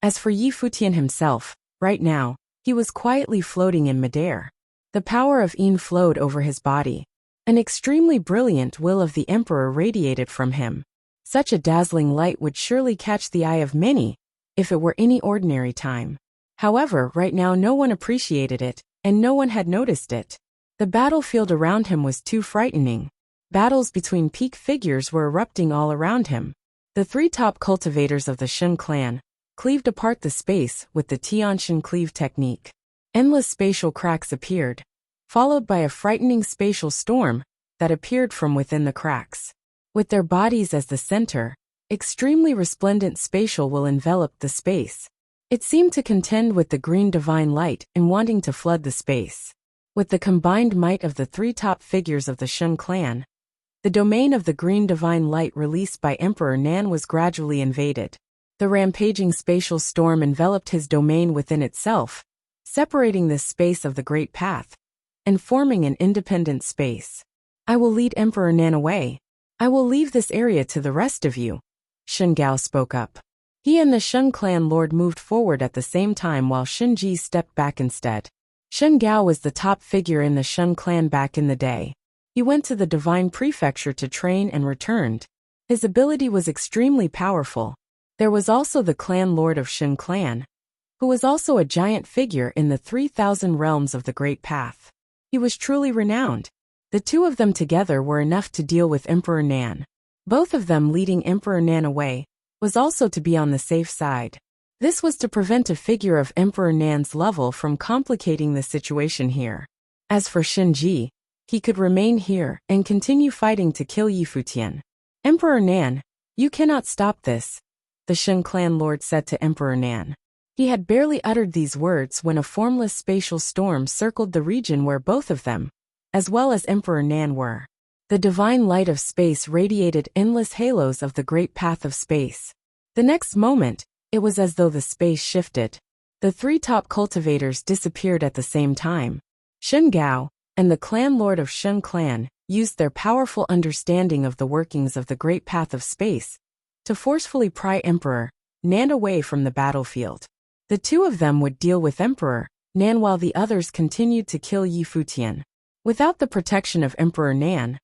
As for Yi Futian himself, right now, he was quietly floating in midair. The power of Yin flowed over his body. An extremely brilliant will of the Emperor radiated from him. Such a dazzling light would surely catch the eye of many, if it were any ordinary time. However, right now no one appreciated it, and no one had noticed it. The battlefield around him was too frightening. Battles between peak figures were erupting all around him. The 3 top cultivators of the Shen clan cleaved apart the space with the Tianshan Cleave technique. Endless spatial cracks appeared, followed by a frightening spatial storm that appeared from within the cracks. With their bodies as the center, extremely resplendent spatial will enveloped the space. It seemed to contend with the green divine light in wanting to flood the space. With the combined might of the 3 top figures of the Shen clan, the domain of the green divine light released by Emperor Nan was gradually invaded. The rampaging spatial storm enveloped his domain within itself, separating this space of the Great Path, and forming an independent space. I will lead Emperor Nan away. I will leave this area to the rest of you. Shen Gao spoke up. He and the Shen clan lord moved forward at the same time while Shen Ji stepped back instead. Shen Gao was the top figure in the Shen clan back in the day. He went to the Divine Prefecture to train and returned. His ability was extremely powerful. There was also the clan lord of Shen clan, who was also a giant figure in the 3,000 realms of the Great Path. He was truly renowned. The 2 of them together were enough to deal with Emperor Nan. Both of them leading Emperor Nan away was also to be on the safe side. This was to prevent a figure of Emperor Nan's level from complicating the situation here. As for Shen Ji, he could remain here and continue fighting to kill Yi Futian. Emperor Nan, you cannot stop this, the Shen clan lord said to Emperor Nan. He had barely uttered these words when a formless spatial storm circled the region where both of them, as well as Emperor Nan, were. The divine light of space radiated endless halos of the great path of space. The next moment, it was as though the space shifted. The three top cultivators disappeared at the same time. Shun Gao and the clan lord of Shun clan used their powerful understanding of the workings of the great path of space to forcefully pry Emperor Nan away from the battlefield. The two of them would deal with Emperor Nan while the others continued to kill Yi Futian. Without the protection of Emperor Nan,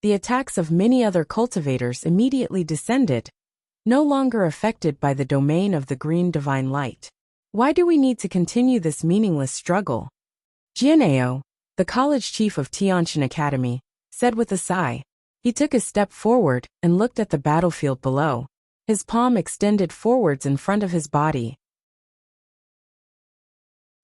the attacks of many other cultivators immediately descended, no longer affected by the domain of the green divine light. Why do we need to continue this meaningless struggle? Jian'eo, the college chief of Tianshan Academy, said with a sigh. He took a step forward and looked at the battlefield below, his palm extended forwards in front of his body.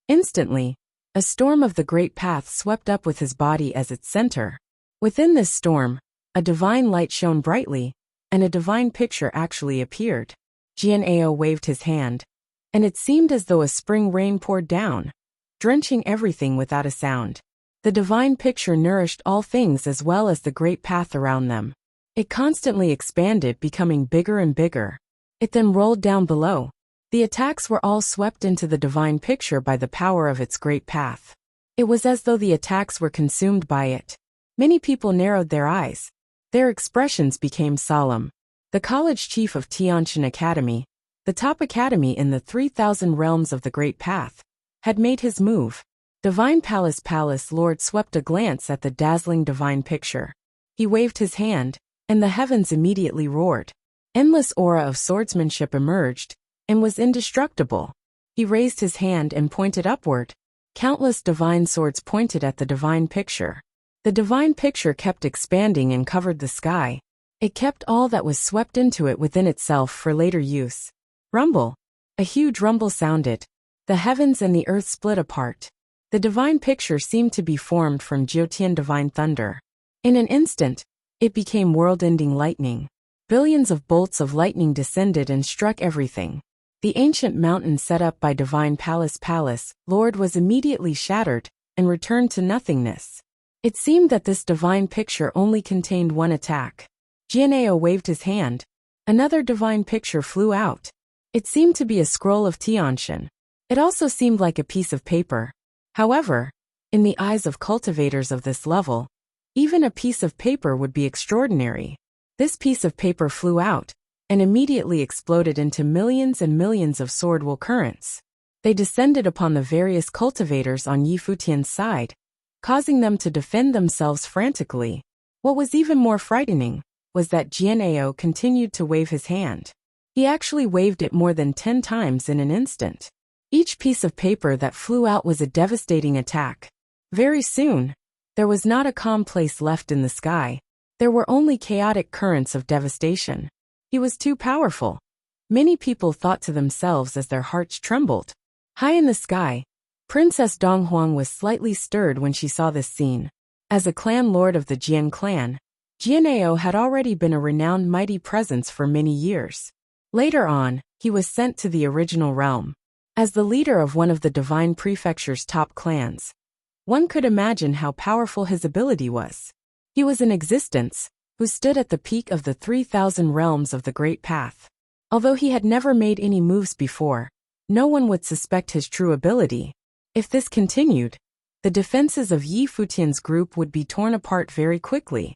Instantly, a storm of the great path swept up with his body as its center. Within this storm, a divine light shone brightly, and a divine picture actually appeared. Jian'eo waved his hand, and it seemed as though a spring rain poured down, drenching everything without a sound. The divine picture nourished all things as well as the great path around them. It constantly expanded, becoming bigger and bigger. It then rolled down below. The attacks were all swept into the divine picture by the power of its great path. It was as though the attacks were consumed by it. Many people narrowed their eyes. Their expressions became solemn. The college chief of Tianshan Academy, the top academy in the 3,000 realms of the Great Path, had made his move. Divine Palace Lord swept a glance at the dazzling divine picture. He waved his hand, and the heavens immediately roared. Endless aura of swordsmanship emerged, and was indestructible. He raised his hand and pointed upward. Countless divine swords pointed at the divine picture. The divine picture kept expanding and covered the sky. It kept all that was swept into it within itself for later use. Rumble. A huge rumble sounded. The heavens and the earth split apart. The divine picture seemed to be formed from Jiutian divine thunder. In an instant, it became world-ending lightning. Billions of bolts of lightning descended and struck everything. The ancient mountain set up by Divine Palace Lord was immediately shattered and returned to nothingness. It seemed that this divine picture only contained one attack. Jian'eo waved his hand. Another divine picture flew out. It seemed to be a scroll of Tianshan. It also seemed like a piece of paper. However, in the eyes of cultivators of this level, even a piece of paper would be extraordinary. This piece of paper flew out and immediately exploded into millions and millions of sword-will currents. They descended upon the various cultivators on Yi Futian's side, causing them to defend themselves frantically. What was even more frightening was that Jian'eo continued to wave his hand. He actually waved it more than 10 times in an instant. Each piece of paper that flew out was a devastating attack. Very soon, there was not a calm place left in the sky. There were only chaotic currents of devastation. He was too powerful. Many people thought to themselves as their hearts trembled. High in the sky, Princess Donghuang was slightly stirred when she saw this scene. As a clan lord of the Jian clan, Jian'eo had already been a renowned mighty presence for many years. Later on, he was sent to the original realm. As the leader of one of the divine prefecture's top clans, one could imagine how powerful his ability was. He was an existence who stood at the peak of the 3,000 realms of the Great Path. Although he had never made any moves before, no one would suspect his true ability. If this continued, the defenses of Yi Futian's group would be torn apart very quickly.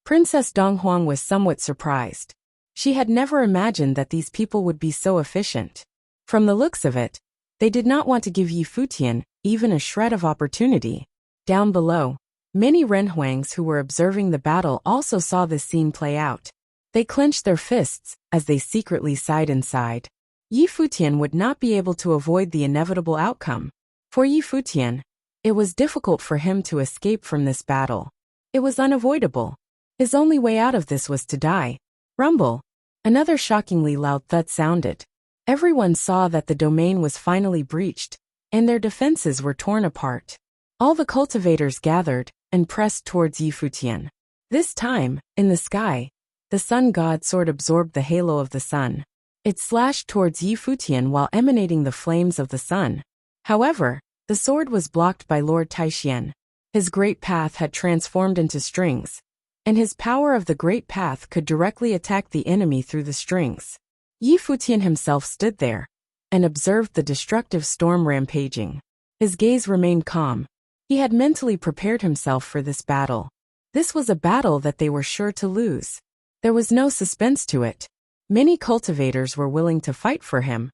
Princess Donghuang was somewhat surprised. She had never imagined that these people would be so efficient. From the looks of it, they did not want to give Yi Futian even a shred of opportunity. Down below, many Renhuangs who were observing the battle also saw this scene play out. They clenched their fists as they secretly sighed inside. Yi Futian would not be able to avoid the inevitable outcome. For Yi Futian, it was difficult for him to escape from this battle. It was unavoidable. His only way out of this was to die. Rumble. Another shockingly loud thud sounded. Everyone saw that the domain was finally breached, and their defenses were torn apart. All the cultivators gathered and pressed towards Yi Futian. This time, in the sky, the sun god sword absorbed the halo of the sun. It slashed towards Yi Futian while emanating the flames of the sun. However, the sword was blocked by Lord Taixian. His great path had transformed into strings, and his power of the great path could directly attack the enemy through the strings. Yi Futian himself stood there and observed the destructive storm rampaging. His gaze remained calm. He had mentally prepared himself for this battle. This was a battle that they were sure to lose. There was no suspense to it. Many cultivators were willing to fight for him,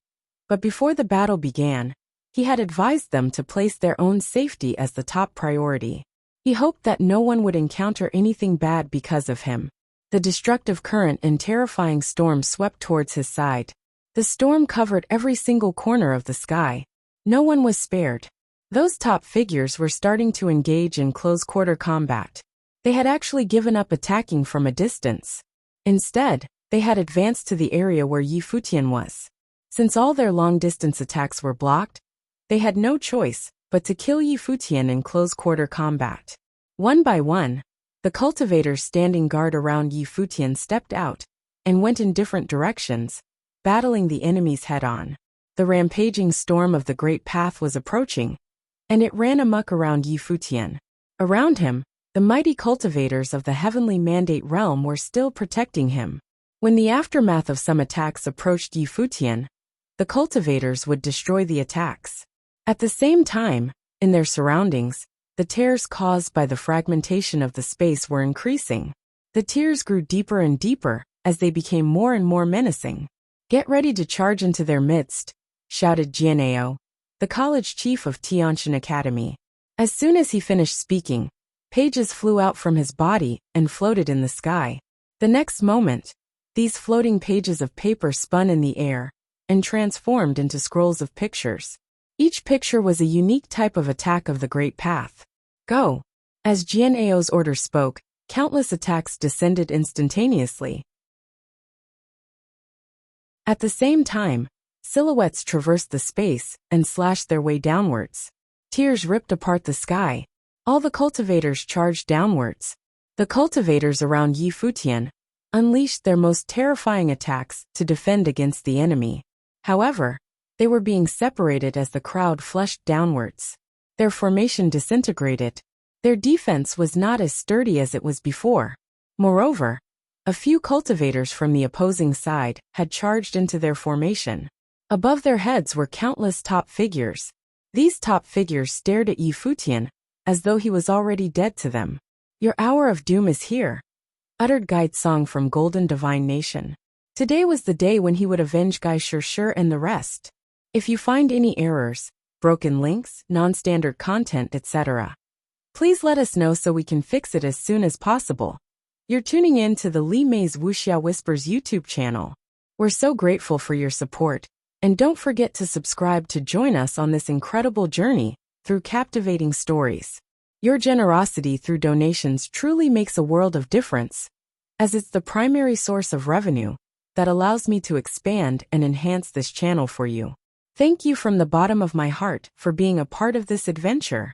but before the battle began, he had advised them to place their own safety as the top priority. He hoped that no one would encounter anything bad because of him. The destructive current and terrifying storm swept towards his side. The storm covered every single corner of the sky. No one was spared. Those top figures were starting to engage in close-quarter combat. They had actually given up attacking from a distance. Instead, they had advanced to the area where Yi Futian was. Since all their long-distance attacks were blocked, they had no choice but to kill Yi Futian in close-quarter combat. One by one, the cultivators standing guard around Yi Futian stepped out and went in different directions, battling the enemies head-on. The rampaging storm of the Great Path was approaching, and it ran amok around Yi Futian. Around him, the mighty cultivators of the Heavenly Mandate realm were still protecting him. When the aftermath of some attacks approached Yi Futian, the cultivators would destroy the attacks. At the same time, in their surroundings, the tears caused by the fragmentation of the space were increasing. The tears grew deeper and deeper as they became more and more menacing. "Get ready to charge into their midst," shouted Jian'eo, the college chief of Tianshan Academy. As soon as he finished speaking, pages flew out from his body and floated in the sky. The next moment, these floating pages of paper spun in the air and transformed into scrolls of pictures. Each picture was a unique type of attack of the Great Path. "Go!" As Jian'eo's order spoke, countless attacks descended instantaneously. At the same time, silhouettes traversed the space and slashed their way downwards. Tears ripped apart the sky. All the cultivators charged downwards. The cultivators around Yi Futian unleashed their most terrifying attacks to defend against the enemy. However, they were being separated as the crowd flushed downwards. Their formation disintegrated. Their defense was not as sturdy as it was before. Moreover, a few cultivators from the opposing side had charged into their formation. Above their heads were countless top figures. These top figures stared at Yi Futian as though he was already dead to them. "Your hour of doom is here," uttered Guide Song from Golden Divine Nation. Today was the day when he would avenge Gai Shir and the rest. If you find any errors, broken links, non-standard content, etc., please let us know so we can fix it as soon as possible. You're tuning in to the Li Mei's Wuxia Whispers YouTube channel. We're so grateful for your support, and don't forget to subscribe to join us on this incredible journey through captivating stories. Your generosity through donations truly makes a world of difference, as it's the primary source of revenue that allows me to expand and enhance this channel for you. Thank you from the bottom of my heart for being a part of this adventure.